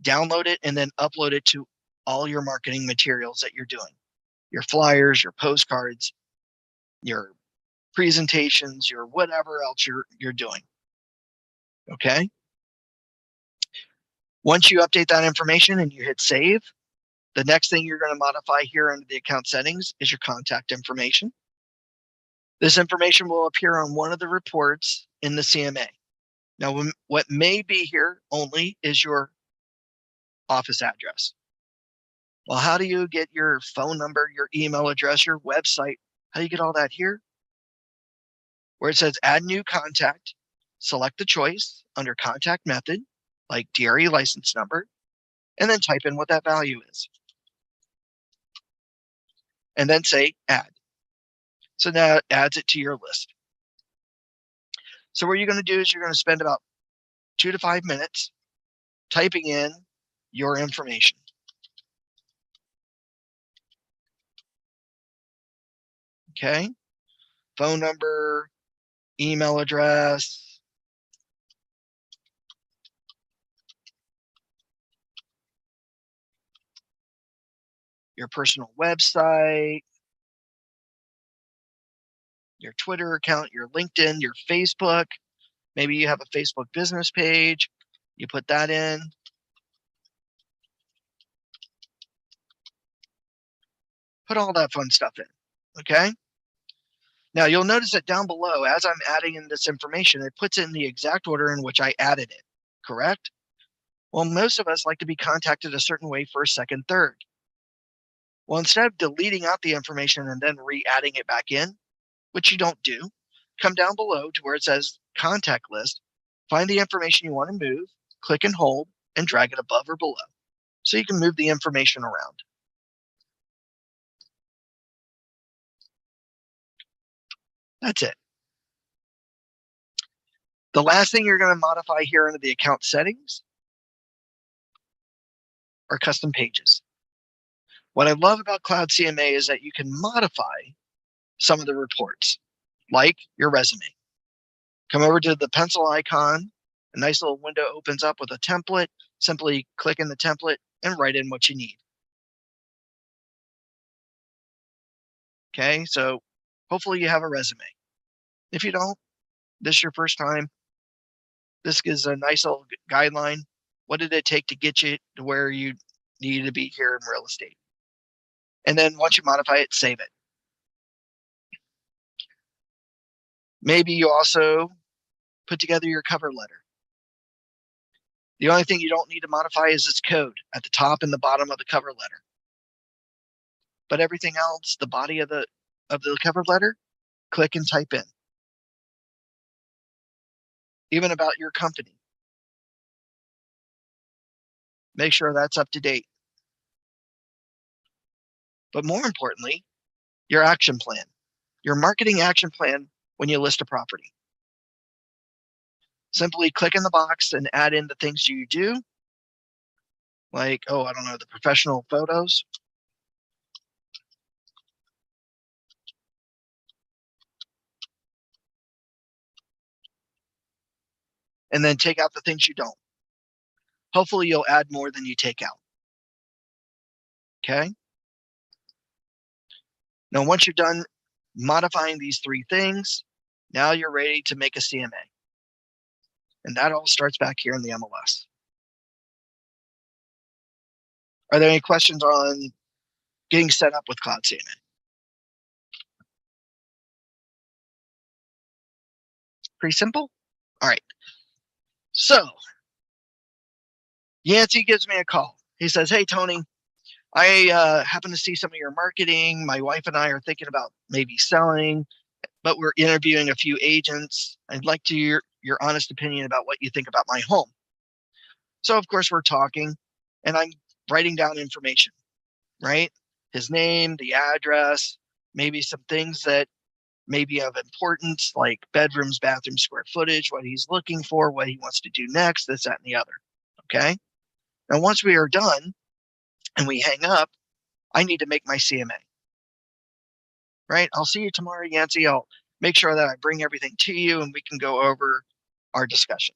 download it and then upload it to all your marketing materials that you're doing. Your flyers, your postcards, your presentations, your whatever else you're doing. Okay? Once you update that information and you hit save, the next thing you're going to modify here under the account settings is your contact information. This information will appear on one of the reports in the CMA. Now, what may be here only is your office address. Well, how do you get your phone number, your email address, your website? How do you get all that here? Where it says add new contact, select the choice under contact method, like DRE license number, and then type in what that value is. And then say add. So now it adds it to your list. So what you're going to do is you're going to spend about 2 to 5 minutes typing in your information. Okay, phone number, email address, your personal website, your Twitter account, your LinkedIn, your Facebook. Maybe you have a Facebook business page. You put that in. Put all that fun stuff in, okay? Now you'll notice that down below, as I'm adding in this information, it puts it in the exact order in which I added it, correct? Well, most of us like to be contacted a certain way first, second, third. Well, instead of deleting out the information and then re-adding it back in, which you don't do, come down below to where it says contact list, find the information you want to move, click and hold, and drag it above or below. So you can move the information around. That's it. The last thing you're going to modify here under the account settings are custom pages. What I love about Cloud CMA is that you can modify some of the reports, like your resume. Come over to the pencil icon, a nice little window opens up with a template. Simply click in the template and write in what you need. Okay, so hopefully you have a resume. If you don't, this is your first time, this is a nice little guideline. What did it take to get you to where you needed to be here in real estate? And then once you modify it, save it. Maybe you also put together your cover letter. The only thing you don't need to modify is this code at the top and the bottom of the cover letter. But everything else, the body of the cover letter, click and type in. Even about your company. Make sure that's up to date. But more importantly, your action plan, your marketing action plan when you list a property. Simply click in the box and add in the things you do, like, oh, I don't know, the professional photos. And then take out the things you don't. Hopefully you'll add more than you take out. Okay. Now, once you're done modifying these three things, now you're ready to make a CMA. And that all starts back here in the MLS. Are there any questions on getting set up with Cloud CMA? Pretty simple. All right. So Yancey gives me a call. He says, hey, Tony, I happen to see some of your marketing. My wife and I are thinking about maybe selling, but we're interviewing a few agents. I'd like to hear your honest opinion about what you think about my home. So of course we're talking and I'm writing down information, right? His name, the address, maybe some things that may be of importance, like bedrooms, bathrooms, square footage, what he's looking for, what he wants to do next, this, that, and the other. Okay. Now, once we are done and we hang up, I need to make my CMA. Right? I'll see you tomorrow, Yancey. I'll make sure that I bring everything to you and we can go over our discussion.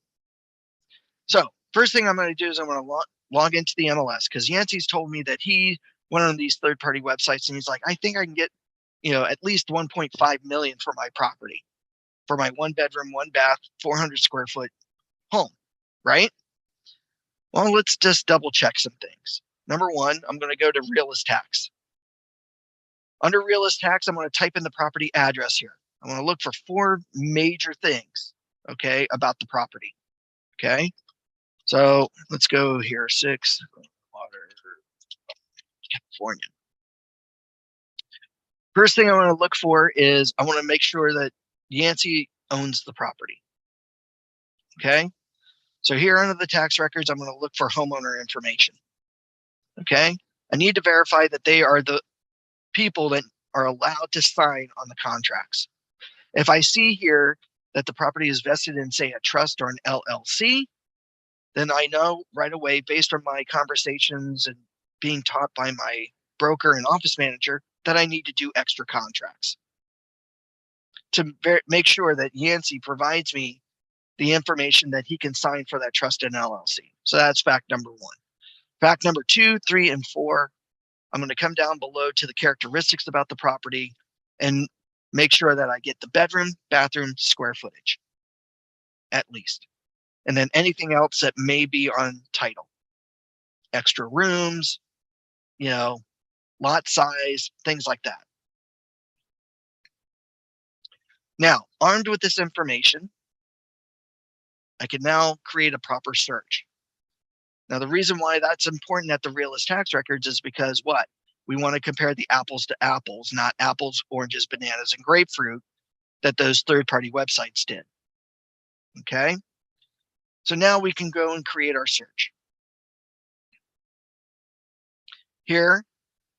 So first thing I'm going to do is I'm going to log into the MLS because Yancey's told me that he went on these third-party websites and he's like, I think I can get, at least 1.5 million for my property, for my 1 bedroom, 1 bath, 400 square foot home, right? Well, let's just double check some things. Number one, I'm going to go to Realist Tax. Under Realist Tax, I'm going to type in the property address here. I'm going to look for 4 major things, okay, about the property, okay? So let's go here, 6, Water, California. First thing I want to look for is I want to make sure that Yancey owns the property, okay? So here under the tax records, I'm going to look for homeowner information, okay? I need to verify that they are the people that are allowed to sign on the contracts. If I see here that the property is vested in, say, a trust or an LLC, then I know right away, based on my conversations and being taught by my broker and office manager, that I need to do extra contracts to make sure that Yancey provides me the information that he can sign for that trust and LLC. So that's fact number 1. Fact number 2, 3, and 4, I'm going to come down below to the characteristics about the property and make sure that I get the bedroom, bathroom, square footage, at least. And then anything else that may be on title. Extra rooms, lot size, things like that. Now, armed with this information, I can now create a proper search. Now, the reason why that's important at the Realist Tax Records is because what? We want to compare the apples to apples, not apples, oranges, bananas, and grapefruit that those third-party websites did. Okay? So now we can go and create our search. Here,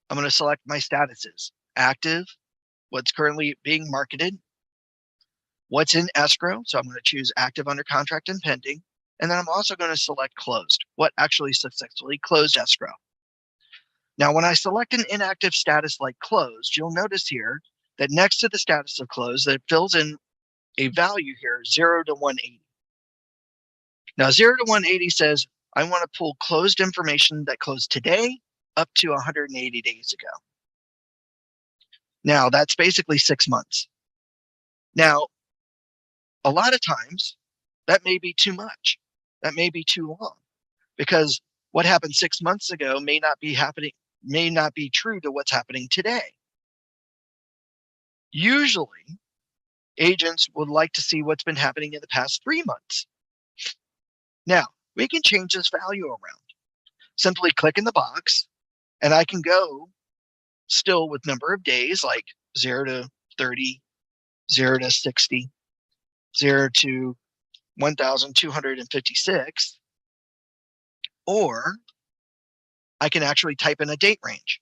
I'm going to select my statuses: active, what's currently being marketed, what's in escrow. So I'm going to choose active, under contract, and pending. And then I'm also going to select closed, what actually successfully closed escrow. Now, when I select an inactive status like closed, you'll notice here that next to the status of closed, that it fills in a value here, 0 to 180. Now, 0 to 180 says I want to pull closed information that closed today up to 180 days ago. Now, that's basically 6 months. Now, a lot of times that may be too much. That may be too long, because what happened 6 months ago may not be true to what's happening today. Usually, agents would like to see what's been happening in the past 3 months. Now, we can change this value around. Simply click in the box, and I can go still with number of days, like 0 to 30, 0 to 60, 0 to 1,256, or I can actually type in a date range,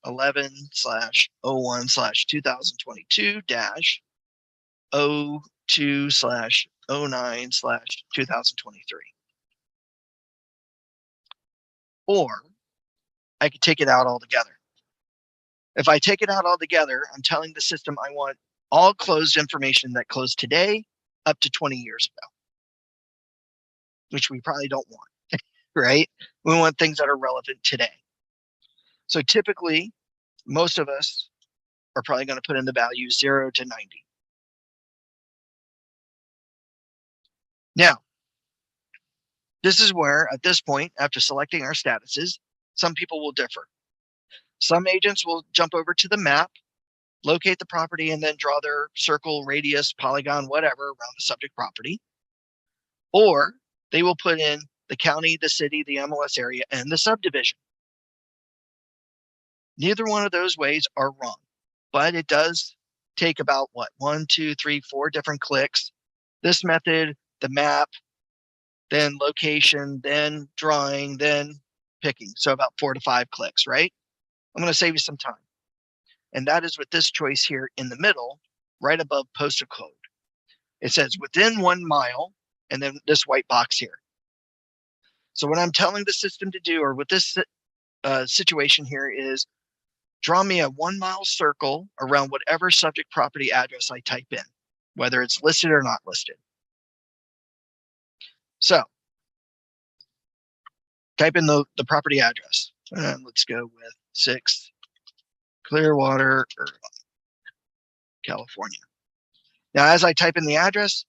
11/01/2022-02/09/2023. Or I could take it out altogether. If I take it out altogether, I'm telling the system I want all closed information that closed today up to 20 years ago, which we probably don't want, right? We want things that are relevant today. So typically, most of us are probably going to put in the value 0 to 90. Now, this is where, at this point, after selecting our statuses, some people will differ. Some agents will jump over to the map, locate the property, and then draw their circle, radius, polygon, whatever around the subject property. Or they will put in the county, the city, the MLS area, and the subdivision. Neither one of those ways are wrong, but it does take about 1, 2, 3, 4 different clicks. This method, the map, then location, then drawing, then picking. So about 4 to 5 clicks, right? I'm going to save you some time. And that is with this choice here in the middle, right above postal code. It says within 1 mile, and then this white box here. So what I'm telling the system to do, or with this situation here, is draw me a 1 mile circle around whatever subject property address I type in, whether it's listed or not listed. So type in the property address. Let's go with 6 Clearwater, California. Now, as I type in the address,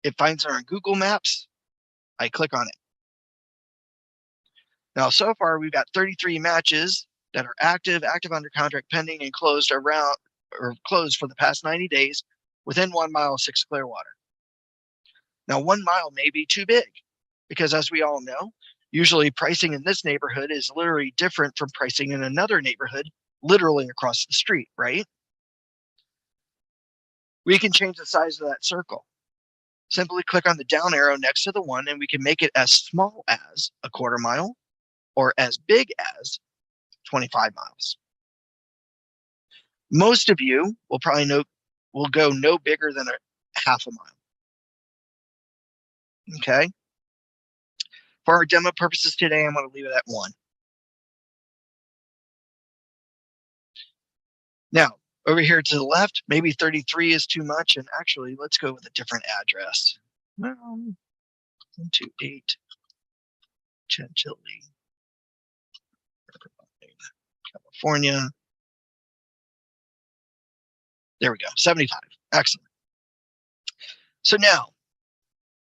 it finds it on Google Maps. I click on it. Now, so far, we've got 33 matches that are active, under contract, pending, and closed for the past 90 days within 1 mile of 6 Clearwater. Now, 1 mile may be too big because, as we all know, usually pricing in this neighborhood is literally different from pricing in another neighborhood literally across the street, right? We can change the size of that circle. Simply click on the down arrow next to the 1, and we can make it as small as a 1/4 mile or as big as 25 miles. Most of you will probably will go no bigger than a 1/2 mile. Okay. For our demo purposes today, I'm going to leave it at 1. Now, over here to the left, maybe 33 is too much. And actually, let's go with a different address. 128 Chantilly, California. There we go, 75. Excellent. So now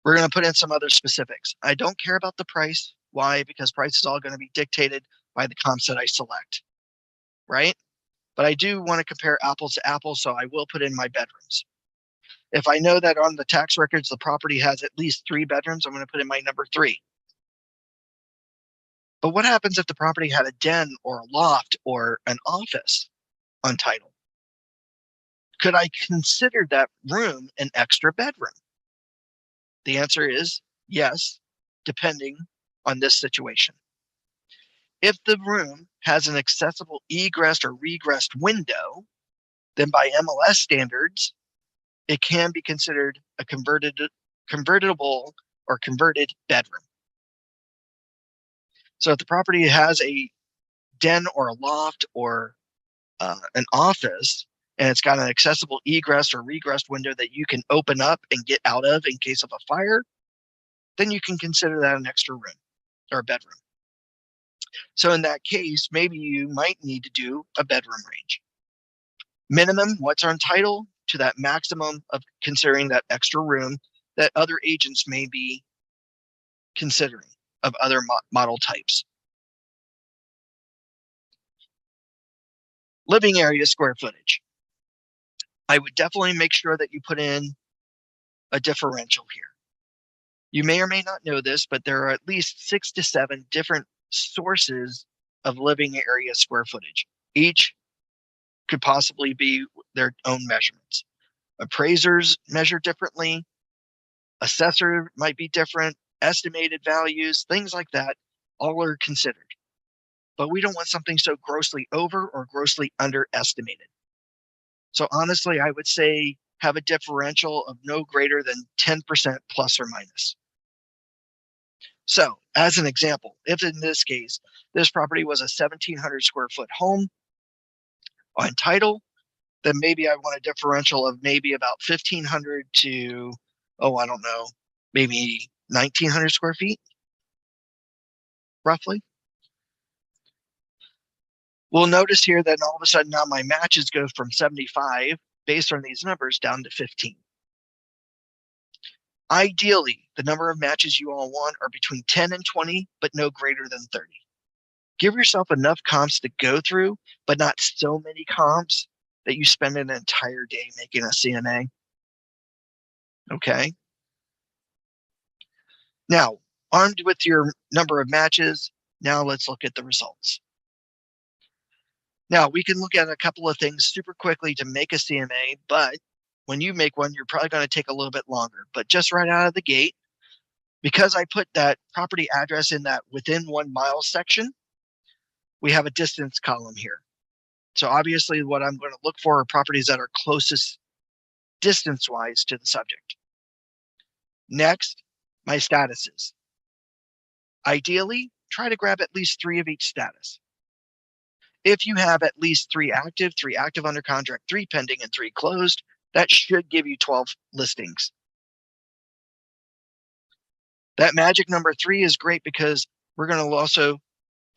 we're going to put in some other specifics. I don't care about the price. Why? Because price is all going to be dictated by the comps that I select, right? But I do want to compare apples to apples, so I will put in my bedrooms. If I know that on the tax records the property has at least 3 bedrooms, I'm going to put in my number 3. But what happens if the property had a den or a loft or an office on title? Could I consider that room an extra bedroom? The answer is yes, depending on this situation. If the room has an accessible egress or regress window, then by MLS standards, it can be considered a convertible or converted bedroom. So if the property has a den or a loft or an office, and it's got an accessible egress or regress window that you can open up and get out of in case of a fire, then you can consider that an extra room or a bedroom. So in that case, maybe you might need to do a bedroom range. Minimum, what's entitled to that maximum of considering that extra room that other agents may be considering of other model types. Living area square footage. I would definitely make sure that you put in a differential here. You may or may not know this, but there are at least 6 to 7 different sources of living area square footage. Each could possibly be their own measurements. Appraisers measure differently. Assessor might be different. Estimated values, things like that, all are considered. But we don't want something so grossly over or grossly underestimated. So honestly, I would say have a differential of no greater than 10% plus or minus. So as an example, if in this case, this property was a 1,700 square foot home on title, then maybe I want a differential of maybe about 1,500 to, oh, I don't know, maybe 1,900 square feet, roughly. We'll notice here that all of a sudden now my matches go from 75 based on these numbers down to 15. Ideally, the number of matches you all want are between 10 and 20, but no greater than 30. Give yourself enough comps to go through, but not so many comps that you spend an entire day making a CMA. Okay. Now, armed with your number of matches, now let's look at the results. Now, we can look at a couple of things super quickly to make a CMA, but when you make one, you're probably going to take a little bit longer. But just right out of the gate, because I put that property address in that within 1 mile section, we have a distance column here. So obviously what I'm going to look for are properties that are closest distance-wise to the subject. Next, my statuses. Ideally, try to grab at least 3 of each status. If you have at least 3 active under contract, 3 pending, and 3 closed, that should give you 12 listings. That magic number 3 is great because we're going to also,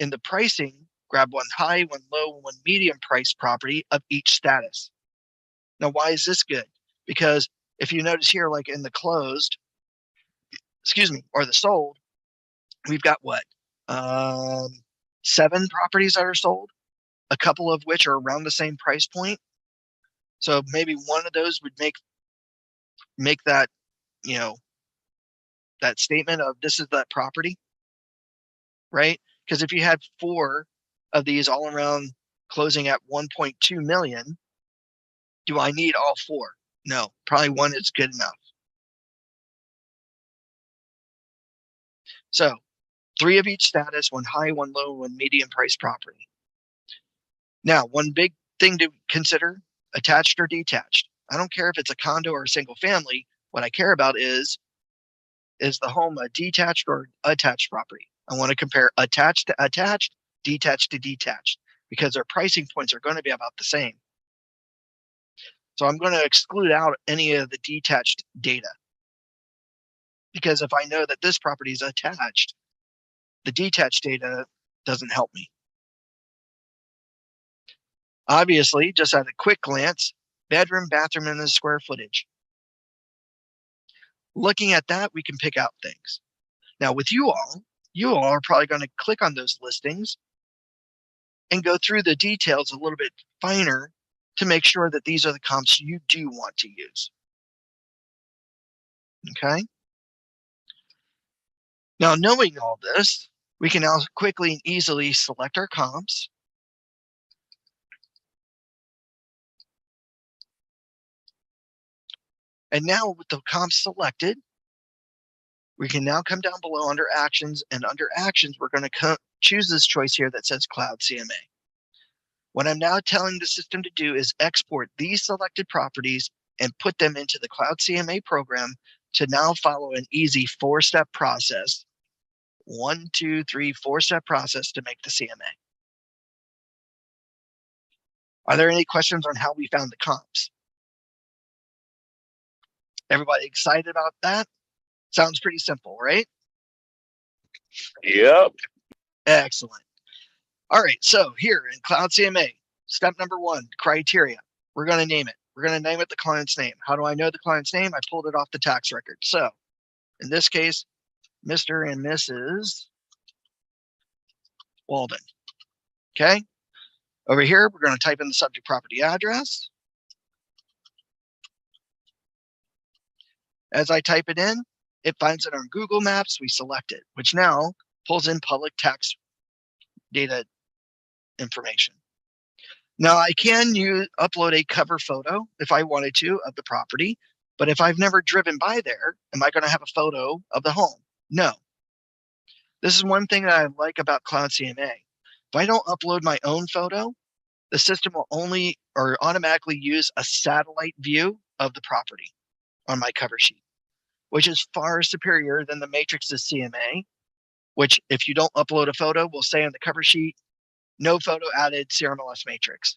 in the pricing, grab 1 high, 1 low, 1 medium price property of each status. Now, why is this good? Because if you notice here, like in the closed, or the sold, we've got what? 7 properties that are sold, a couple of which are around the same price point. So maybe one of those would make that, that statement of this is that property, right? Because if you had 4 of these all around closing at 1.2 million, do I need all 4? No, probably 1 is good enough. So 3 of each status, 1 high, 1 low, 1 medium price property. Now, one big thing to consider, attached or detached. I don't care if it's a condo or a single family. What I care about is the home a detached or attached property? I want to compare attached to attached, detached to detached, because their pricing points are going to be about the same. So I'm going to exclude out any of the detached data, because if I know that this property is attached, the detached data doesn't help me. Obviously, just at a quick glance, bedroom, bathroom, and the square footage. Looking at that, we can pick out things. Now with you all are probably going to click on those listings and go through the details a little bit finer to make sure that these are the comps you do want to use. Okay. Now, knowing all this, we can now quickly and easily select our comps. And now with the comps selected, we can now come down below under actions, and under actions, we're going to choose this choice here that says Cloud CMA. What I'm now telling the system to do is export these selected properties and put them into the Cloud CMA program to now follow an easy 4-step process. 1, 2, 3, 4-step process to make the CMA. Are there any questions on how we found the comps? Everybody excited about that? Sounds pretty simple, right? Yep. Excellent. All right, so here in Cloud CMA, step number 1, criteria. We're going to name it. We're going to name it the client's name. How do I know the client's name? I pulled it off the tax record. So in this case, Mr. and Mrs. Walden. Okay. Over here, we're going to type in the subject property address. As I type it in, it finds it on Google Maps. We select it, which now pulls in public tax data information. Now I can upload a cover photo if I wanted to of the property, but if I've never driven by there, am I going to have a photo of the home? No. This is one thing that I like about Cloud CMA. If I don't upload my own photo, the system will only or automatically use a satellite view of the property on my cover sheet, which is far superior than the Matrix's CMA, which if you don't upload a photo, will say on the cover sheet, no photo added, CRMLS Matrix.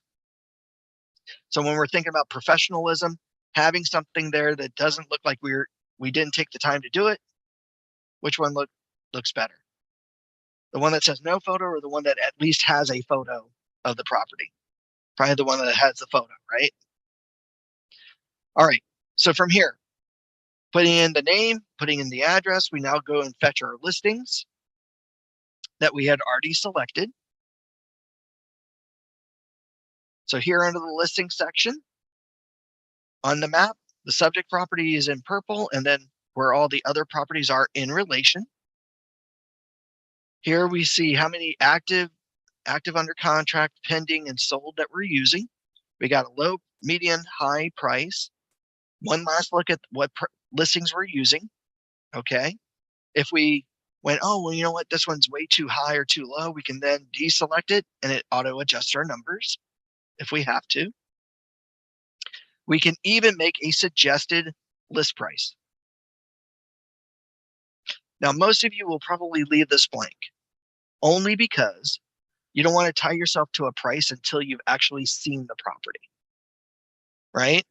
So when we're thinking about professionalism, having something there that doesn't look like we didn't take the time to do it, which one looks better? The one that says no photo or the one that at least has a photo of the property? Probably the one that has the photo, right? All right, so from here, putting in the name, putting in the address, we now go and fetch our listings that we had already selected. So here under the listing section, on the map, the subject property is in purple, and then where all the other properties are in relation. Here we see how many active under contract, pending, and sold that we're using. We got a low, median, high price. One last look at what listings we're using. Okay. If we went, oh, well, you know what, this one's way too high or too low, we can then deselect it and it auto adjusts our numbers if we have to. We can even make a suggested list price. Now, most of you will probably leave this blank only because you don't want to tie yourself to a price until you've actually seen the property, right?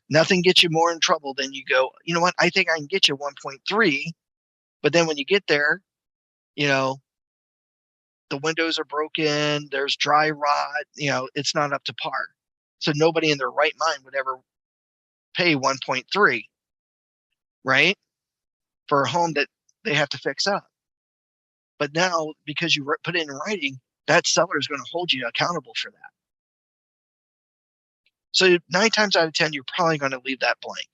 Nothing gets you more in trouble than you go, you know what, I think I can get you 1.3, but then when you get there, you know, the windows are broken, there's dry rot, you know, it's not up to par. So nobody in their right mind would ever pay 1.3, right? For a home that they have to fix up. But now, because you put it in writing, that seller is going to hold you accountable for that. So 9 times out of 10, you're probably going to leave that blank.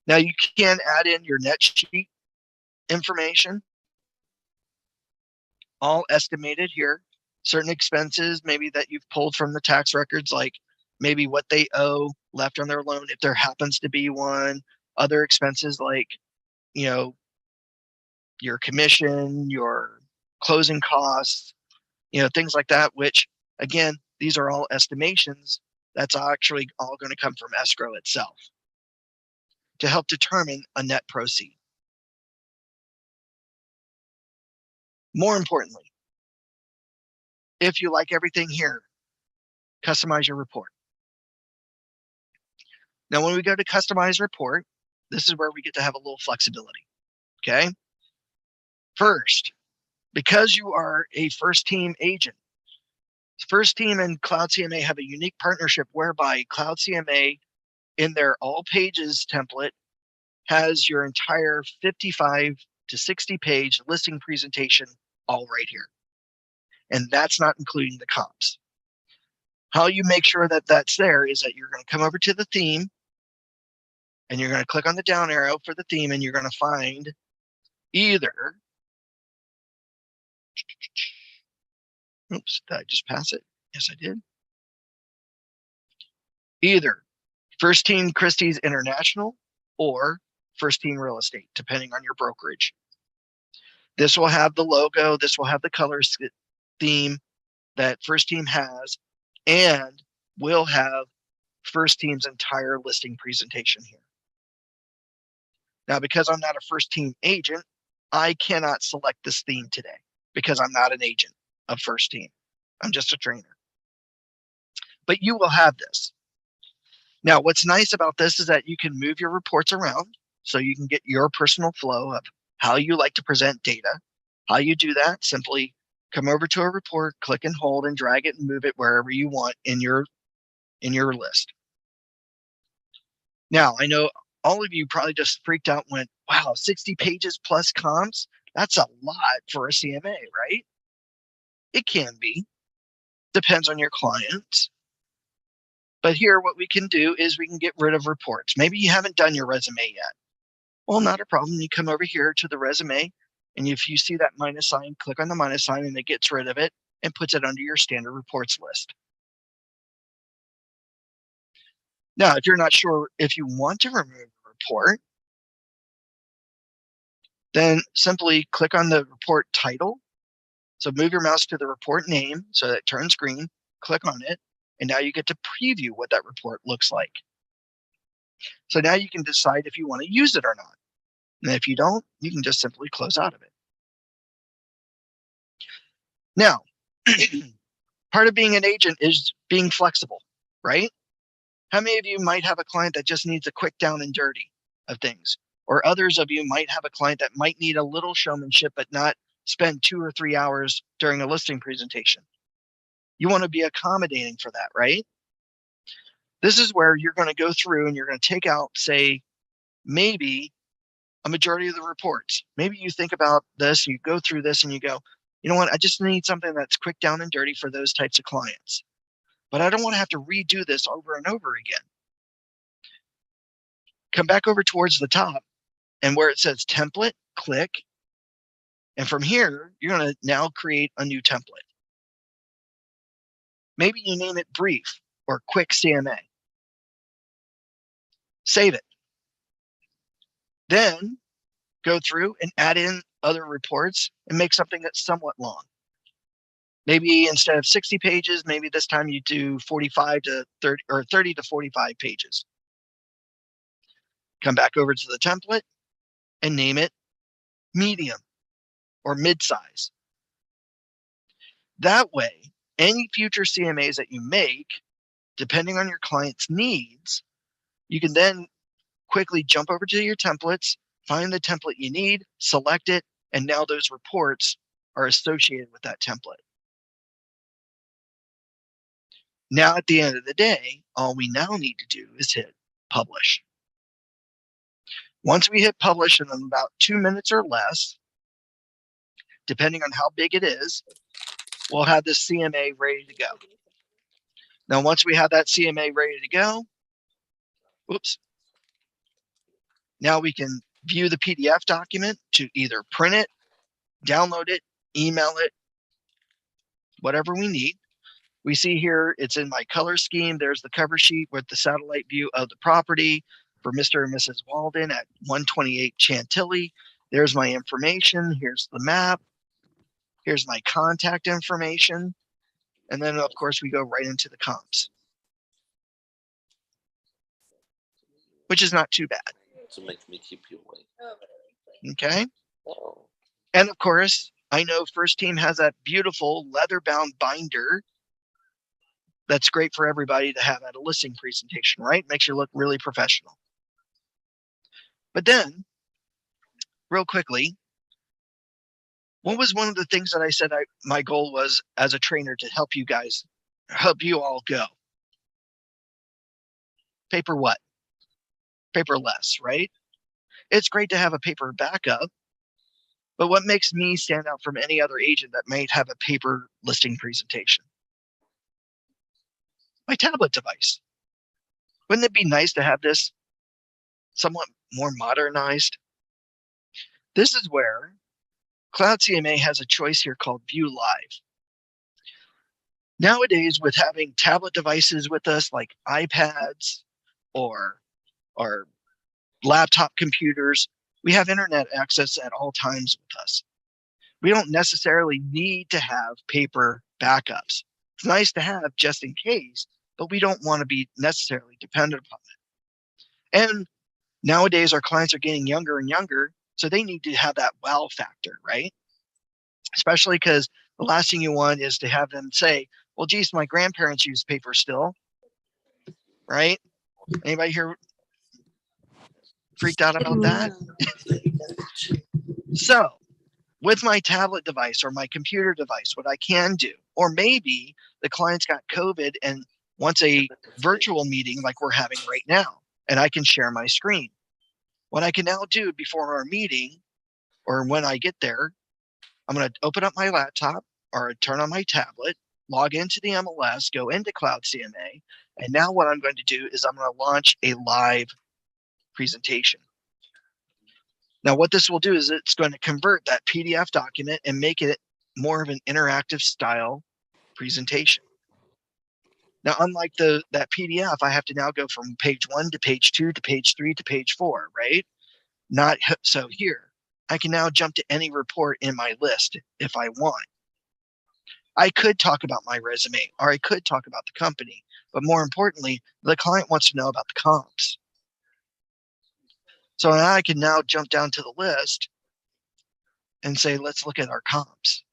Now you can add in your net sheet information, all estimated here. Certain expenses maybe that you've pulled from the tax records, like maybe what they owe left on their loan, if there happens to be one. Other expenses like, you know, your commission, your closing costs, you know, things like that, which again, these are all estimations. That's actually all going to come from escrow itself to help determine a net proceed. More importantly, if you like everything here, customize your report. Now, when we go to customize report, this is where we get to have a little flexibility, okay? First, because you are a first team agent, First Team and Cloud CMA have a unique partnership whereby Cloud CMA in their all pages template has your entire 55 to 60 page listing presentation all right here. And that's not including the comps. How you make sure that that's there is that you're going to come over to the theme and you're going to click on the down arrow for the theme and you're going to find either, oops, did I just pass it? Yes, I did. Either First Team Christie's International or First Team Real Estate, depending on your brokerage. This will have the logo. This will have the color theme that First Team has, and we'll have First Team's entire listing presentation here. Now, because I'm not a First Team agent, I cannot select this theme today because I'm not an agent of First Team. I'm just a trainer. But you will have this. Now, what's nice about this is that you can move your reports around so you can get your personal flow of how you like to present data. How you do that, simply come over to a report, click and hold and drag it and move it wherever you want in your list. Now, I know all of you probably just freaked out and went, wow, 60 pages plus comps? That's a lot for a CMA, right? It can be. Depends on your client. But here, what we can do is we can get rid of reports. Maybe you haven't done your resume yet. Well, not a problem. You come over here to the resume, and if you see that minus sign, click on the minus sign, and it gets rid of it and puts it under your standard reports list. Now, if you're not sure if you want to remove a report, then simply click on the report title. So move your mouse to the report name so that it turns green, click on it, and now you get to preview what that report looks like. So now you can decide if you want to use it or not. And if you don't, you can just simply close out of it. Now, part of being an agent is being flexible, right? How many of you might have a client that just needs a quick down and dirty of things? Or others of you might have a client that might need a little showmanship, but not spend 2 or 3 hours during a listing presentation. You want to be accommodating for that, right? This is where you're going to go through and you're going to take out, say, maybe a majority of the reports. Maybe you think about this, you go through this and you go, you know what, I just need something that's quick down and dirty for those types of clients. But I don't want to have to redo this over and over again. Come back over towards the top and where it says template, click. And from here, you're going to now create a new template. Maybe you name it brief or quick CMA. Save it. Then go through and add in other reports and make something that's somewhat long. Maybe instead of 60 pages, maybe this time you do 45 to 30 or 30 to 45 pages. Come back over to the template and name it medium or mid-size. That way, any future CMAs that you make, depending on your client's needs, you can then quickly jump over to your templates, find the template you need, select it, and now those reports are associated with that template. Now, at the end of the day, all we now need to do is hit publish. Once we hit publish in about 2 minutes or less, depending on how big it is, we'll have this CMA ready to go. Now, once we have that CMA ready to go, whoops, now we can view the PDF document to either print it, download it, email it, whatever we need. We see here, it's in my color scheme. There's the cover sheet with the satellite view of the property for Mr. and Mrs. Walden at 128 Chantilly. There's my information. Here's the map. Here's my contact information. And then, of course, we go right into the comps, which is not too bad. To make me keep you awake. Okay. Oh. And of course, I know First Team has that beautiful leather-bound binder that's great for everybody to have at a listing presentation, right? Makes you look really professional. But then, real quickly, what was one of the things that I said my goal was as a trainer to help you guys, help you all go? Paper what? Paperless, right? It's great to have a paper backup, but what makes me stand out from any other agent that might have a paper listing presentation? My tablet device. Wouldn't it be nice to have this somewhat more modernized? This is where Cloud CMA has a choice here called View Live. Nowadays, with having tablet devices with us like iPads or laptop computers, we have internet access at all times with us. We don't necessarily need to have paper backups. It's nice to have just in case, but we don't want to be necessarily dependent upon it. And nowadays, our clients are getting younger and younger, so they need to have that wow factor, right? Especially because the last thing you want is to have them say, well, geez, my grandparents use paper still, right? Anybody here freaked out about that? So with my tablet device or my computer device, what I can do, or maybe the client's got COVID and wants a virtual meeting like we're having right now, and I can share my screen. What I can now do before our meeting, or when I get there, I'm going to open up my laptop or turn on my tablet, log into the MLS, go into Cloud CMA, and now what I'm going to do is I'm going to launch a live presentation. Now, what this will do is it's going to convert that PDF document and make it more of an interactive style presentation. Now, unlike that PDF, I have to now go from page 1 to page 2 to page 3 to page 4, right? Not so here. I can now jump to any report in my list if I want. I could talk about my resume, or I could talk about the company, but more importantly, the client wants to know about the comps. So I can now jump down to the list and say, let's look at our comps.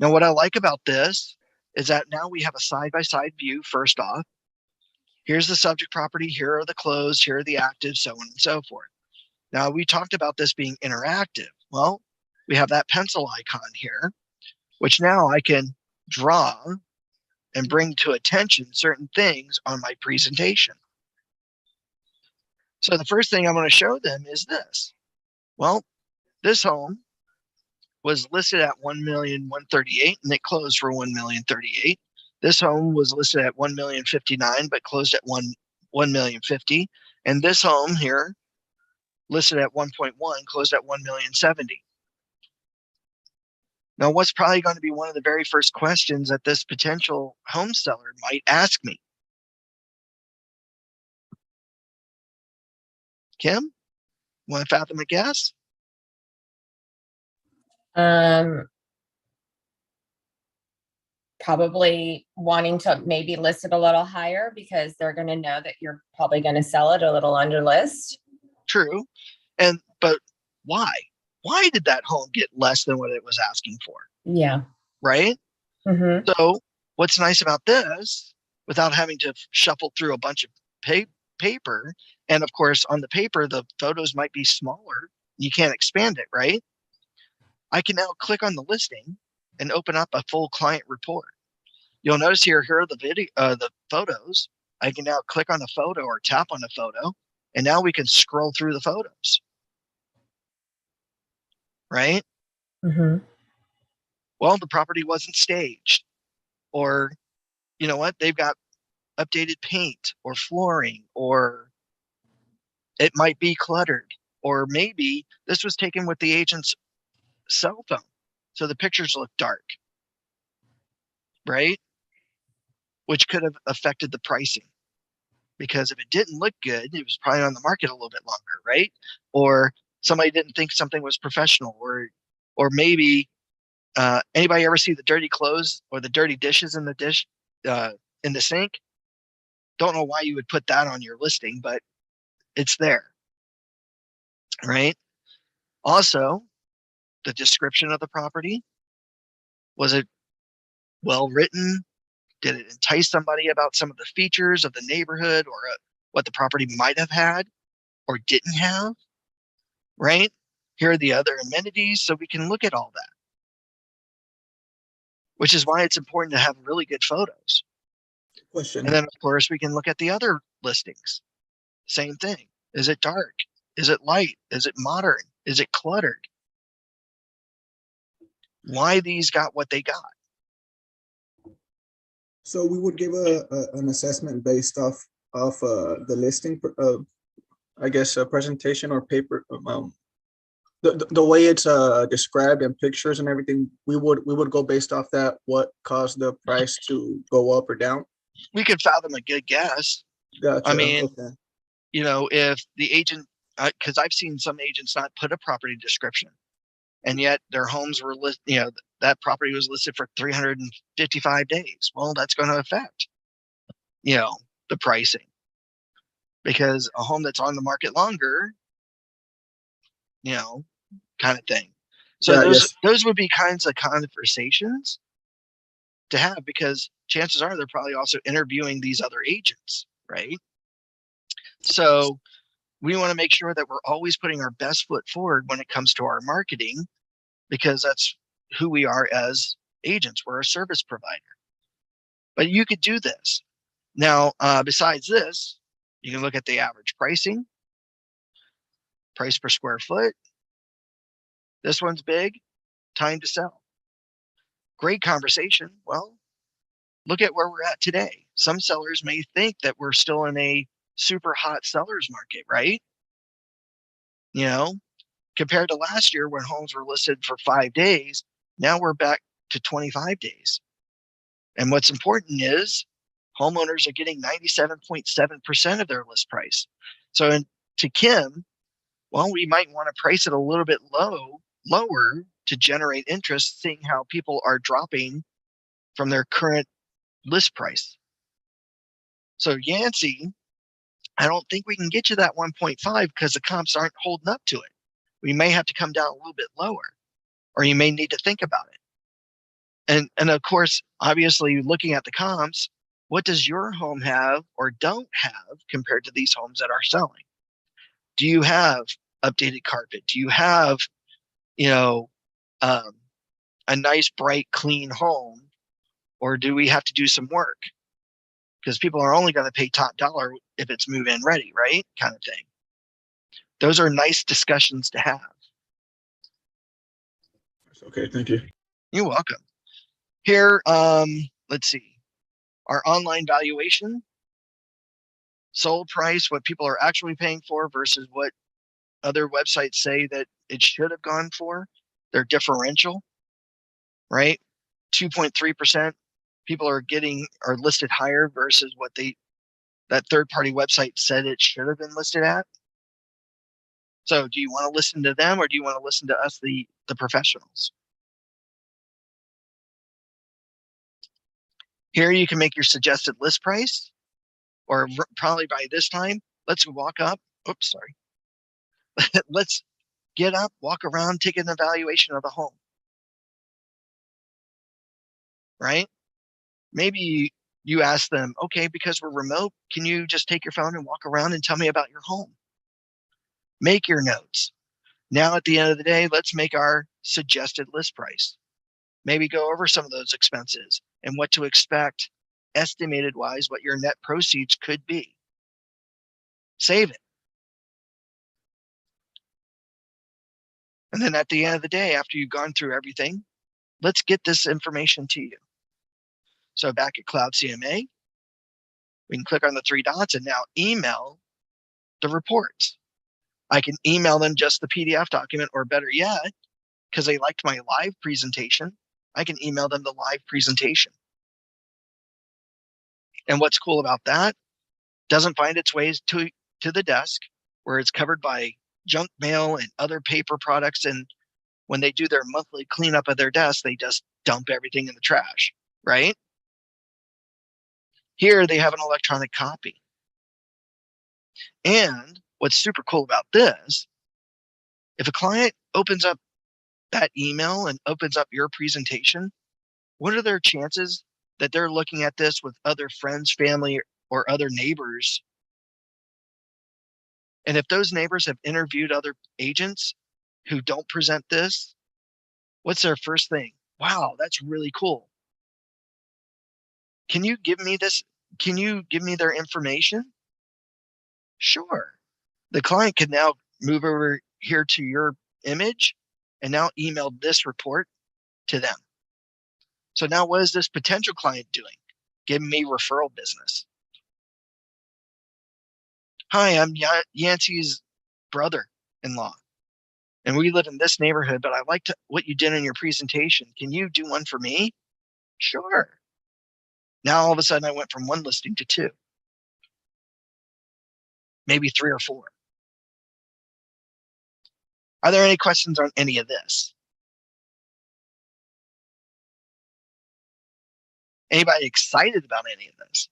Now, what I like about this is that now we have a side-by-side view. First off, here's the subject property, here are the closed, here are the active, so on and so forth. Now, we talked about this being interactive. Well, we have that pencil icon here, which now I can draw and bring to attention certain things on my presentation. So the first thing I'm going to show them is this. Well, this home was listed at 1,138,000 and it closed for 1,038,000. This home was listed at 1,059,000 but closed at 1,050,000. And this home here listed at 1.1 closed at 1,070,000. Now, what's probably going to be one of the very first questions that this potential home seller might ask me? Kim, want to fathom a guess? Probably wanting to maybe list it a little higher because they're going to know that you're probably going to sell it a little under list. True. But why? Why did that home get less than what it was asking for? Yeah. Right? Mm-hmm. So what's nice about this, without having to shuffle through a bunch of paper, and of course on the paper, the photos might be smaller. You can't expand it, right? I can now click on the listing and open up a full client report. You'll notice here are the photos. I can now click on a photo or tap on a photo, and now we can scroll through the photos. Right? Mm-hmm. Well, the property wasn't staged, or you know what? They've got updated paint or flooring, or it might be cluttered, or maybe this was taken with the agent's cell phone, so the pictures look dark, right? Which could have affected the pricing, because if it didn't look good, it was probably on the market a little bit longer, right? Or somebody didn't think something was professional, or maybe anybody ever see the dirty clothes or the dirty dishes in the sink? Don't know why you would put that on your listing, but it's there, right? Also, the description of the property. Was it well written? Did it entice somebody about some of the features of the neighborhood, or what the property might have had or didn't have, right? Here are the other amenities, so we can look at all that, which is why it's important to have really good photos. Question. And then, of course, we can look at the other listings. Same thing. Is it dark? Is it light? Is it modern? Is it cluttered? Why these got what they got? So we would give an assessment based off of the listing, I guess, a presentation or paper. The way it's described in pictures and everything, we would go based off that. What caused the price to go up or down? We could fathom a good guess. Gotcha. I mean, okay. you know, if the agent, because I've seen some agents not put a property description. and yet their homes were listed, that property was listed for 355 days. Well, that's going to affect, the pricing, because a home that's on the market longer, kind of thing. So Yeah, yes. those would be kinds of conversations to have, because chances are they're probably also interviewing these other agents, right? So we want to make sure that we're always putting our best foot forward when it comes to our marketing, because that's who we are as agents. We're a service provider. But you could do this. Now, besides this, you can look at the average pricing, price per square foot. This one's big, time to sell. Great conversation. Well, look at where we're at today. Some sellers may think that we're still in a super hot seller's market, right? Compared to last year when homes were listed for 5 days, now we're back to 25 days. And what's important is homeowners are getting 97.7% of their list price. So to Kim, well, we might want to price it a little bit lower to generate interest, seeing how people are dropping from their current list price. So Yancey, I don't think we can get you that 1.5 because the comps aren't holding up to it. We may have to come down a little bit lower, or you may need to think about it. And of course, obviously looking at the comps, what does your home have or don't have compared to these homes that are selling? Do you have updated carpet? Do you have, a nice, bright, clean home? Or do we have to do some work? Because people are only going to pay top dollar if it's move-in ready, right? Kind of thing. Those are nice discussions to have. Okay, thank you. You're welcome. Here, let's see. Our online valuation, sold price, what people are actually paying for versus what other websites say that it should have gone for. Their differential, right? 2.3% people are listed higher versus what that third-party website said it should have been listed at. So do you want to listen to them, or do you want to listen to us, the professionals? Here you can make your suggested list price, or probably by this time, let's walk up. Oops, sorry. Let's get up, walk around, take an evaluation of the home. Right? Maybe you ask them, okay, because we're remote, can you just take your phone and walk around and tell me about your home? Make your notes. Now, at the end of the day, let's make our suggested list price. Maybe go over some of those expenses and what to expect estimated wise, what your net proceeds could be. Save it. And then at the end of the day, after you've gone through everything, let's get this information to you. So back at Cloud CMA, we can click on the 3 dots and now email the reports. I can email them just the PDF document, or better yet, because they liked my live presentation, I can email them the live presentation. And what's cool about that, doesn't find its way to the desk where it's covered by junk mail and other paper products. And when they do their monthly cleanup of their desk, they just dump everything in the trash, right? Here they have an electronic copy. And what's super cool about this, if a client opens up that email and opens up your presentation, what are their chances that they're looking at this with other friends, family, or other neighbors? And if those neighbors have interviewed other agents who don't present this, what's their first thing? Wow, that's really cool. Can you give me this? Can you give me their information? Sure. The client can now move over here to your image and now email this report to them. So now what is this potential client doing? Giving me referral business. Hi, I'm Yancey's brother-in-law, and we live in this neighborhood, but I liked what you did in your presentation. Can you do one for me? Sure. Now all of a sudden I went from 1 listing to 2, maybe 3 or 4. Are there any questions on any of this? Anybody excited about any of this?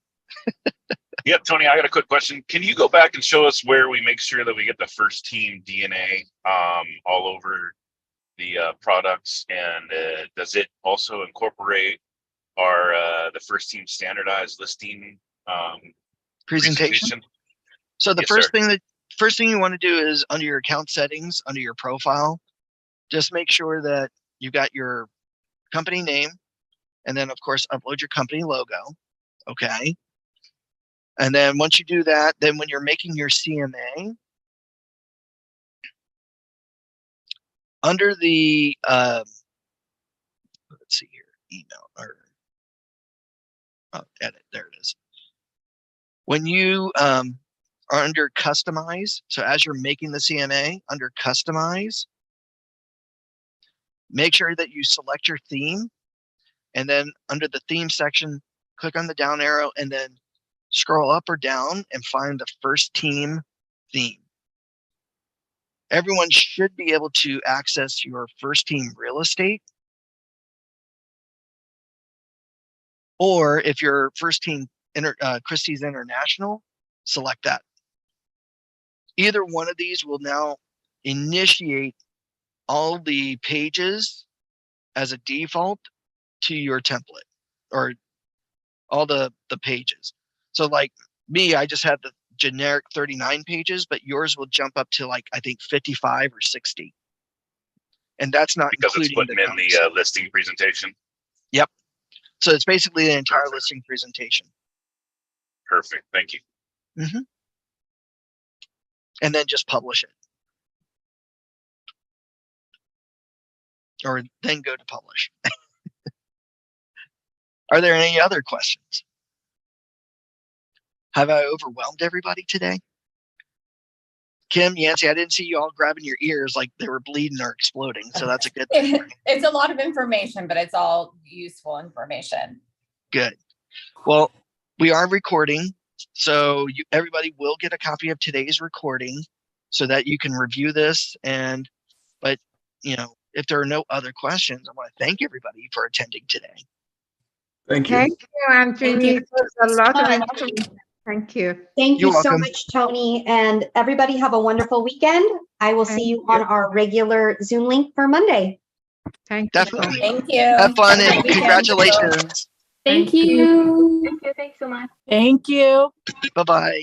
Yep, Tony, I got a quick question. Can you go back and show us where we make sure that we get the first team DNA all over the products? And does it also incorporate our the first team standardized listing Presentation. So the Yes, first thing you want to do is under your account settings, under your profile, just make sure that you got your company name, and then of course upload your company logo. Okay. And then once you do that, then when you're making your CMA, under the let's see here, email or edit, there it is. When you are under customize, so as you're making the CMA under customize, make sure that you select your theme, and then under the theme section, click on the down arrow and then scroll up or down and find the first team theme. Everyone should be able to access your first team real estate. Or if your first team Christie's International, select that. Either one of these will now initiate all the pages as a default to your template, or all the pages. So like me, I just have the generic 39 pages, but yours will jump up to like, I think 55 or 60. And that's not because it's including putting in the listing presentation. Yep. So it's basically the entire listing presentation. Perfect. Thank you. Mm-hmm. And then just publish it. Or then go to publish. Are there any other questions? Have I overwhelmed everybody today? Kim, Yancey, I didn't see you all grabbing your ears like they were bleeding or exploding. So that's a good thing. It's a lot of information, but it's all useful information. Good. Well, we are recording. So everybody will get a copy of today's recording so that you can review this. But you know, if there are no other questions, I want to thank everybody for attending today. Thank you. Thank you, Anthony. It was a lot of information. Thank you. Thank you You're so welcome. much, Tony. And everybody have a wonderful weekend. I will see you on our regular Zoom link for Monday. Thank you. Definitely. Thank you. Have fun Have a and good weekend. congratulations. Thank Thank you. you. Thank you. Thanks so much. Thank you. Bye-bye.